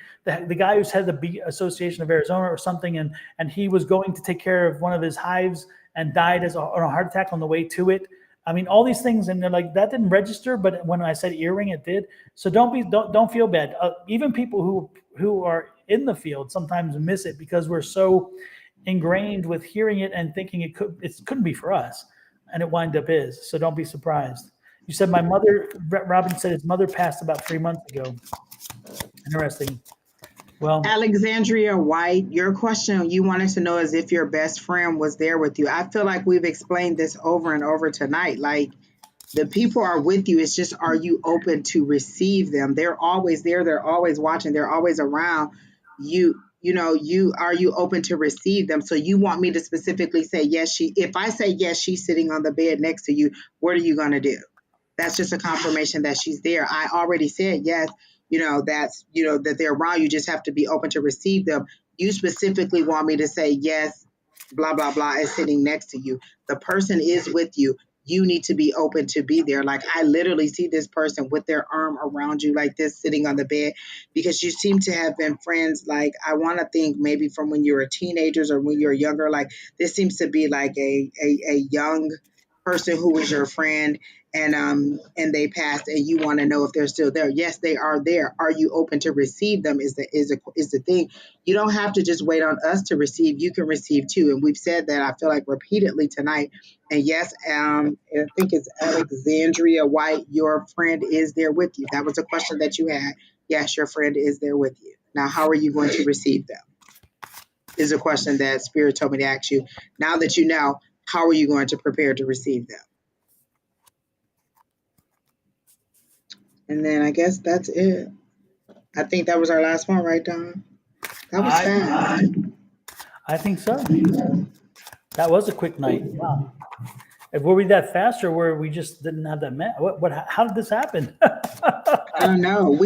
A: guy who's head of the Bee Association of Arizona or something, and he was going to take care of one of his hives and died on a heart attack on the way to it. I mean, all these things, and they're like, that didn't register, but when I said earring, it did. So don't feel bad. Even people who are in the field sometimes miss it because we're so ingrained with hearing it and thinking it couldn't be for us, and it wind up is. So don't be surprised. You said my mother, Robin said his mother passed about 3 months ago. Interesting. Well,
B: Alexandria White, your question you wanted to know is if your best friend was there with you. I feel like we've explained this over and over tonight. Like, the people are with you. It's just, are you open to receive them? They're always there. They're always watching. They're always around you. Are you open to receive them? So you want me to specifically say, yes, if I say, yes, she's sitting on the bed next to you, what are you going to do? That's just a confirmation that she's there. I already said, yes, that they're around. You just have to be open to receive them. You specifically want me to say, yes, blah, blah, blah, is sitting next to you. The person is with you. you need to be open to be there. Like I literally see this person with their arm around you like this, sitting on the bed, because you seem to have been friends. Like I want to think maybe from when you were teenagers or when you were younger. Like this seems to be like a young person who was your friend, and they passed, and you want to know if they're still there. Yes, they are there. Are you open to receive them? Is the thing. You don't have to just wait on us to receive. You can receive too, and we've said that, I feel like, repeatedly tonight. And yes, I think it's Alexandria White. Your friend is there with you. That was a question that you had. Yes, your friend is there with you. Now, how are you going to receive them? Is a question that Spirit told me to ask you. Now that you know, how are you going to prepare to receive them? And then I guess that's it. I think that was our last one, right, Don? That was fast.
A: I think so. That was a quick night. Wow. Were we that fast, or were we just didn't have that? What? How did this happen?
B: I don't know.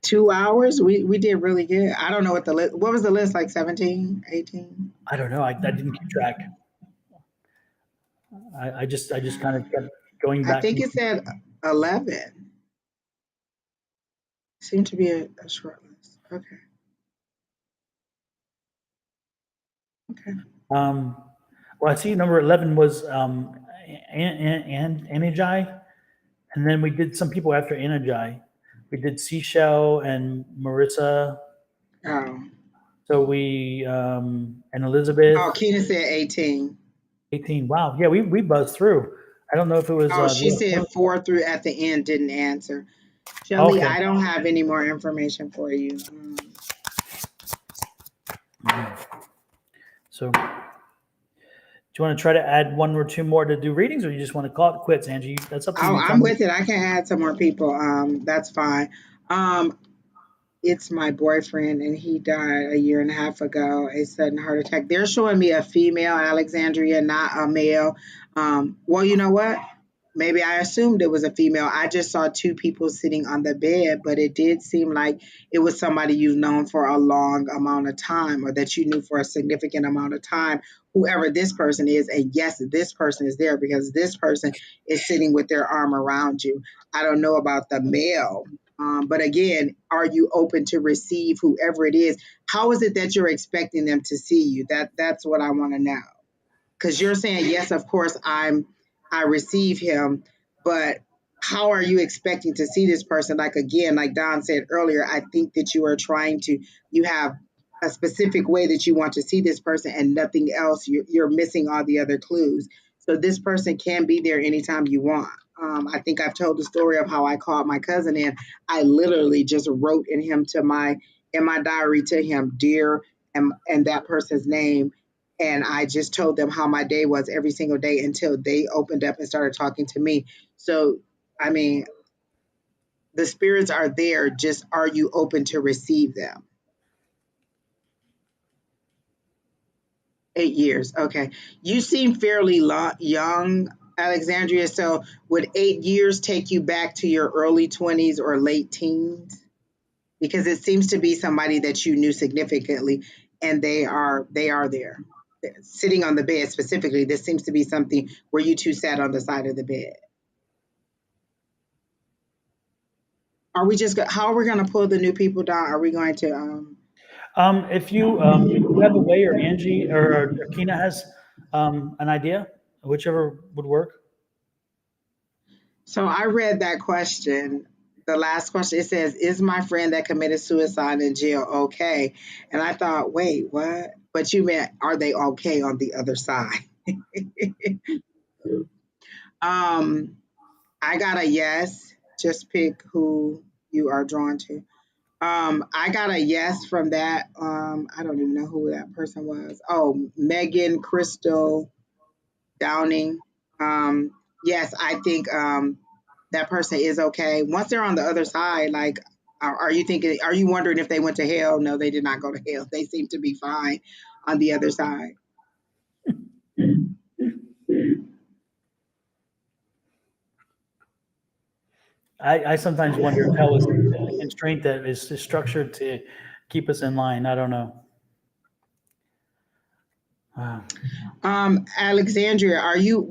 B: 2 hours. We did really good. I don't know what the list. What was the list, like 17, 18?
A: I don't know. I didn't keep track. I just kind of kept going
B: I
A: back.
B: think it said 11. Seemed to be a short list. Okay.
A: Well, I see number 11 was Angie, and then we did some people after Angie. We did Seashell and Marissa.
B: Oh.
A: So we and Elizabeth.
B: Oh, Keena said 18.
A: 18. Wow. Yeah, we buzzed through. I don't know if it was.
B: Oh, she said 4 through at the end, didn't answer. Shelly,
A: Okay.
B: I don't have any more information for you.
A: So, do you want to try to add one or two more to do readings, or you just want to call it quits, Angie? That's up to you.
B: Oh, I'm with it. I can add some more people. That's fine. It's my boyfriend, and he died a year and a half ago, a sudden heart attack. They're showing me a female, Alexandria, not a male. Well, you know what? Maybe I assumed it was a female. I just saw two people sitting on the bed, but it did seem like it was somebody you've known for a long amount of time, or that you knew for a significant amount of time, whoever this person is. And yes, this person is there because this person is sitting with their arm around you. I don't know about the male. But again, are you open to receive whoever it is? How is it that you're expecting them to see you? That's what I want to know. Because you're saying, yes, of course, I receive him, but how are you expecting to see this person? Like, again, like Don said earlier, I think that you have a specific way that you want to see this person and nothing else. You're missing all the other clues. So this person can be there anytime you want. I think I've told the story of how I called my cousin in. I literally just wrote in my diary to him, dear, and that person's name. And I just told them how my day was every single day until they opened up and started talking to me. So, I mean, the spirits are there. Just, are you open to receive them? 8 years. Okay. You seem fairly young, Alexandria. So would 8 years take you back to your early 20s or late teens? Because it seems to be somebody that you knew significantly, and they are there. Sitting on the bed specifically, this seems to be something where you two sat on the side of the bed. How are we going to pull the new people down? Are we going to,
A: If you have a way, or Angie or Kina has an idea, whichever would work.
B: so I read that question, the last question. It says, is my friend that committed suicide in jail okay? And I thought, wait, what? But you meant, are they okay on the other side? um, I got a yes. Just pick who you are drawn to. I got a yes from that. I don't even know who that person was. Oh, Megan Crystal Downing. Yes, I think that person is okay. Once they're on the other side, like, are you wondering if they went to hell? No, they did not go to hell. They seem to be fine on the other side.
A: I sometimes wonder if hell is a constraint that is structured to keep us in line. I don't know.
B: Alexandria, are you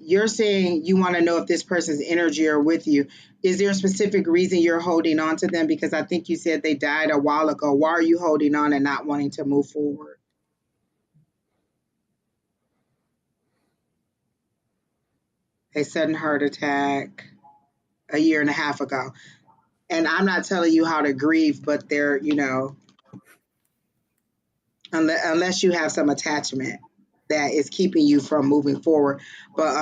B: you're saying you want to know if this person's energy are with you. Is there a specific reason you're holding on to them? Because I think you said they died a while ago. Why are you holding on and not wanting to move forward? A sudden heart attack a year and a half ago. And I'm not telling you how to grieve, but they're, unless you have some attachment that is keeping you from moving forward. But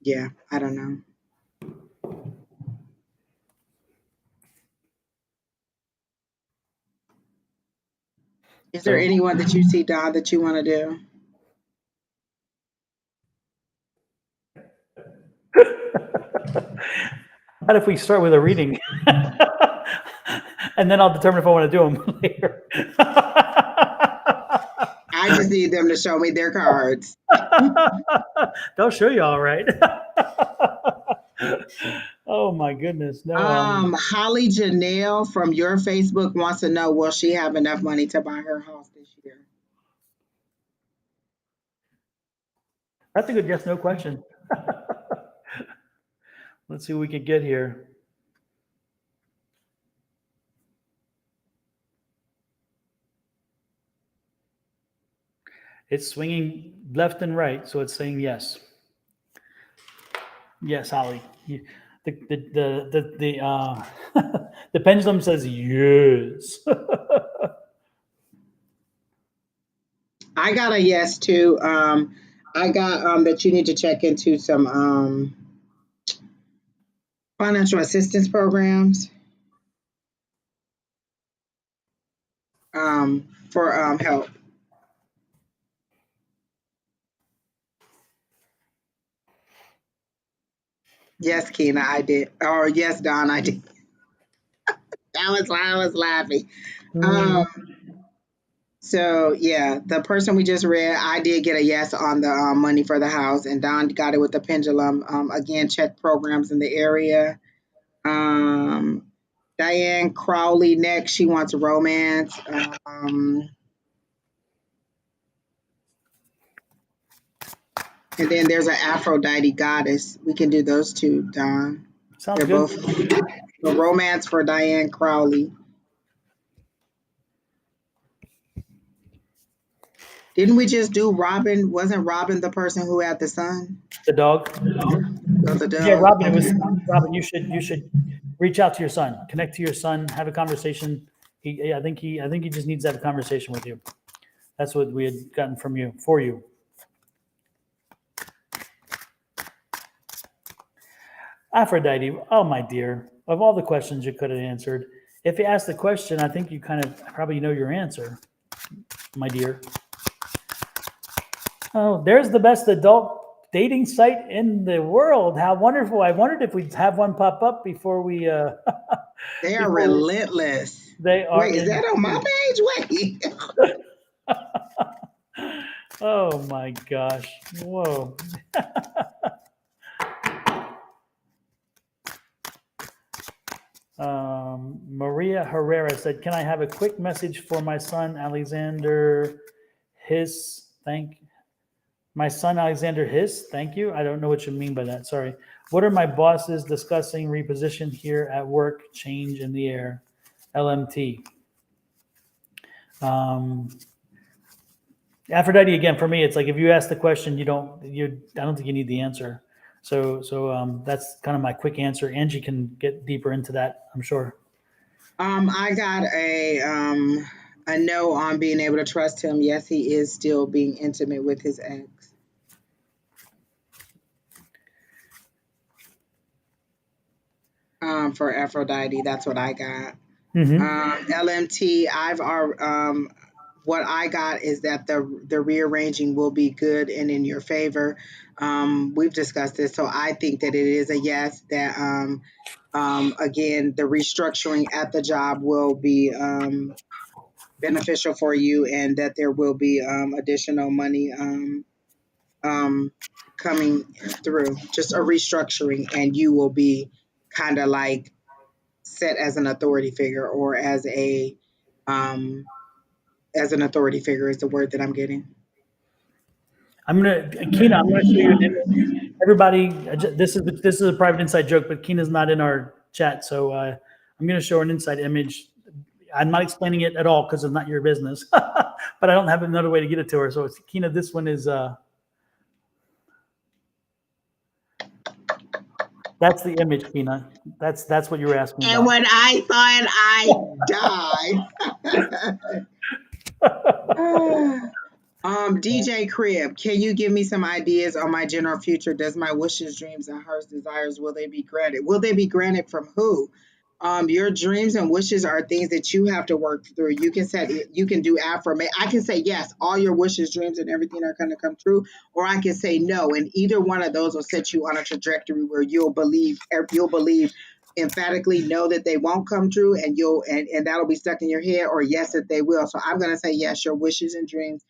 B: yeah, I don't know. Is there
A: So,
B: anyone that you see, Don, that you want to do?
A: what if we start with a reading? And then I'll determine if I want to do them later.
B: I just need them to show me their cards.
A: They'll show you all right. Oh my goodness. No.
B: Holly Janelle from your Facebook wants to know, will she have enough money to buy her house this year?
A: That's a good yes, no question. Let's see what we can get here. It's swinging left and right, so it's saying yes. Yes, Holly. The pendulum says yes.
B: I got a yes too. I got that you need to check into some financial assistance programs for help. Yes, Keena, I did. Or yes, Don, I did. That was why I was laughing. Um, so yeah, the person we just read, I did get a yes on the money for the house, and Don got it with the pendulum. Again, check programs in the area. Um, Diane Crowley next. She wants romance. And then there's an Aphrodite goddess. We can do those two, Don.
A: Sounds
B: They're
A: good.
B: both the romance for Diane Crowley. Didn't we just do Robin? Wasn't Robin the person who had the son?
A: The dog.
B: Oh, the
A: Yeah,
B: dog.
A: Robin. It was
B: Okay.
A: Robin. You should reach out to your son, connect to your son, have a conversation. I think he just needs to have a conversation with you. That's what we had gotten from you for you. Aphrodite. Oh my dear, of all the questions you could have answered, if you asked the question, I think you kind of probably know your answer, my dear. Oh, there's the best adult dating site in the world. How wonderful. I wondered if we'd have one pop up before we
B: They are
A: before
B: relentless.
A: they are
B: Wait, is that on my
A: indeed.
B: page? Wait.
A: Oh my gosh. Whoa. Maria Herrera said, "Can I have a quick message for my son Alexander Hiss? My son Alexander Hiss. Thank you. I don't know what you mean by that. Sorry. What are my bosses discussing reposition here at work? Change in the air. LMT. Aphrodite again for me. It's like if you ask the question, I don't think you need the answer. So that's kind of my quick answer. Angie can get deeper into that, I'm sure.
B: I got a no on being able to trust him. Yes, he is still being intimate with his ex. For Aphrodite, that's what I got. LMT, what I got is that the rearranging will be good and in your favor. We've discussed this, so I think that it is a yes. That again, the restructuring at the job will be beneficial for you, and that there will be additional money coming through. Just a restructuring, and you will be kind of like set as an authority figure or as a as an authority figure is the word that I'm getting.
A: Kina, I'm gonna show you an image. Everybody, this is a private inside joke, but Kina's not in our chat, so I'm gonna show an inside image. I'm not explaining it at all because it's not your business, but I don't have another way to get it to her. So it's Kina. This one is that's the image, Kina. That's what you were asking
B: And
A: about.
B: when I thought I died. DJ Crib, can you give me some ideas on my general future? Does my wishes, dreams, and heart's desires, will they be granted? Will they be granted from who? Your dreams and wishes are things that you have to work through. You can you can do affirmation. I can say yes, all your wishes, dreams, and everything are going to come true, or I can say no, and either one of those will set you on a trajectory where you'll believe emphatically no that they won't come true, and and that'll be stuck in your head, or yes that they will. So I'm going to say yes, your wishes and dreams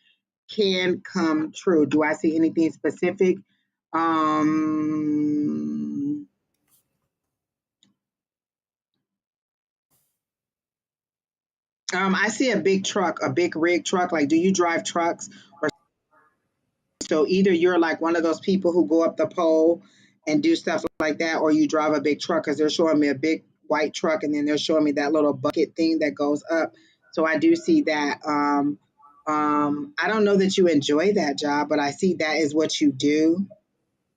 B: can come true. Do I see anything specific? I see a big truck, a big rig truck. Like, do you drive trucks? Or so either you're like one of those people who go up the pole and do stuff like that, or you drive a big truck, because they're showing me a big white truck, and then they're showing me that little bucket thing that goes up. So I do see that. I don't know that you enjoy that job, but I see that is what you do.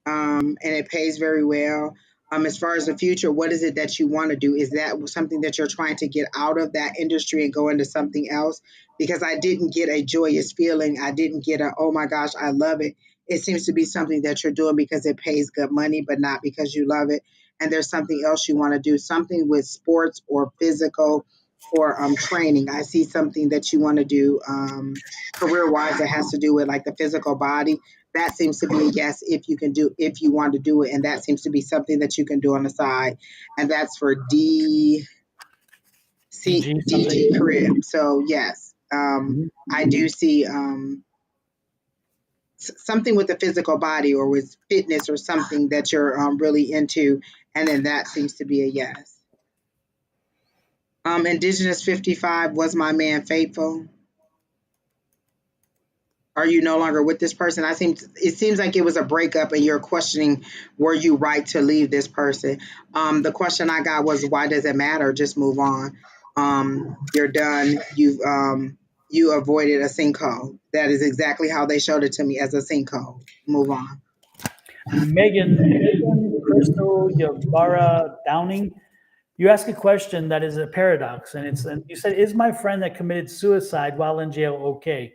B: And it pays very well. As far as the future, what is it that you want to do? Is that something that you're trying to get out of that industry and go into something else? Because I didn't get a joyous feeling. I didn't get a, oh my gosh, I love it. It seems to be something that you're doing because it pays good money, but not because you love it. And there's something else you want to do, something with sports or physical or training. I see something that you want to do career wise that has to do with like the physical body. That seems to be a yes if you want to do it, and that seems to be something that you can do on the side, and that's for DG Crib. So yes, I do see something with the physical body or with fitness or something that you're really into, and then that seems to be a yes. Indigenous 55, was my man faithful? Are you no longer with this person? It seems like it was a breakup and you're questioning, were you right to leave this person? The question I got was, why does it matter? Just move on. You're done. You avoided a sinkhole. That is exactly how they showed it to me, as a sinkhole. Move on.
A: Megan Crystal Yabara Downing, you ask a question that is a paradox, and you said, "Is my friend that committed suicide while in jail okay?"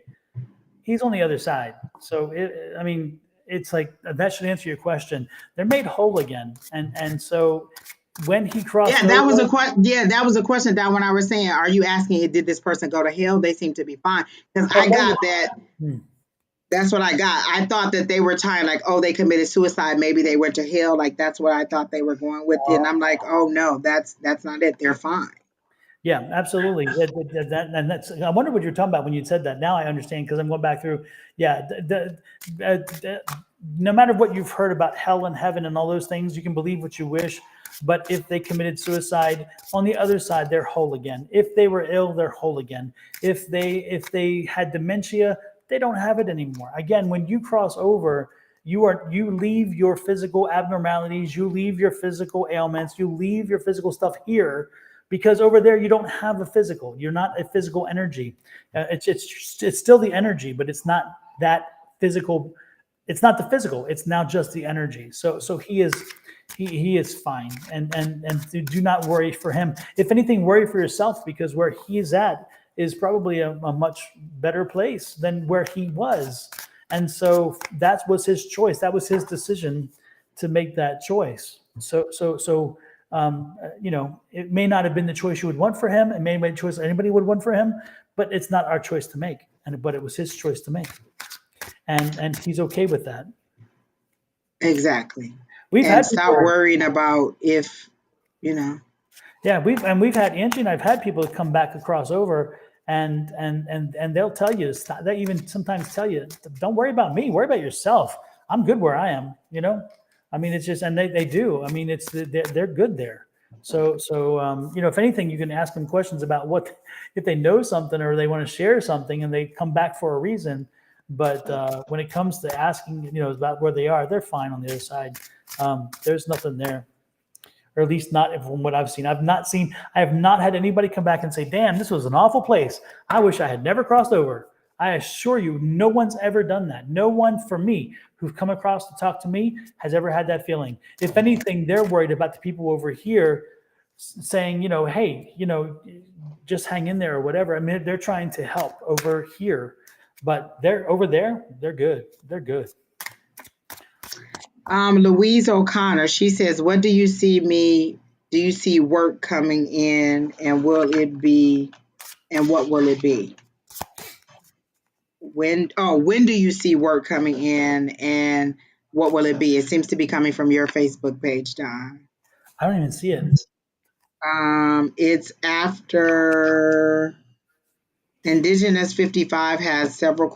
A: He's on the other side, so it's like that should answer your question. They're made whole again, and so when he crossed,
B: yeah, that was a question. Yeah, that was a question. That when I was saying, are you asking, did this person go to hell? They seem to be fine, because I got that. That's what I got. I thought that they were tying like, oh, they committed suicide. Maybe they went to hell. Like that's what I thought they were going with it. And I'm like, oh no, that's not it. They're fine.
A: Yeah, absolutely. And that's, I wonder what you're talking about when you said that. Now I understand, because I'm going back through. Yeah, no matter what you've heard about hell and heaven and all those things, you can believe what you wish. But if they committed suicide, on the other side, they're whole again. If they were ill, they're whole again. If they had dementia, they don't have it anymore. Again, when you cross over, you leave your physical abnormalities, you leave your physical ailments, you leave your physical stuff here, because over there you don't have a physical. You're not a physical energy. It's still the energy, but it's not that physical. It's not the physical. It's now just the energy. So he is fine, and do not worry for him. If anything, worry for yourself, because where he's at is probably a much better place than where he was. And so that was his choice. That was his decision to make that choice. So it may not have been the choice you would want for him. It may have been a choice anybody would want for him, but it's not our choice to make. But it was his choice to make. And he's okay with that.
B: Exactly. Stop worrying about if,
A: Yeah, we've had Angie and I've had people come back across over, and they'll tell you, stop. They even sometimes tell you, don't worry about me, worry about yourself. I'm good where I am. I mean, it's just, and they do. I mean, they're good there. So, if anything, you can ask them questions about what, if they know something or they want to share something and they come back for a reason. But when it comes to asking, about where they are, they're fine on the other side. There's nothing there, or at least not from what I've seen. I have not had anybody come back and say, damn, this was an awful place. I wish I had never crossed over. I assure you, no one's ever done that. No one for me who've come across to talk to me has ever had that feeling. If anything, they're worried about the people over here saying, hey, just hang in there or whatever. I mean, they're trying to help over here, but they're over there. They're good. They're good.
B: Louise O'Connor, she says, "What do you see work coming in, and what will it be? When do you see work coming in, and what will it be?" It seems to be coming from your Facebook page, Don.
A: I don't even see it.
B: It's after Indigenous 55 has several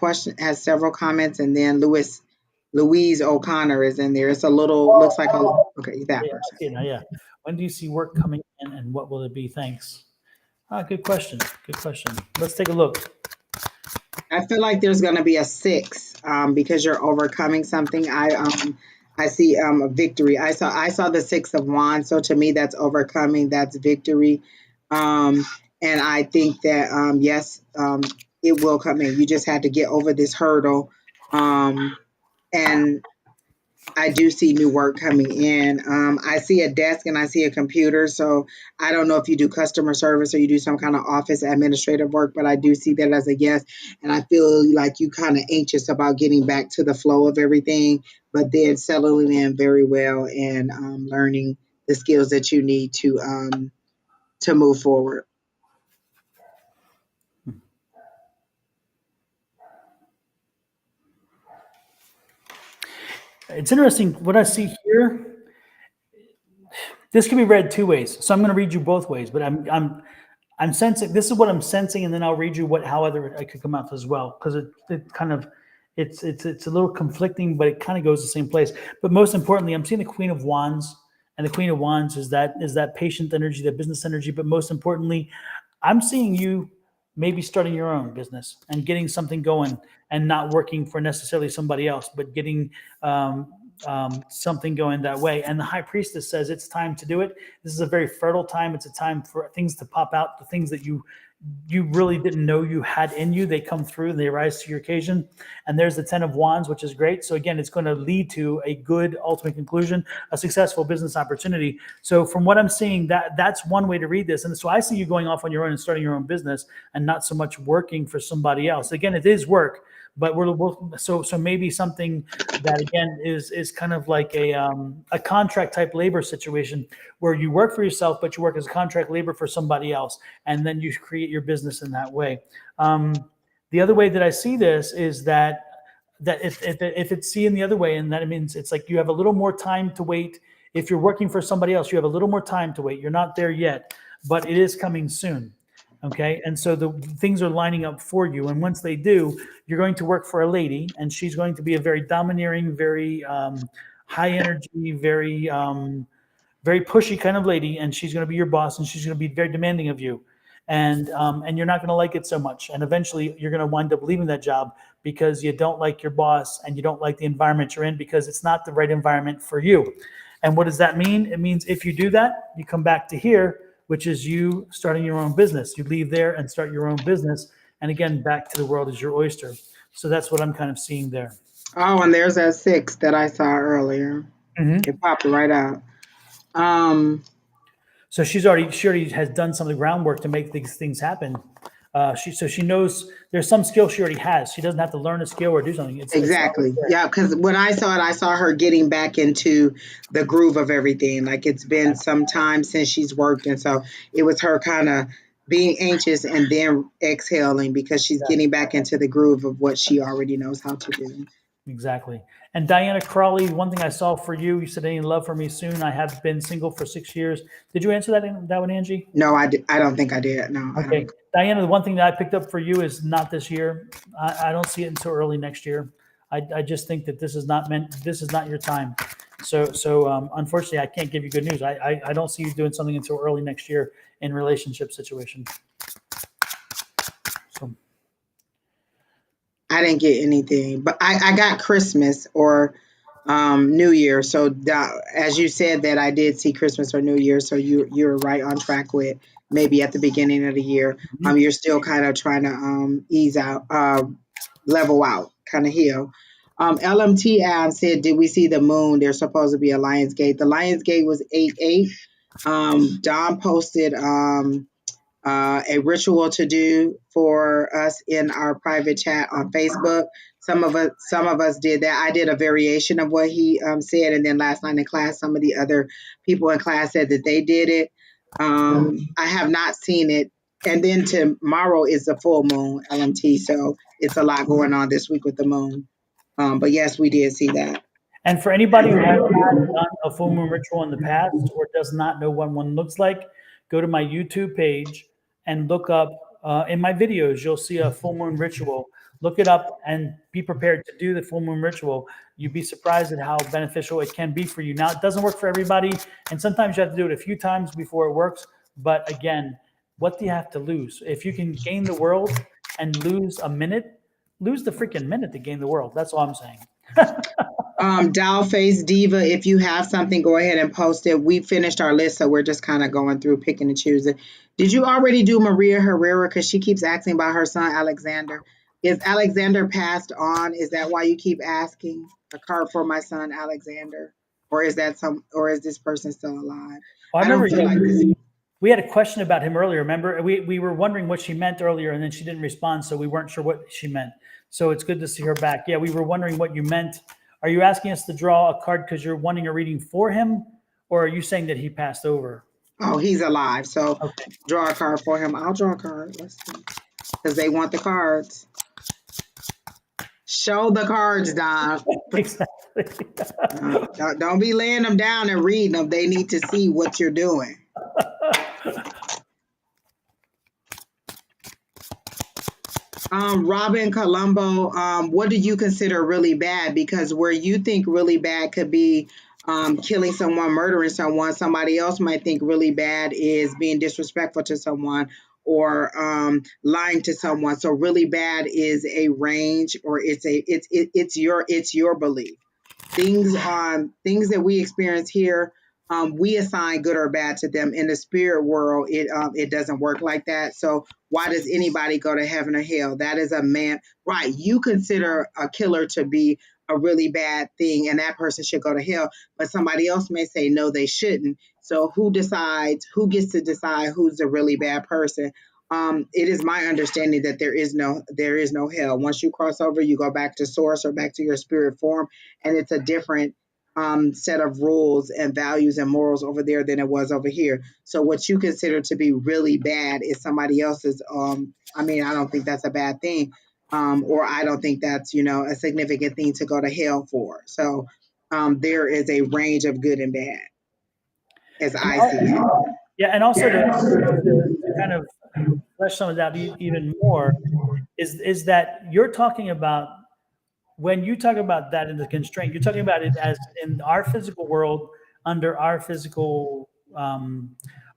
B: comments, and then Louise O'Connor is in there. It's a little, looks like okay, that
A: Yeah, I
B: person.
A: see it now, yeah. When do you see work coming in and what will it be? Thanks. Good question. Good question. Let's take a look.
B: I feel like there's going to be a 6 because you're overcoming something. I see a victory. I saw the 6 of Wands, so to me that's overcoming, that's victory. And I think that it will come in. You just had to get over this hurdle. And I do see new work coming in. I see a desk and I see a computer. So I don't know if you do customer service or you do some kind of office administrative work, but I do see that as a yes. And I feel like you kind of anxious about getting back to the flow of everything, but then settling in very well and learning the skills that you need to move forward.
A: It's interesting what I see here. This can be read two ways. So I'm going to read you both ways, but I'm sensing, this is what I'm sensing, and then I'll read you how other I could come out as well, because it kind of, it's a little conflicting, but it kind of goes the same place. But most importantly, I'm seeing the Queen of Wands, and the Queen of Wands is that patient energy, that business energy. But most importantly, I'm seeing you maybe starting your own business and getting something going, and not working for necessarily somebody else, but getting something going that way. And the High Priestess says it's time to do it. This is a very fertile time. It's a time for things to pop out, the things that you really didn't know you had in you. They come through and they rise to your occasion. And there's the 10 of Wands, which is great. So again, it's going to lead to a good ultimate conclusion, a successful business opportunity. So from what I'm seeing, that's one way to read this. And so I see you going off on your own and starting your own business, and not so much working for somebody else. Again, it is work, but so maybe something that again is kind of like a contract type labor situation, where you work for yourself, but you work as a contract labor for somebody else, and then you create your business in that way. The other way that I see this is that if it's seen the other way, and that means it's like you have a little more time to wait. If you're working for somebody else, you have a little more time to wait. You're not there yet, but it is coming soon. Okay. And so the things are lining up for you. And once they do, you're going to work for a lady, and she's going to be a very domineering, very high energy, very pushy kind of lady. And she's going to be your boss, and she's going to be very demanding of you. And you're not going to like it so much. And eventually you're going to wind up leaving that job because you don't like your boss, and you don't like the environment you're in, because it's not the right environment for you. And what does that mean? It means if you do that, you come back to here, which is you starting your own business. You leave there and start your own business. And again, back to the world is your oyster. So that's what I'm kind of seeing there.
B: Oh, and there's that 6 that I saw earlier.
A: Mm-hmm.
B: It popped right out.
A: So she already has done some of the groundwork to make these things happen. She knows there's some skill she already has. She doesn't have to learn a skill or do something.
B: Exactly. Yeah, because when I saw it, I saw her getting back into the groove of everything. Like, it's been some time since she's worked, and so it was her kind of being anxious and then exhaling, because she's getting back into the groove of what she already knows how to do.
A: Exactly. And Diana Crawley, one thing I saw for you, you said, any love for me soon. I have been single for 6 years. Did you answer that one, Angie?
B: No, I don't think I did. No.
A: Okay. Diana, the one thing that I picked up for you is not this year. I don't see it until early next year. I just think that this is not your time. So unfortunately, I can't give you good news. I don't see you doing something until early next year in relationship situation. So
B: I didn't get anything, but I got Christmas or New Year. So as you said that, I did see Christmas or New Year. So you're right on track with maybe at the beginning of the year. You're still kind of trying to ease out, level out, kind of heal. LMT said, did we see the moon? There's supposed to be a Lions Gate. The Lions Gate was 8-8. Don posted a ritual to do for us in our private chat on Facebook. Some of us did that. I did a variation of what he said, and then last night in class, some of the other people in class said that they did it. I have not seen it. And then tomorrow is the full moon, LMT. So it's a lot going on this week with the moon. But yes, we did see that.
A: And for anybody who has not done a full moon ritual in the past or does not know what one looks like, go to my YouTube page and look up in my videos. You'll see a full moon ritual. Look it up and be prepared to do the full moon ritual. You'd be surprised at how beneficial it can be for you. Now, it doesn't work for everybody, and sometimes you have to do it a few times before it works. But again, what do you have to lose? If you can gain the world and lose a minute, lose the freaking minute to gain the world. That's all I'm saying.
B: Doll Face Diva, if you have something, go ahead and post it. We finished our list, so we're just kind of going through, picking and choosing. Did you already do Maria Herrera? Because she keeps asking about her son, Alexander. Is Alexander passed on? Is that why you keep asking? A card for my son, Alexander? Or is this person still alive?
A: Well,
B: I don't feel like this.
A: We had a question about him earlier. Remember, we were wondering what she meant earlier, and then she didn't respond, so we weren't sure what she meant. So it's good to see her back. Yeah, we were wondering what you meant. Are you asking us to draw a card because you're wanting a reading for him, or are you saying that he passed over?
B: Oh, he's alive. So
A: Okay.
B: Draw a card for him. I'll draw a card. Let's see. Because they want the cards. Show the cards, Don.
A: Exactly.
B: Don't be laying them down and reading them. They need to see what you're doing. Robin Colombo, what do you consider really bad? Because where you think really bad could be killing someone, murdering someone, somebody else might think really bad is being disrespectful to someone or lying to someone. So really bad is a range, or it's your belief. Things that we experience here, we assign good or bad to them. In the spirit world, it doesn't work like that. So why does anybody go to heaven or hell? That is a man, right? You consider a killer to be a really bad thing, and that person should go to hell. But somebody else may say no, they shouldn't. So who gets to decide who's a really bad person? It is my understanding that there is no hell. Once you cross over, you go back to source or back to your spirit form, and it's a different set of rules and values and morals over there than it was over here. So what you consider to be really bad is somebody else's. I don't think that's a bad thing, or I don't think that's a significant thing to go to hell for. So there is a range of good and bad, as I see it.
A: Yeah, and also to kind of flesh some of that even more is that you're talking about, when you talk about that in the constraint, you're talking about it as in our physical world under our physical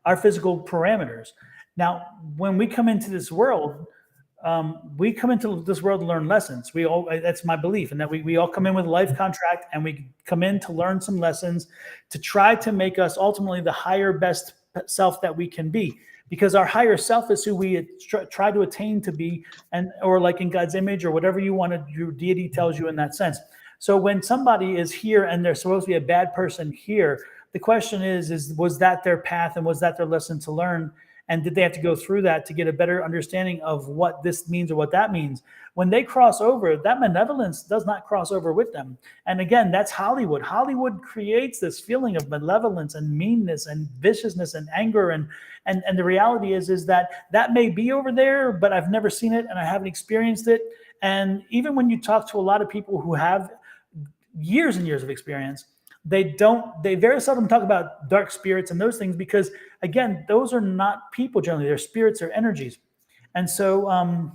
A: parameters. Now, when we come into this world, to learn lessons. That's my belief, and that we all come in with a life contract, and we come in to learn some lessons to try to make us ultimately the higher best self that we can be. Because our higher self is who we try to attain to be, or like in God's image, or whatever your deity tells you in that sense. So when somebody is here and they're supposed to be a bad person here, the question is was that their path, and was that their lesson to learn? And did they have to go through that to get a better understanding of what this means or what that means? When they cross over, that malevolence does not cross over with them. And again, that's Hollywood. Hollywood creates this feeling of malevolence and meanness and viciousness and anger. And the reality is that may be over there, but I've never seen it and I haven't experienced it. And even when you talk to a lot of people who have years and years of experience, they very seldom talk about dark spirits and those things, because again, those are not people generally. They're spirits or energies. And so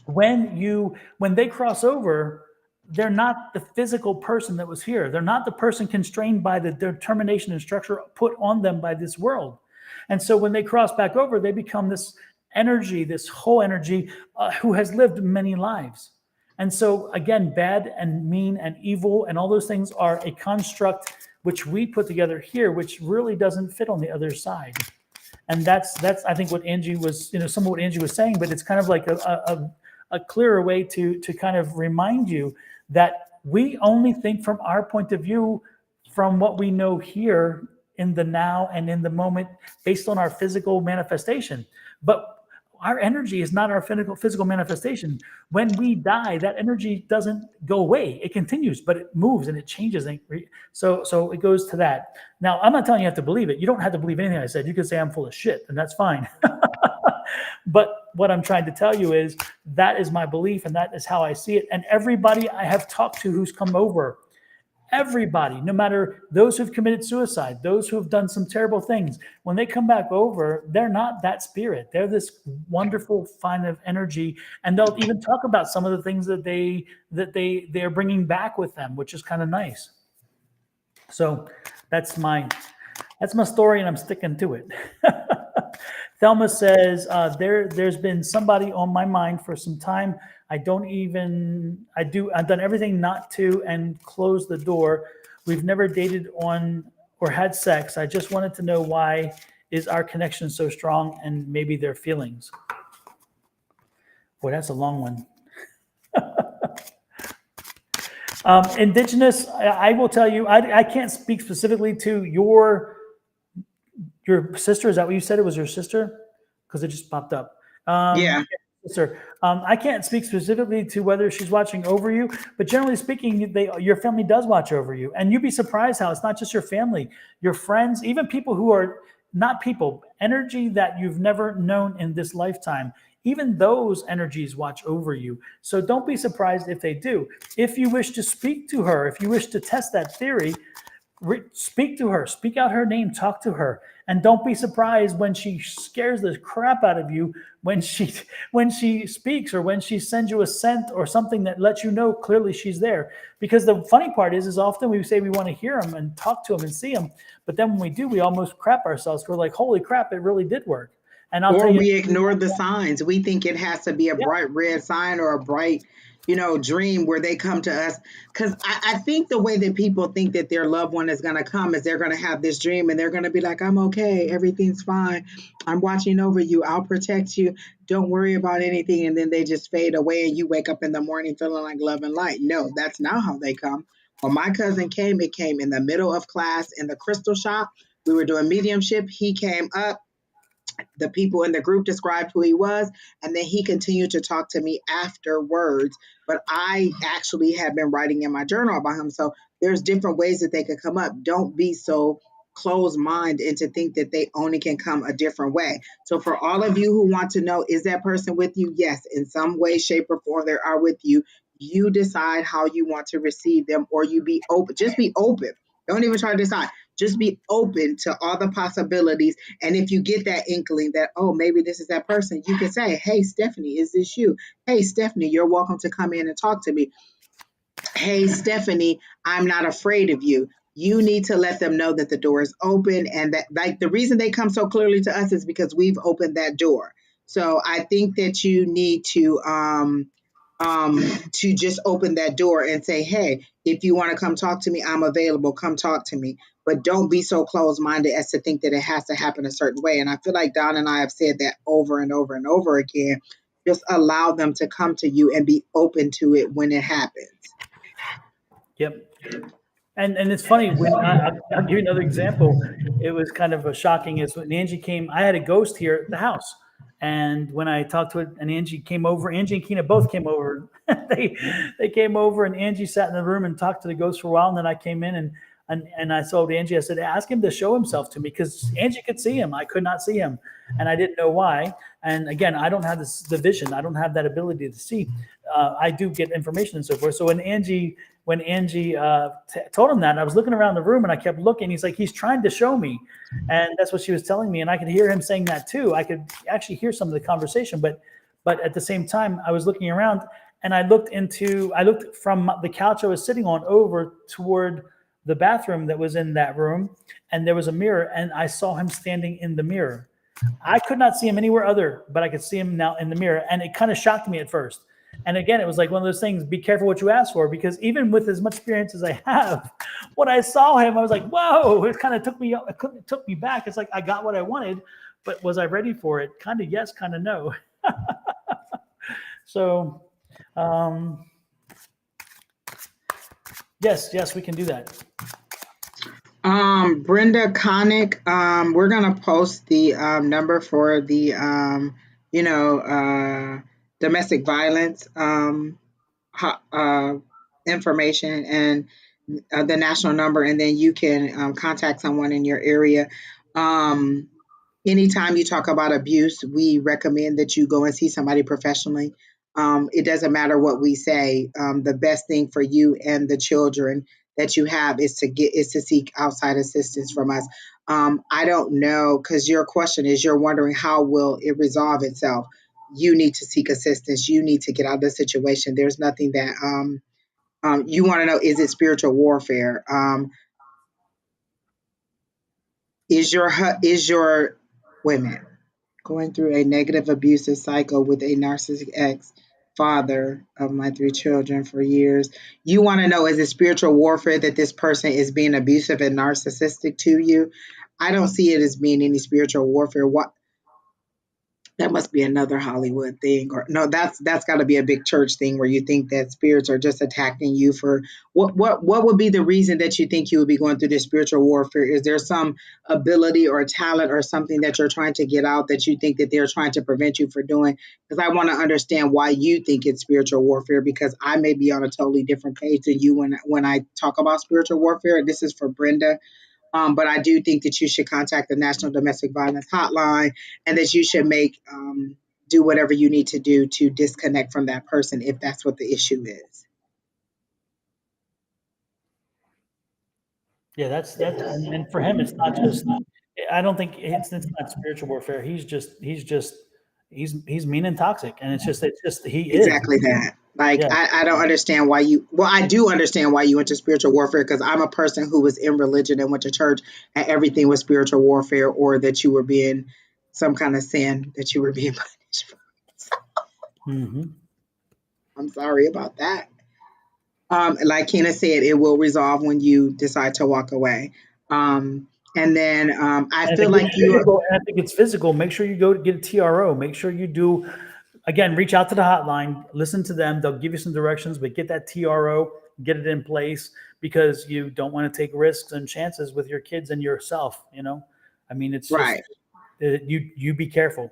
A: when they cross over, they're not the physical person that was here. They're not the person constrained by the determination and structure put on them by this world. And so when they cross back over, they become this energy, this whole energy who has lived many lives. And so again, bad and mean and evil and all those things are a construct which we put together here, which really doesn't fit on the other side. And that's I think what Angie was, some of what Angie was saying, but it's kind of like a clearer way to kind of remind you that we only think from our point of view, from what we know here in the now and in the moment, based on our physical manifestation. But our energy is not our physical manifestation. When we die, that energy doesn't go away. It continues, but it moves and it changes. So it goes to that. Now, I'm not telling you have to believe it. You don't have to believe anything I said. You can say I'm full of shit, and that's fine. But what I'm trying to tell you is that is my belief, and that is how I see it. And everybody I have talked to who's come over, everybody, no matter those who've committed suicide, those who have done some terrible things, when they come back over, they're not that spirit. They're this wonderful kind of energy, and they'll even talk about some of the things that they're bringing back with them, which is kind of nice. So that's my story, and I'm sticking to it. Thelma says, there's been somebody on my mind for some time. I've done everything not to and close the door. We've never dated on or had sex. I just wanted to know, why is our connection so strong, and maybe their feelings. Boy, that's a long one. Indigenous, I will tell you, I can't speak specifically to your sister. Is that what you said? It was your sister? Because it just popped up.
B: Yeah.
A: Sister. I can't speak specifically to whether she's watching over you, but generally speaking, your family does watch over you. And you'd be surprised how it's not just your family, your friends, even people who are not people, energy that you've never known in this lifetime. Even those energies watch over you. So don't be surprised if they do. If you wish to speak to her, if you wish to test that theory, speak to her, speak out her name, talk to her. And don't be surprised when she scares the crap out of you when she speaks, or when she sends you a scent or something that lets you know clearly she's there. Because the funny part is often we say we want to hear them and talk to them and see them, but then when we do, we almost crap ourselves. We're like, holy crap, it really did work. And I'll tell you,
B: we ignore the signs. We think it has to be a bright red sign or a bright, dream where they come to us. Because I think the way that people think that their loved one is going to come is they're going to have this dream and they're going to be like, I'm okay. Everything's fine. I'm watching over you. I'll protect you. Don't worry about anything. And then they just fade away and you wake up in the morning feeling like love and light. No, that's not how they come. When my cousin came, it came in the middle of class in the crystal shop. We were doing mediumship. He came up. The people in the group described who he was, and then he continued to talk to me afterwards. But I actually had been writing in my journal about him. So there's different ways that they could come up. Don't be so closed-minded and to think that they only can come a different way. So for all of you who want to know, is that person with you? Yes, in some way, shape, or form, they are with you. You decide how you want to receive them, or you be open. Just be open. Don't even try to decide. Just be open to all the possibilities. And if you get that inkling that, oh, maybe this is that person, you can say, hey, Stephanie, is this you? Hey, Stephanie, you're welcome to come in and talk to me. Hey, Stephanie, I'm not afraid of you. You need to let them know that the door is open, and that, like, the reason they come so clearly to us is because we've opened that door. So I think that you need to just open that door and say, hey, if you want to come talk to me, I'm available. Come talk to me. But don't be so closed-minded as to think that it has to happen a certain way. And I feel like Don and I have said that over and over and over again. Just allow them to come to you and be open to it when it happens.
A: Yep. And it's funny, when I'll give you another example. It was kind of shocking is when Angie came, I had a ghost here at the house. And when I talked to it, and Angie came over, Angie and Kina both came over. they came over, and Angie sat in the room and talked to the ghost for a while. And then I came in and I told Angie, I said, ask him to show himself to me, because Angie could see him. I could not see him. And I didn't know why. And again, I don't have the vision. I don't have that ability to see. I do get information and so forth. So when Angie told him that, I was looking around the room and I kept looking. He's like, he's trying to show me. And that's what she was telling me. And I could hear him saying that too. I could actually hear some of the conversation, but at the same time, I was looking around and I looked from the couch I was sitting on over toward the bathroom that was in that room, and there was a mirror, and I saw him standing in the mirror. I could not see him anywhere other, but I could see him now in the mirror, and it kind of shocked me at first. And again, it was like one of those things: be careful what you ask for, because even with as much experience as I have, when I saw him, I was like, "Whoa!" It kind of took me back. It's like I got what I wanted, but was I ready for it? Kind of yes, kind of no. So, um, yes, we can do that.
B: Brenda Connick, we're gonna post the number for the domestic violence information and the national number, and then you can contact someone in your area. Um, Anytime you talk about abuse, we recommend that you go and see somebody professionally. It doesn't matter what we say. The best thing for you and the children that you have is to seek outside assistance from us. I don't know, because your question is, you're wondering how will it resolve itself. You need to seek assistance. You need to get out of the situation. There's nothing that you want to know. Is it spiritual warfare? Is your women going through a negative abusive cycle with a narcissistic ex, father of my 3 children for years? You want to know, is it spiritual warfare that this person is being abusive and narcissistic to you? I don't see it as being any spiritual warfare. What, that must be another Hollywood thing, or no, that's got to be a big church thing where you think that spirits are just attacking you for what would be the reason that you think you would be going through this spiritual warfare? Is there some ability or talent or something that you're trying to get out that you think that they're trying to prevent you from doing? Because I want to understand why you think it's spiritual warfare, because I may be on a totally different page than you when I talk about spiritual warfare. This is for Brenda. But I do think that you should contact the National Domestic Violence Hotline, and that you should do whatever you need to do to disconnect from that person if that's what the issue is.
A: Yeah, and for him, it's not just. I don't think it's not spiritual warfare. He's mean and toxic, and it's just he is.
B: Exactly that. Like,
A: Yeah.
B: I don't understand why I do understand why you went to spiritual warfare, because I'm a person who was in religion and went to church, and everything was spiritual warfare, or that you were being some kind of sin that you were being punished for.
A: Mm-hmm.
B: I'm sorry about that. Like Kena said, it will resolve when you decide to walk away. And then I
A: And
B: feel like
A: I think it's physical. Make sure you go get a TRO. Make sure you do. Again, reach out to the hotline. Listen to them. They'll give you some directions, but get that TRO. Get it in place, because you don't want to take risks and chances with your kids and yourself. I mean, it's just
B: right.
A: you be careful.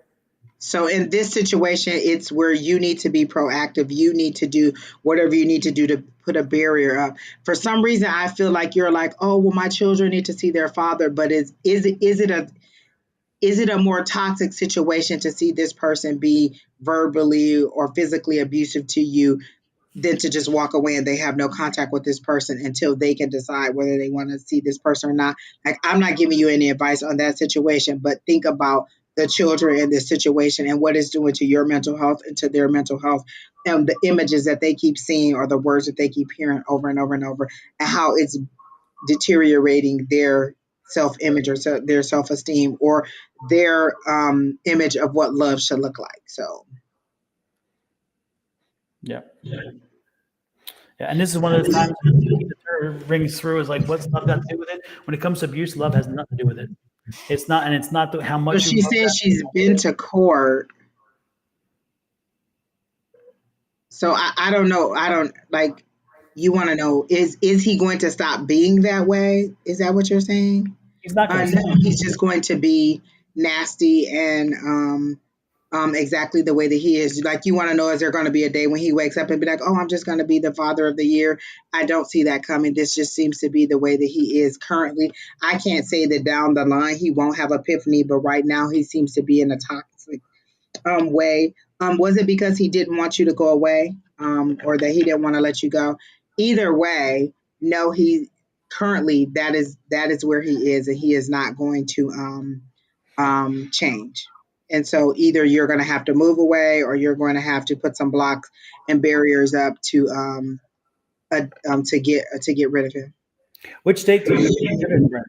B: So in this situation, it's where you need to be proactive. You need to do whatever you need to do to put a barrier up. For some reason, I feel like you're like, oh, well, my children need to see their father, but is it a more toxic situation to see this person be verbally or physically abusive to you than to just walk away and they have no contact with this person until they can decide whether they want to see this person or not? Like, I'm not giving you any advice on that situation, but think about the children in this situation and what it's doing to your mental health and to their mental health, and the images that they keep seeing or the words that they keep hearing over and over and over, and how it's deteriorating their self-image or their self-esteem, or their image of what love should look like. So
A: Yeah. Yeah, and this is one of those times when the term rings through, is like, what's love got to do with it? When it comes to abuse, love has nothing to do with it. It's not, and it's not how
B: but
A: much you
B: she
A: love
B: says she's been
A: them.
B: to court. So I don't know. I don't like. You want to know, is he going to stop being that way? Is that what you're saying?
A: He's not going to
B: No,
A: stop.
B: he's just going to be nasty and exactly the way that he is. Like, you want to know, is there going to be a day when he wakes up and be like, oh, I'm just going to be the father of the year? I don't see that coming. This just seems to be the way that he is currently. I can't say that down the line he won't have epiphany, but right now he seems to be in a toxic way. Was it because he didn't want you to go away, or that he didn't want to let you go? Either way, no, he currently, that is where he is, and he is not going to change. And so either you're going to have to move away or you're going to have to put some blocks and barriers up to get rid of him.
A: Which state do you live in, Brenda?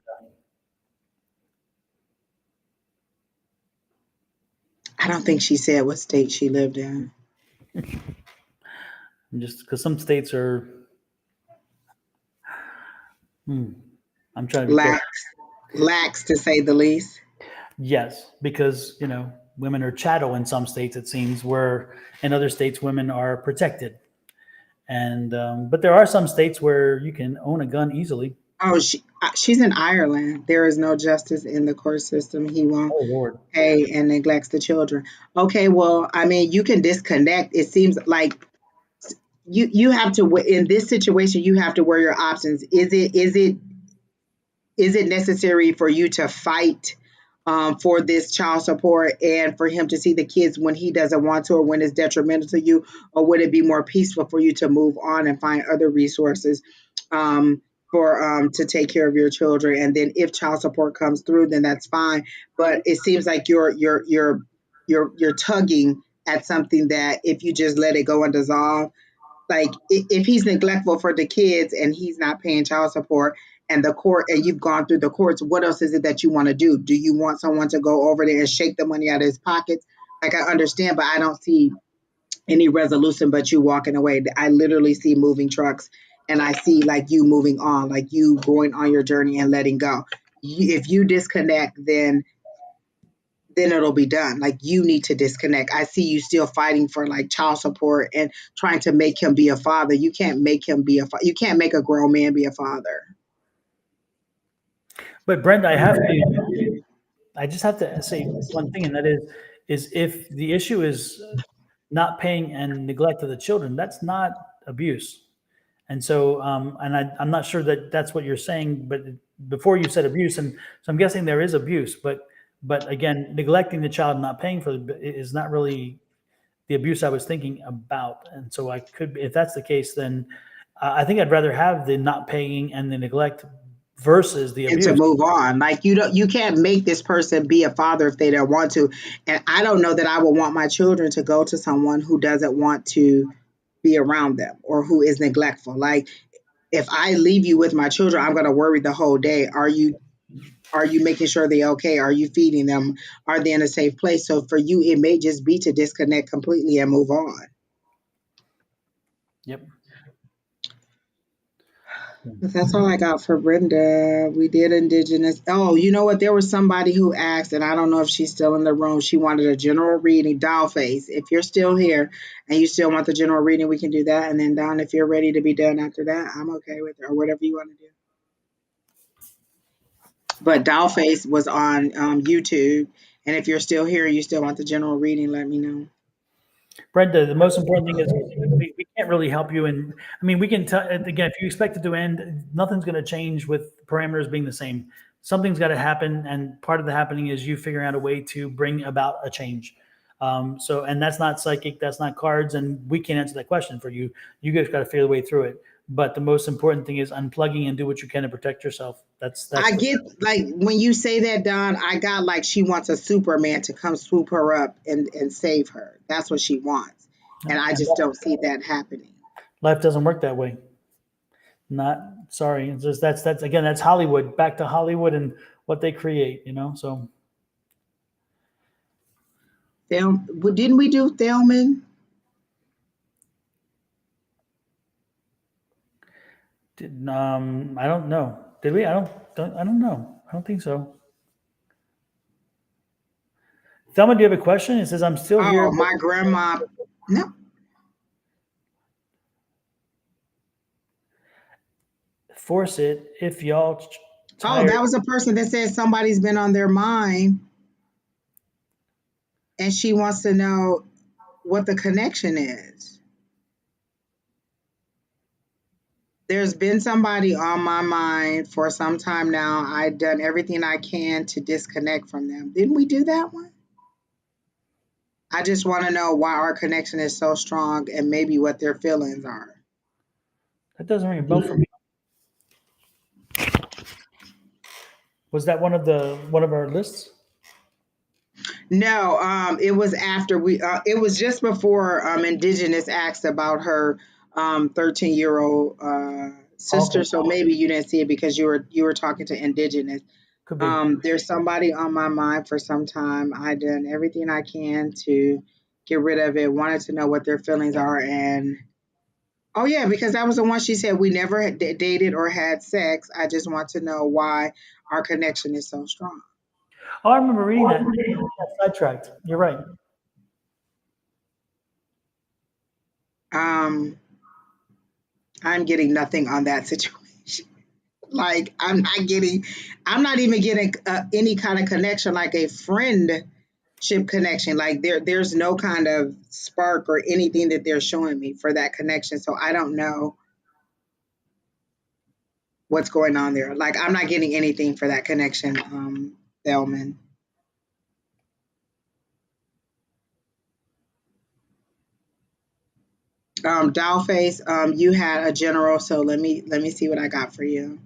B: I don't think she said what state she lived in.
A: Just because some states are. I'm trying to be careful.
B: Lax to say the least.
A: Yes, because women are chattel in some states. It seems where in other states women are protected, and but there are some states where you can own a gun easily.
B: Oh, she's in Ireland. There is no justice in the court system. He won't
A: Oh Lord.
B: pay and neglects the children. Okay, well, I mean, you can disconnect. It seems like you have to in this situation. You have to weigh your options. Is it necessary for you to fight for this child support and for him to see the kids when he doesn't want to or when it's detrimental to you? Or would it be more peaceful for you to move on and find other resources for to take care of your children? And then if child support comes through, then that's fine. But it seems like you're tugging at something that if you just let it go and dissolve, like if he's neglectful for the kids and he's not paying child support and the court and you've gone through the courts, what else is it that you want to do? Do you want someone to go over there and shake the money out of his pockets? Like, I understand, but I don't see any resolution but you walking away. I literally see moving trucks and I see like you moving on, like you going on your journey and letting go. If you disconnect, then it'll be done. Like, you need to disconnect. I see you still fighting for like child support and trying to make him be a father. You can't make him be you can't make a grown man be a father.
A: But Brenda, I just have to say one thing, and that is if the issue is not paying and neglect of the children, that's not abuse. And so, I'm not sure that that's what you're saying, but before you said abuse, and so I'm guessing there is abuse, but again, neglecting the child and not paying for it is not really the abuse I was thinking about. And so I could, if that's the case, then I think I'd rather have the not paying and the neglect versus the
B: And to
A: abuse.
B: move on. Like, you can't make this person be a father if they don't want to. And I don't know that I would want my children to go to someone who doesn't want to be around them or who is neglectful. Like, if I leave you with my children, I'm going to worry the whole day. Are you making sure they're okay? Are you feeding them? Are they in a safe place? So for you, it may just be to disconnect completely and move on.
A: Yep.
B: But that's all I got for Brenda. We did Indigenous. Oh, you know what? There was somebody who asked, and I don't know if she's still in the room. She wanted a general reading. Dollface, if you're still here and you still want the general reading, we can do that. And then Don, if you're ready to be done after that, I'm okay with it, or whatever you want to do. But Dollface was on YouTube. And if you're still here and you still want the general reading, let me know.
A: Brenda, the most important thing is we can't really help you. And I mean, we can tell, again, if you expect it to end, nothing's going to change with parameters being the same. Something's got to happen. And part of the happening is you figuring out a way to bring about a change. And that's not psychic, that's not cards. And we can't answer that question for you. You guys got to figure the way through it. But the most important thing is unplugging and do what you can to protect yourself.
B: I get, like, when you say that, Don, I got like she wants a Superman to come swoop her up and save her. That's what she wants. And I just don't see that happening.
A: Life doesn't work that way. Not sorry. It's just that's again, that's Hollywood. Back to Hollywood and what they create, so
B: Didn't we do Thelman?
A: I don't know. Did we? I don't know. I don't think so. Thelma, do you have a question? It says I'm still here.
B: Oh, my grandma. No.
A: Force it if y'all
B: Oh, that was a person that said somebody's been on their mind. And she wants to know what the connection is. There's been somebody on my mind for some time now. I've done everything I can to disconnect from them. Didn't we do that one? I just want to know why our connection is so strong and maybe what their feelings are.
A: That doesn't ring a bell for me. Was that one of our lists?
B: No, it was after it was just before Indigenous asked about her 13-year-old sister.
A: Okay,
B: So maybe you didn't see it because you were talking to Indigenous.
A: could be.
B: There's somebody on my mind for some time. I done everything I can to get rid of it. Wanted to know what their feelings are, and oh yeah, because that was the one she said we never dated or had sex. I just want to know why our connection is so strong.
A: Oh, I remember reading that. Got sidetracked. You're right.
B: Um, I'm getting nothing on that situation. Like I'm not even getting any kind of connection, like a friendship connection. Like there's no kind of spark or anything that they're showing me for that connection. So I don't know what's going on there. Like I'm not getting anything for that connection, Bellman. Dollface, you had a general, so let me see what I got for you.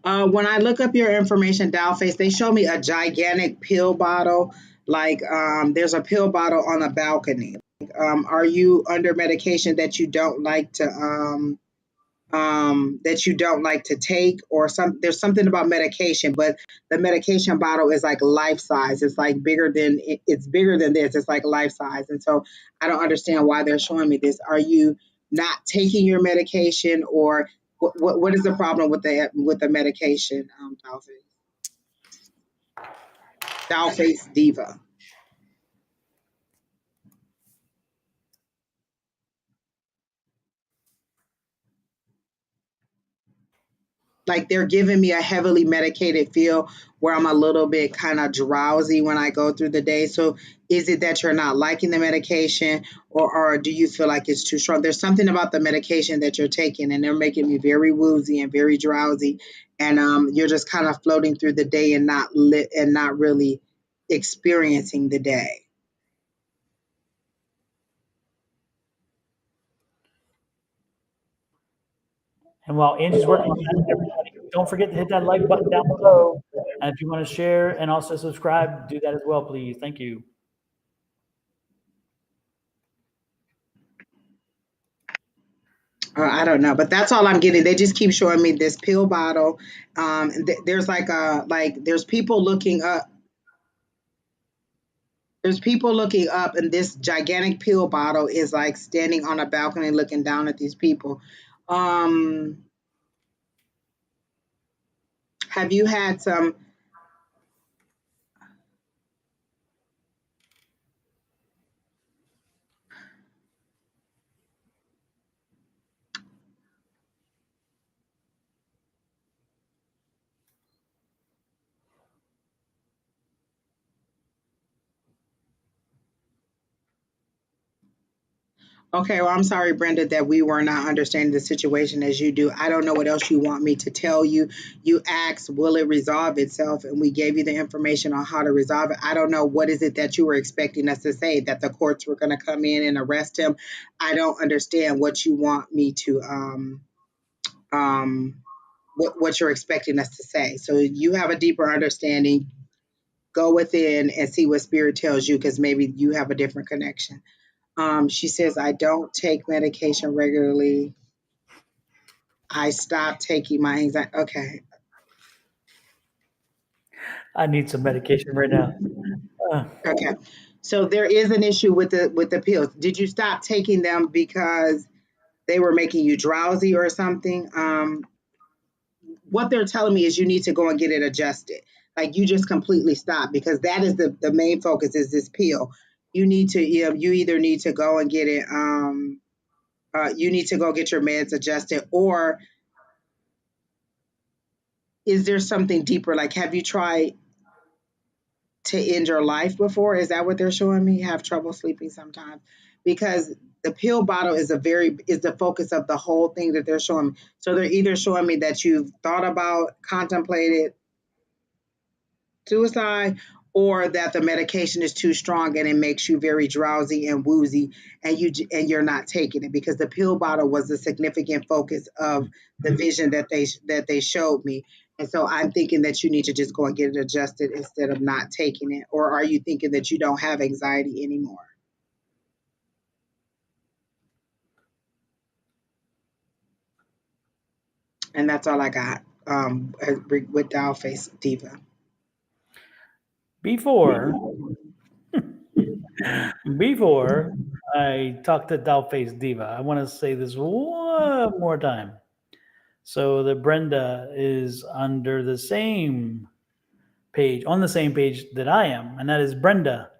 B: When I look up your information, Dollface, they show me a gigantic pill bottle. Like there's a pill bottle on a balcony. Are you under medication that you don't like to take, or there's something about medication, but the medication bottle is like life size. It's like it's bigger than this. It's like life size. And so I don't understand why they're showing me this. Are you not taking your medication, or what is the problem with the medication, Dollface Diva? Like they're giving me a heavily medicated feel where I'm a little bit kind of drowsy when I go through the day. So is it that you're not liking the medication, or do you feel like it's too strong? There's something about the medication that you're taking and they're making me very woozy and very drowsy. And you're just kind of floating through the day and not lit and not really experiencing the day.
A: And while Angie's working on that, everybody, don't forget to hit that like button down below. And if you want to share and also subscribe, do that as well, please. Thank you.
B: I don't know, but that's all I'm getting. They just keep showing me this pill bottle. There's there's people looking up. There's people looking up, and this gigantic pill bottle is like standing on a balcony looking down at these people. Um, have you had some? Okay, well, I'm sorry, Brenda, that we were not understanding the situation as you do. I don't know what else you want me to tell you. You asked, will it resolve itself? And we gave you the information on how to resolve it. I don't know what is it that you were expecting us to say, that the courts were going to come in and arrest him. I don't understand what you want me to, um, what you're expecting us to say. So you have a deeper understanding. Go within and see what spirit tells you, because maybe you have a different connection. She says, I don't take medication regularly. I stopped taking my anxiety. Okay.
A: I need some medication right now. Uh,
B: Okay. So there is an issue with the pills. Did you stop taking them because they were making you drowsy or something? What they're telling me is you need to go and get it adjusted. Like you just completely stop, because that is the main focus is this pill. You need to, you either need to go and get it, you need to go get your meds adjusted, or is there something deeper? Like, have you tried to end your life before? Is that what they're showing me? Have trouble sleeping sometimes? Because the pill bottle is the focus of the whole thing that they're showing me. So they're either showing me that you've thought about, contemplated suicide, or that the medication is too strong and it makes you very drowsy and woozy, and you're not taking it, because the pill bottle was the significant focus of the vision that they showed me. And so I'm thinking that you need to just go and get it adjusted instead of not taking it. Or are you thinking that you don't have anxiety anymore? And that's all I got with Dollface Diva.
A: Before I talk to Dollface Diva, I want to say this one more time. So that Brenda is under the same page, on the same page that I am, and that is Brenda.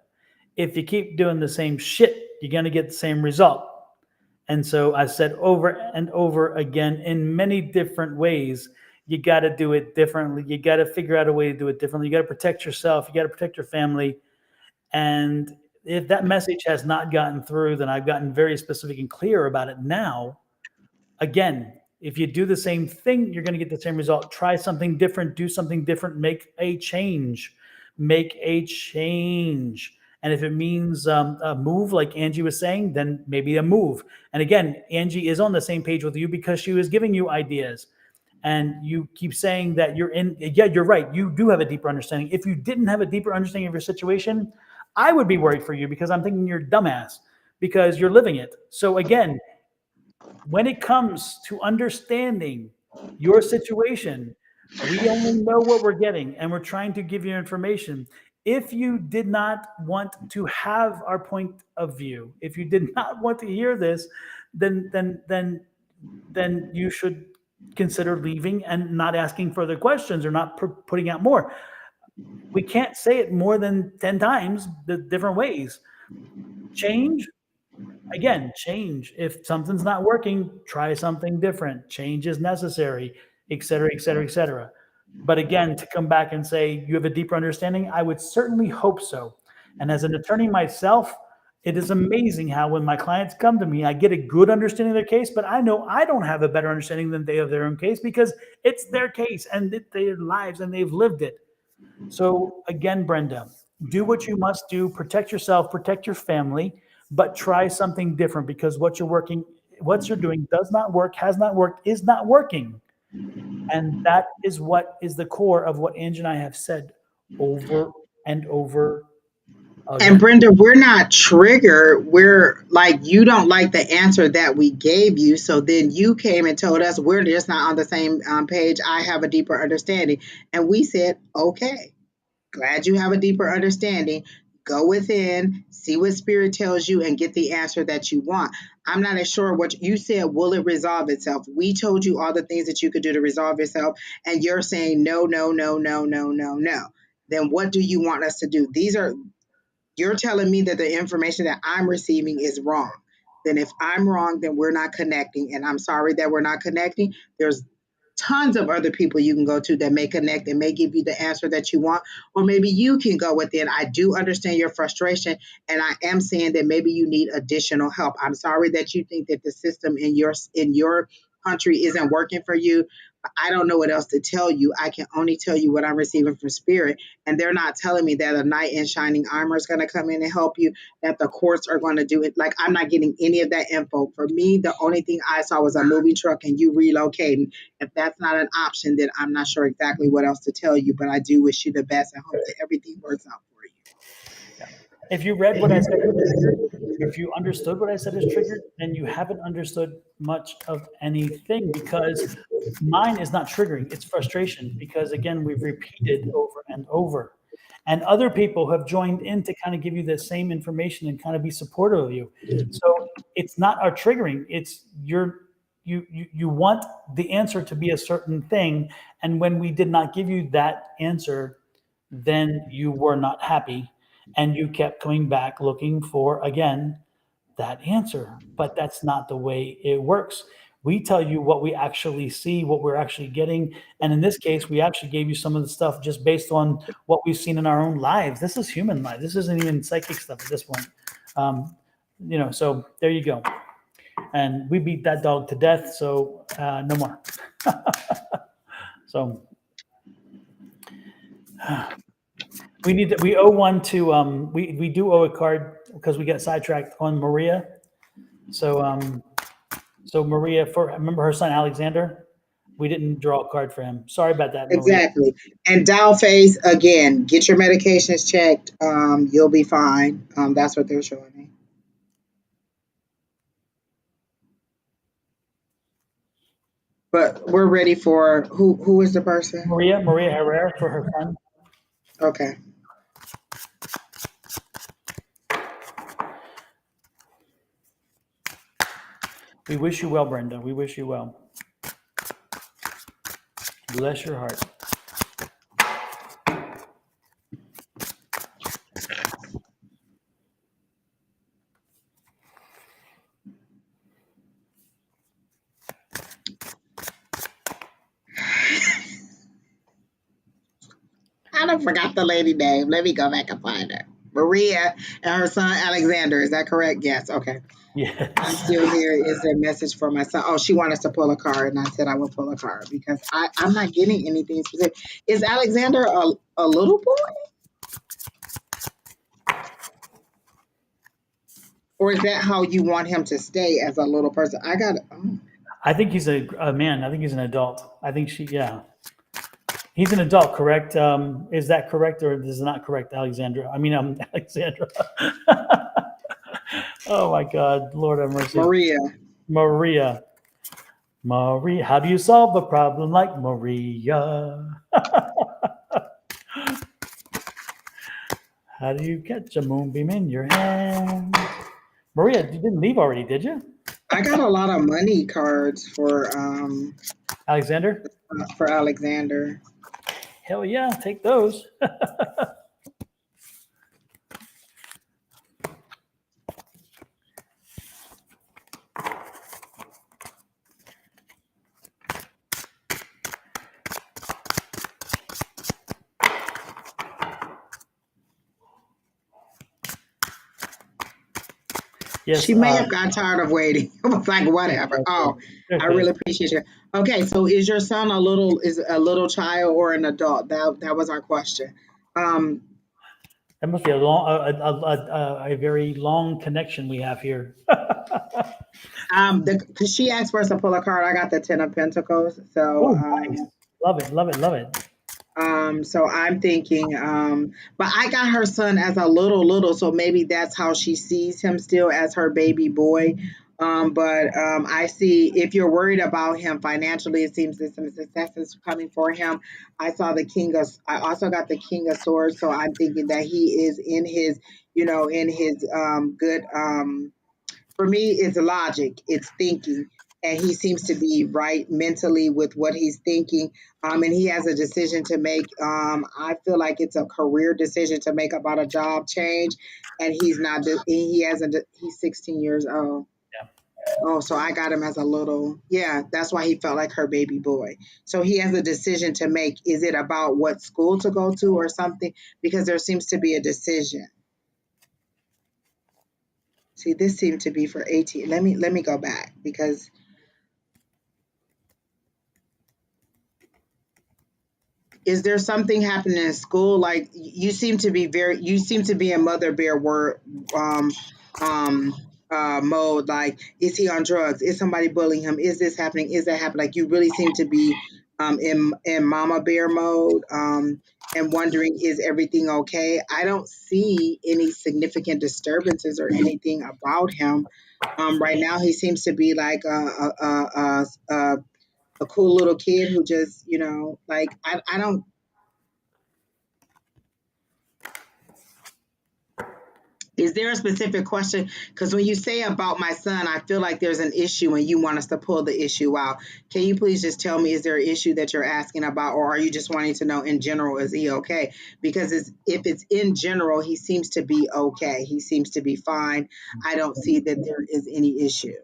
A: If you keep doing the same shit, you're going to get the same result. And so I said over and over again in many different ways, you got to do it differently. You got to figure out a way to do it differently. You got to protect yourself. You got to protect your family. And if that message has not gotten through, then I've gotten very specific and clear about it now. Again, if you do the same thing, you're going to get the same result. Try something different, do something different, make a change. Make a change. And if it means a move, like Angie was saying, then maybe a move. And again, Angie is on the same page with you because she was giving you ideas. And you keep saying that you're in, yeah, you're right. You do have a deeper understanding. If you didn't have a deeper understanding of your situation, I would be worried for you because I'm thinking you're dumbass because you're living it. So again, when it comes to understanding your situation, we only know what we're getting and we're trying to give you information. If you did not want to have our point of view, if you did not want to hear this, then you should consider leaving and not asking further questions or not putting out more. We can't say it more than 10 times the different ways. Change. Again, change. If something's not working, try something different. Change is necessary, et cetera, et cetera, et cetera. But again, to come back and say you have a deeper understanding, I would certainly hope so. And as an attorney myself, it is amazing how when my clients come to me, I get a good understanding of their case, but I know I don't have a better understanding than they of their own case because it's their case and it's their lives and they've lived it. So again, Brenda, do what you must do, protect yourself, protect your family, but try something different because what you're doing does not work, has not worked, is not working. And that is what is the core of what Angie and I have said over and over
B: And
A: again.
B: Brenda, we're not triggered. We're like, you don't like the answer that we gave you. So then you came and told us we're just not on the same page. I have a deeper understanding. And we said, okay, glad you have a deeper understanding. Go within, see what spirit tells you, and get the answer that you want. I'm not as sure what you said. Will it resolve itself? We told you all the things that you could do to resolve yourself, and you're saying no, no, no, no, no, no, no. Then what do you want us to do? You're telling me that the information that I'm receiving is wrong. Then if I'm wrong, then we're not connecting. And I'm sorry that we're not connecting. There's tons of other people you can go to that may connect and may give you the answer that you want, or maybe you can go within. I do understand your frustration, and I am saying that maybe you need additional help. I'm sorry that you think that the system in your country isn't working for you. I don't know what else to tell you. I can only tell you what I'm receiving from spirit. And they're not telling me that a knight in shining armor is going to come in and help you, that the courts are going to do it. Like, I'm not getting any of that info. For me, the only thing I saw was a moving truck and you relocating. If that's not an option, then I'm not sure exactly what else to tell you. But I do wish you the best and hope that everything works out for you.
A: If you read what I said is triggered, if you understood what I said is triggered, then you haven't understood much of anything because mine is not triggering, it's frustration because again, we've repeated over and over. And other people have joined in to kind of give you the same information and kind of be supportive of you. So it's not our triggering, it's you want the answer to be a certain thing. And when we did not give you that answer, then you were not happy and you kept coming back looking for, again, that answer. But that's not the way it works. We tell you what we actually see, what we're actually getting. And in this case, we actually gave you some of the stuff just based on what we've seen in our own lives. This is human life. This isn't even psychic stuff at this point. So there you go. And we beat that dog to death. So no more. So we owe one to we do owe a card because we got sidetracked on Maria. So Maria, remember her son Alexander? we didn't draw a card for him. Sorry about that, Maria.
B: Exactly. And doll face, again, get your medications checked. You'll be fine. That's what they're showing me. But we're ready for who is the person?
A: Maria Herrera for her son.
B: Okay.
A: We wish you well, Brenda. We wish you well. Bless your heart.
B: I done forgot the lady name. Let me go back and find her. Maria and her son Alexander. Is that correct? Yes. Okay.
A: Yes.
B: I'm still here. Is a message for my son. Oh, she wanted us to pull a card, and I said I would pull a card because I'm not getting anything specific. Is Alexander a little boy? Or is that how you want him to stay as a little person? I got
A: I think he's a man. I think he's an adult. I think yeah. He's an adult, correct? Is that correct or is it not correct, Alexandra? I mean, Alexandra. Oh my God, Lord have mercy.
B: Maria.
A: Maria. How do you solve a problem like Maria? How do you catch a moonbeam in your hand? Maria, you didn't leave already, did you?
B: I got a lot of money cards for
A: Alexander. Hell yeah, take those.
B: Yes, she may have got tired of waiting. It was like, whatever. Oh, I really appreciate you. Okay, so is your son a little child or an adult? That was our question.
A: That must be a very long connection we have here.
B: Because she asked for us to pull a card. I got the 10 of Pentacles. So
A: nice. Love it.
B: So I'm thinking, but I got her son as a little, so maybe that's how she sees him still as her baby boy. But I see if you're worried about him financially, it seems that some success is coming for him. I also got the King of Swords, so I'm thinking that he is in his, good. For me, it's logic, it's thinking. And he seems to be right mentally with what he's thinking. And he has a decision to make. I feel like it's a career decision to make about a job change. And he's 16 years old.
A: Yeah.
B: Oh, so I got him as a little, that's why he felt like her baby boy. So he has a decision to make. Is it about what school to go to or something? Because there seems to be a decision. See, this seemed to be for 18. Let me go back because is there something happening in school? Like you seem to be in mother bear word mode. Like, is he on drugs? Is somebody bullying him? Is this happening? Is that happening? Like you really seem to be in mama bear mode and wondering, is everything okay? I don't see any significant disturbances or anything about him. Right now, he seems to be like a cool little kid who just, like I don't. Is there a specific question? Because when you say about my son, I feel like there's an issue and you want us to pull the issue out. Can you please just tell me, is there an issue that you're asking about, or are you just wanting to know in general, is he okay? Because if it's in general, he seems to be okay. He seems to be fine. I don't see that there is any issue.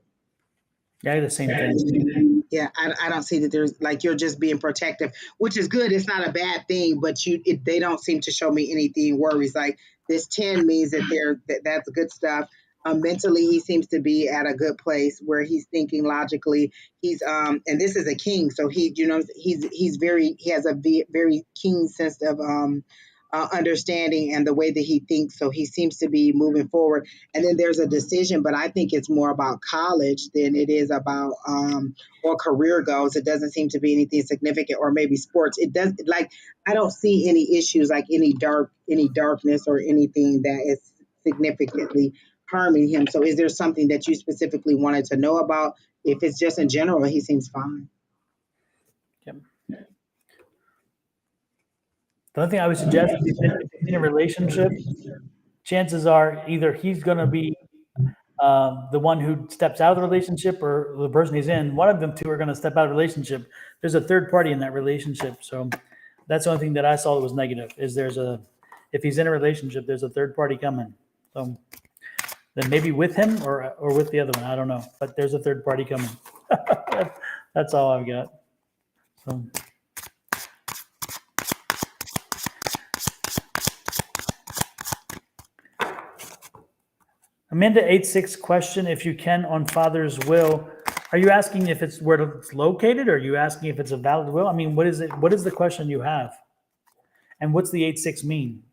A: Yeah, the same thing.
B: Yeah, I don't see that there's like you're just being protective, which is good. It's not a bad thing, but they don't seem to show me anything worries. Like this 10 means that that's good stuff. Mentally, he seems to be at a good place where he's thinking logically. He's and this is a king, so he has a very keen sense of understanding and the way that he thinks. So he seems to be moving forward. And then there's a decision, but I think it's more about college than it is about or career goals. It doesn't seem to be anything significant, or maybe sports. It does like I don't see any issues like any darkness or anything that is significantly harming him. So is there something that you specifically wanted to know about? If it's just in general, he seems fine.
A: Yep. The only thing I would suggest is if he's in a relationship, chances are either he's going to be the one who steps out of the relationship, or the person he's in, one of them two are going to step out of the relationship. There's a third party in that relationship. So that's the only thing that I saw that was negative, is if he's in a relationship, there's a third party coming. So then maybe with him or with the other one, I don't know, but there's a third party coming. That's all I've got. So. Amanda 86 question, if you can, on father's will. Are you asking if it's where it's located, or are you asking if it's a valid will? I mean, what is it? What is the question you have? And what's the 86 mean?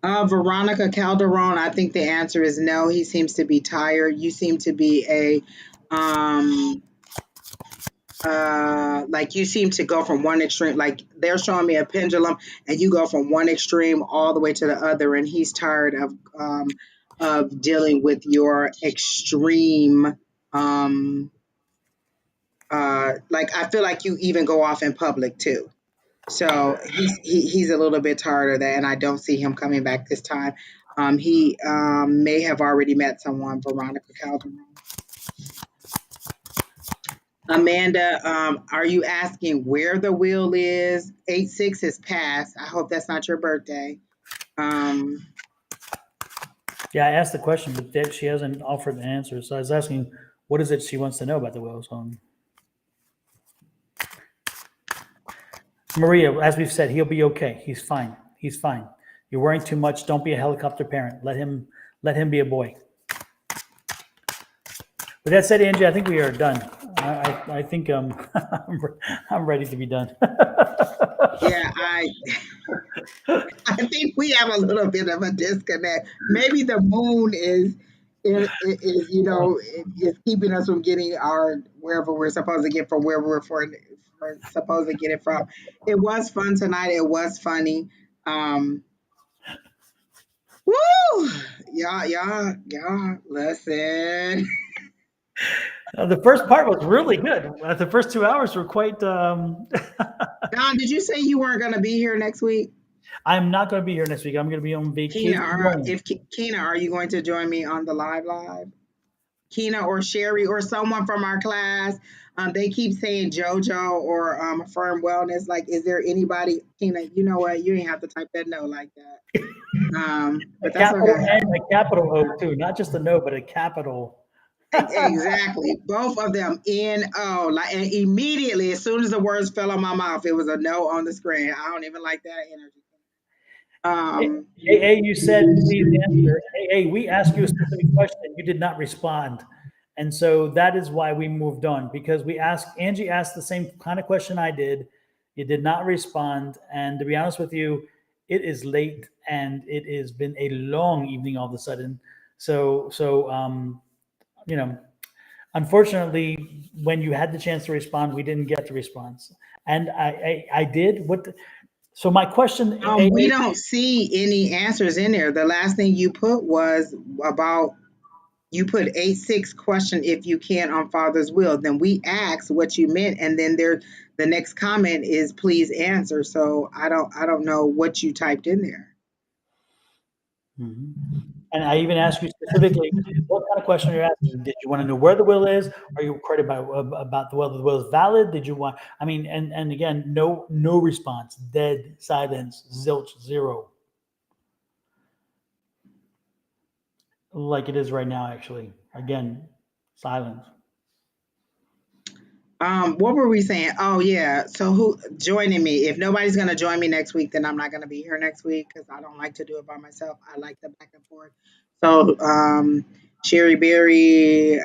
B: Veronica Calderon, I think the answer is no. He seems to be tired. You seem to be like you seem to go from one extreme, like they're showing me a pendulum, and you go from one extreme all the way to the other, and he's tired of dealing with your extreme like I feel like you even go off in public too. So he's a little bit tired of that, and I don't see him coming back this time. He may have already met someone, Veronica Calderon. Amanda, are you asking where the will is? 86 is past. I hope that's not your birthday.
A: Yeah, I asked the question, but she hasn't offered an answer. So I was asking, what is it she wants to know about the will? So, Maria, as we've said, he'll be okay. He's fine. He's fine. You're worrying too much. Don't be a helicopter parent. Let him be a boy. With that said, Angie, I think we are done. I think I'm ready to be done.
B: Yeah, I think we have a little bit of a disconnect. Maybe the moon is is keeping us from getting our wherever we're supposed to get from where we're supposed to get it from. It was fun tonight. It was funny. Woo! Y'all, listen.
A: The first part was really good. The first 2 hours were quite.
B: Don, did you say you weren't going to be here next week?
A: I'm not going to be here next week. I'm going to be on vacation.
B: Keena, are you going to join me on the live? Keena or Sherry or someone from our class. They keep saying JoJo or Firm Wellness. Like, is there anybody? Keena, you know what? You ain't have to type that no like that. But that's
A: capital
B: okay.
A: N, a capital O too, not just a no, but a capital.
B: Exactly, both of them N-O. Like, and immediately, as soon as the words fell on my mouth, it was a no on the screen. I don't even like that energy.
A: Hey, you said please answer. Hey, we asked you a specific question. You did not respond. And so that is why we moved on, because Angie asked the same kind of question I did. You did not respond. And to be honest with you, it is late and it has been a long evening all of a sudden. So unfortunately, when you had the chance to respond, we didn't get the response. And I did so my question.
B: We don't see any answers in there. The last thing you put was about, you put 86 question if you can on father's will. Then we asked what you meant, and then the next comment is please answer. So I don't know what you typed in there.
A: Mm-hmm. And I even asked you specifically, what kind of question you're asking? Did you want to know where the will is? Are you worried about the will? The will is valid? Did you want? I mean, and again, no response, dead silence, zilch, zero, like it is right now. Actually, again, silence.
B: What were we saying? Oh yeah. So who joining me? If nobody's gonna join me next week, then I'm not gonna be here next week because I don't like to do it by myself. I like the back and forth. So Sherry Berry,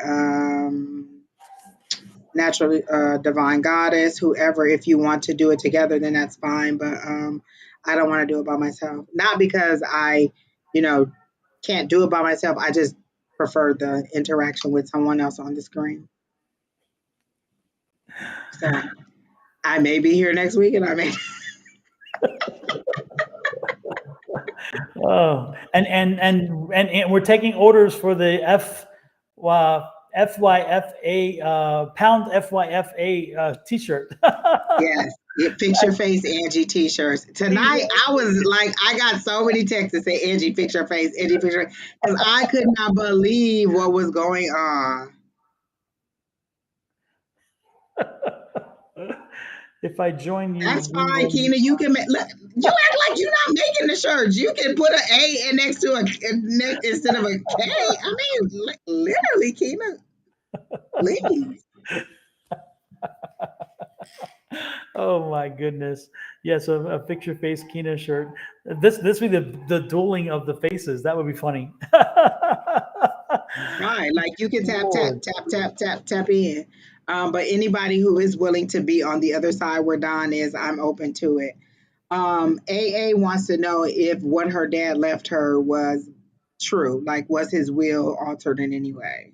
B: natural divine goddess, whoever. If you want to do it together, then that's fine. But I don't want to do it by myself. Not because I, you know, can't do it by myself. I just prefer the interaction with someone else on the screen. So I may be here next week, and I may.
A: Oh, and we're taking orders for the FYFA pound FYFA T-shirt.
B: Yes. Fix your face, Angie t-shirts. Tonight, I was like, I got so many texts that say, Angie, fix your face, Angie, fix your face. Because I could not believe what was going on.
A: If I join you,
B: That's fine, Keena. You can make, look, you act like you're not making the shirts. You can put an A in next to instead of a K. I mean, literally, Keena, please.
A: Oh my goodness! Yes, a picture face Kina shirt. This would be the dueling of the faces. That would be funny.
B: Right, like you can tap, tap,
A: Lord.
B: tap, tap, tap, tap in. But anybody who is willing to be on the other side where Don is, I'm open to it. AA wants to know if what her dad left her was true. Like, was his will altered in any way?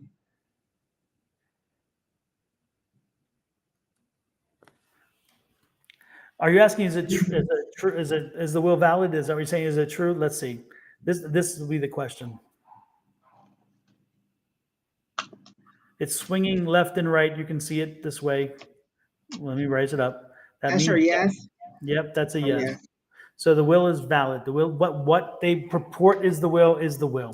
A: Are you asking? Is it true? Is it true? Is the will valid? Is that what you're saying? Is it true? Let's see. This will be the question. It's swinging left and right. You can see it this way. Let me raise it up. That
B: That's her
A: means
B: yes.
A: yep. That's a
B: Oh
A: yes.
B: yeah.
A: So the will is valid. The will, what they purport is the will is the will.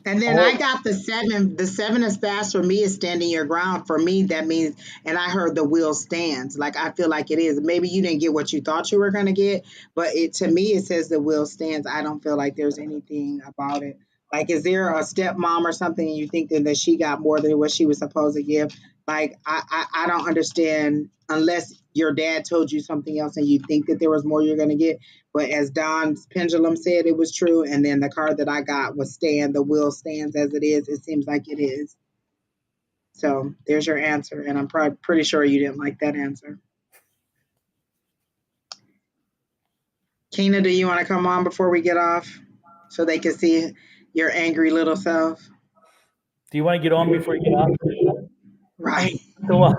B: And then
A: Oh,
B: I got the seven. The seven is fast for me is standing your ground. For me, that means, and I heard the will stands. Like I feel like it is. Maybe you didn't get what you thought you were gonna get, but it to me it says the will stands. I don't feel like there's anything about it. Like, is there a stepmom or something and you think that she got more than what she was supposed to give? Like I don't understand unless your dad told you something else and you think that there was more you're gonna get. But as Don's pendulum said, it was true. And then the card that I got was stand. The will stands as it is. It seems like it is. So there's your answer. And I'm pretty sure you didn't like that answer. Keena, do you want to come on before we get off so they can see your angry little self?
A: do you want to get on before you get off? I
B: Right.
A: mean, go on.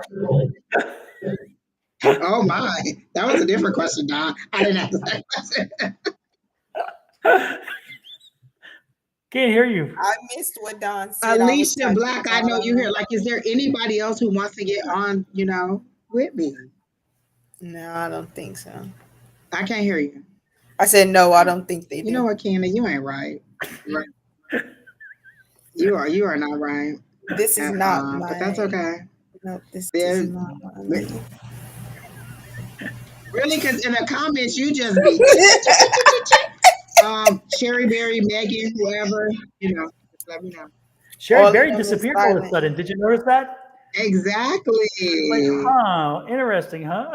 B: Oh my. That was a different question, Don. I didn't ask that question.
A: Can't hear you.
C: I missed what Don said. I was
B: Alicia
C: typing,
B: Black,
C: so
B: I
C: I
B: know
C: don't
B: you here.
C: know.
B: Like, is there anybody else who wants to get on, with me?
C: No, I don't think so.
B: I can't hear you.
C: I said no. I don't think they
B: You know
C: do.
B: what, Keena? You ain't right. Right. You are not right
C: This is
B: at
C: not
B: all. But that's
C: my.
B: okay.
C: No, this
B: There,
C: is not my.
B: really, because in the comments you just be Sherry Berry, Megan, whoever, just let me know.
A: Sherry
C: All of
A: Berry
C: them is
A: disappeared all of a
C: silent.
A: sudden. Did you notice that?
B: Exactly.
A: Like, huh? Interesting, huh?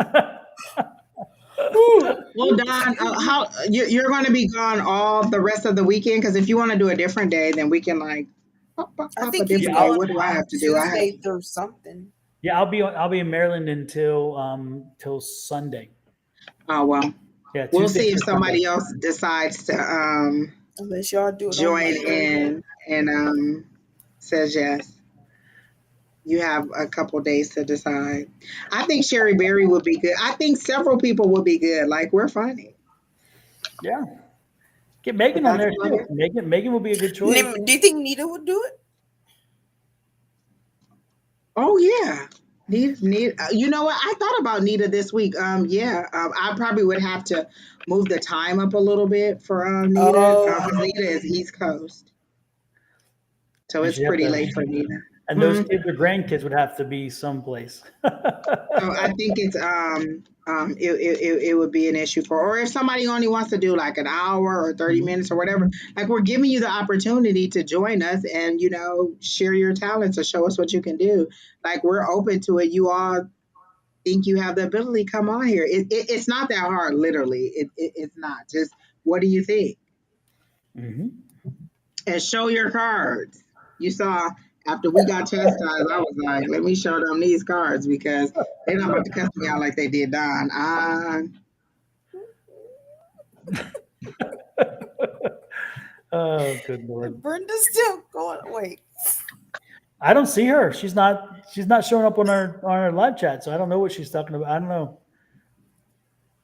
B: Well, Don, how you're going to be gone all the rest of the weekend? Because if you want to do a different day, then we can like pop
C: I
B: a
C: think he's
B: different day.
A: I'll,
C: gone
B: What do I have to do?
C: Tuesday through something.
A: yeah, I'll be in Maryland until till Sunday.
B: Oh well,
A: Yeah,
B: we'll
A: Tuesday
B: see if
A: through Sunday.
B: somebody else decides to
C: Unless y'all do it on
B: join
C: Monday.
B: in and says yes. You have a couple days to decide. I think Sherry Berry would be good. I think several people would be good. Like, we're funny.
A: Yeah, get
B: But
A: Megan on
B: that's
A: there
B: about
A: too.
B: it.
A: Megan will be a good choice.
C: Do you think Nita would do it?
B: Oh yeah. Nita, you know what? I thought about Nita this week. Yeah, I probably would have to move the time up a little bit for Nita because
C: Oh,
B: Nita is East Coast, so
A: And
B: it's
A: she have
B: pretty
A: to,
B: late for Nita.
A: and those
B: Hmm.
A: kids or grandkids would have to be someplace.
B: So I think it's it would be an issue for, or if somebody only wants to do like an hour or 30 minutes or whatever, like we're giving you the opportunity to join us and share your talents or show us what you can do. Like, we're open to it. You all think you have the ability, come on here. It's not that hard, literally. It's not. Just what do you think?
A: Hmm.
B: And show your cards. You saw After we got chastised, I was like, let me show them these cards because they're not about to cuss me out like they did Don.
A: Oh, good Lord.
C: Brenda's still going. Wait.
A: I don't see her. She's not showing up on our live chat, so I don't know what she's talking about. I don't know.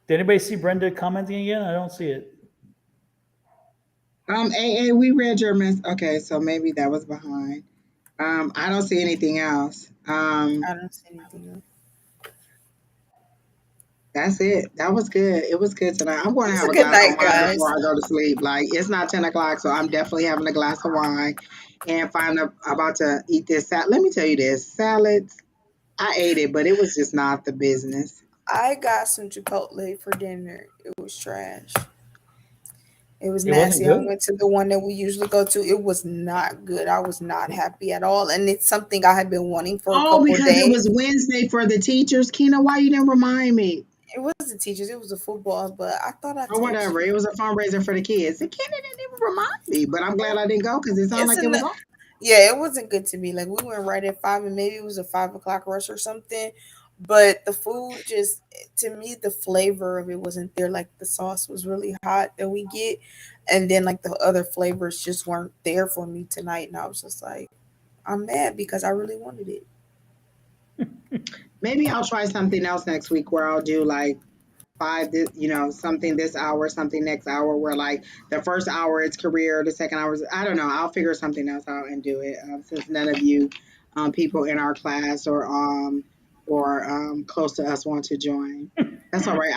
A: Did anybody see Brenda commenting again? I don't see it.
B: AA, we read your mess. Okay, so maybe that was behind. I don't see anything else.
C: I don't see anything else.
B: That's it. That was good. It was good tonight. I'm going to
C: It's
B: have
C: a
B: a
C: good
B: glass of
C: night,
B: wine
C: guys.
B: before I go to sleep. Like, it's not 10 o'clock, so I'm definitely having a glass of wine and about to eat this salad. Let me tell you this salads, I ate it, but it was just not the business.
C: I got some Chipotle for dinner. It was trash. It was
A: It wasn't
C: nasty. I
A: good?
C: went to the one that we usually go to. It was not good. I was not happy at all. And it's something I had been wanting for a
B: Oh,
C: couple of
B: because it
C: days.
B: was Wednesday for the teachers. Kina, why you didn't remind me?
C: It wasn't teachers, it was a football, but I thought I
B: Or whatever.
C: texted
B: It
C: you.
B: was a fundraiser for the kids. The kid didn't even remind me, but I'm glad I didn't go because it sounded
C: It's
B: like it was
C: an
B: on.
C: Yeah, it wasn't good to me. Like we went right at 5 and maybe it was a 5 o'clock rush or something. But the food just to me the flavor of it wasn't there. Like the sauce was really hot that we get. And then like the other flavors just weren't there for me tonight. And I was just like, I'm mad because I really wanted it.
B: Maybe I'll try something else next week where I'll do like something this hour, something next hour, where like the first hour it's career, the second hour is, I don't know. I'll figure something else out and do it since none of you people in our class or close to us want to join. That's all right.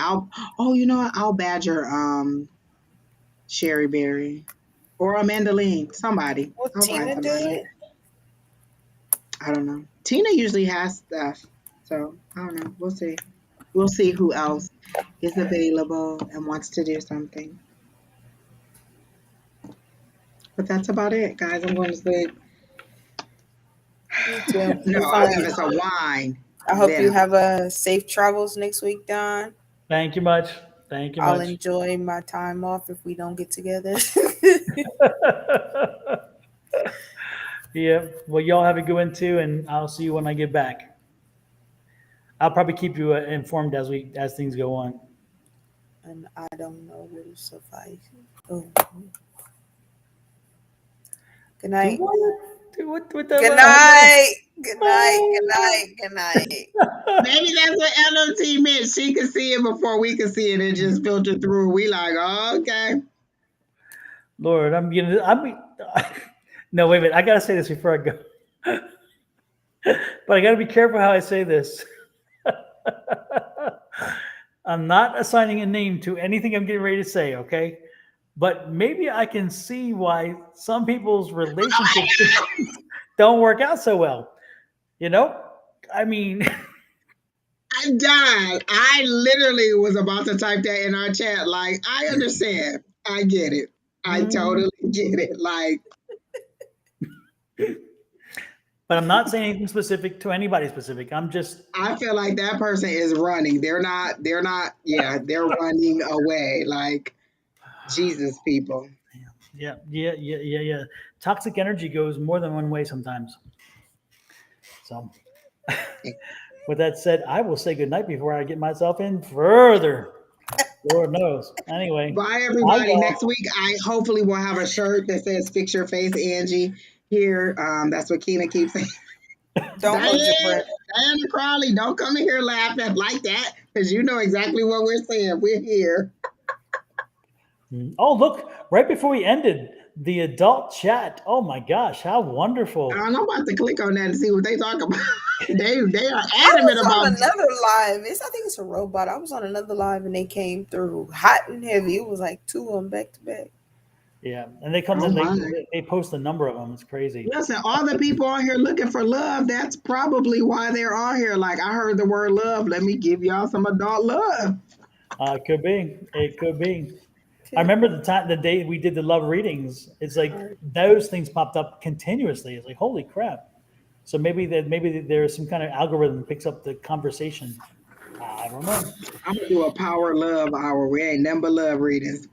B: You know what? I'll badger Sherry Berry or Amanda Lee, somebody.
C: Will
B: I'll find
C: Tina do
B: somebody.
C: it?
B: I don't know. Tina usually has stuff, so I don't know. We'll see. We'll see who else is available and wants to do something. But that's about it, guys. I'm going to sleep.
C: Me too.
B: No,
C: If
B: I'll give us a wine.
C: I hope you
B: Then
C: have a safe travels next week, Don.
A: Thank you much. Thank you
C: I'll
A: much.
C: enjoy my time off if we don't get together.
A: Yeah. Well, y'all have a good one too, and I'll see you when I get back. I'll probably keep you informed as things go on.
C: And I don't know what will suffice. Oh. Good
A: Do
C: night.
A: what? Do what? What
C: Good night. Good night. Good night. Good night.
B: maybe that's what LMT meant. She could see it before we could see it. It just filtered through. We like, oh, okay.
A: Lord, no, wait a minute. I gotta say this before I go. But I gotta be careful how I say this. I'm not assigning a name to anything I'm getting ready to say, okay? But maybe I can see why some people's relationships don't work out so well. You know? I mean,
B: I died. I literally was about to type that in our chat. Like, I understand. I get it. I totally get it. Like,
A: but I'm not saying anything specific to anybody specific. I'm just
B: I feel like that person is running. They're not, they're running away. Like, Jesus, people.
A: yeah. Toxic energy goes more than one way sometimes. So with that said, I will say goodnight before I get myself in further. Lord knows. Anyway,
B: Bye,
A: bye
B: everybody.
A: y'all.
B: Next week, I hopefully will have a shirt that says "Fix Your Face, Angie." Here, that's what Keena keeps saying.
C: Don't hold your breath.
B: Diana Crawley, don't come in here laughing like that because you know exactly what we're saying. We're here.
A: Oh, look, right before we ended, the adult chat. Oh my gosh, how wonderful.
B: I'm about to click on that and see what they talk about. they are
C: I
B: adamant
C: was
B: about
C: on another live. I think it's a robot. I was on another live and they came through hot and heavy. It was like two of them back to back.
A: Yeah, and they come
B: Oh,
A: they post a number of them. It's crazy.
B: Listen, all the people on here looking for love, that's probably why they're on here. Like, I heard the word love. Let me give y'all some adult love.
A: It could be. It could be. I remember the day we did the love readings. It's like those things popped up continuously. It's like holy crap. So maybe there's some kind of algorithm that picks up the conversation. I don't know.
B: I'm gonna do a power love hour. We ain't nothing but love readings.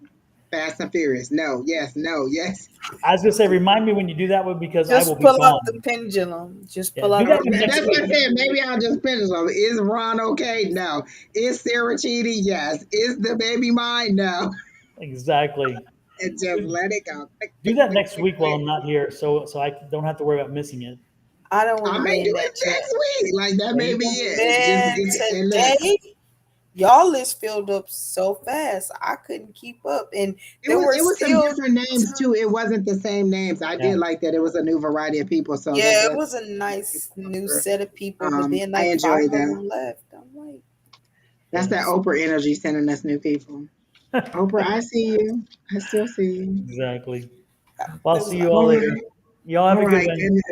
B: Fast and Furious. No, yes, no, yes.
A: I was gonna say, remind me when you do that one because I will
C: Just
A: be
C: pull out the
A: gone.
C: pendulum. Just
A: Yeah,
C: pull
A: do
C: out
A: that
C: a
A: one next
B: That's what I
A: week.
B: said. Maybe I'll just finish them. Is Ron okay? No. Is Sarah cheating? Yes. Is the baby mine? No.
A: Exactly.
B: And just let it go. Click,
A: Do
B: click,
A: that
B: click,
A: next
B: click,
A: week while
B: click.
A: I'm not here, so I don't have to worry about missing it.
C: I don't want
B: I
C: to
B: may
C: be
B: do
C: in that
B: it
C: chat.
B: next week. Like that
A: There
B: may
A: you
B: be
A: go.
B: it.
C: Man,
B: And look,
C: today y'all list filled up so fast. I couldn't keep up. And there were
B: it was some
C: still
B: different names too. It wasn't the same names. I
A: Yeah.
B: did like that. It was a new variety of people. So
C: yeah, it
B: that
C: was a nice new set of people, but then
B: I
C: like five
B: enjoyed
C: of
B: that.
C: them left. I'm like,
B: That's that
A: Yes.
B: Oprah energy sending us new people. Oprah, I see you. I still see you.
A: Exactly. Well, I'll
C: it was
A: see
C: like,
A: you all
B: All
A: later.
B: right.
A: Y'all have
B: All
A: a good
B: right.
A: one.
B: Goodness.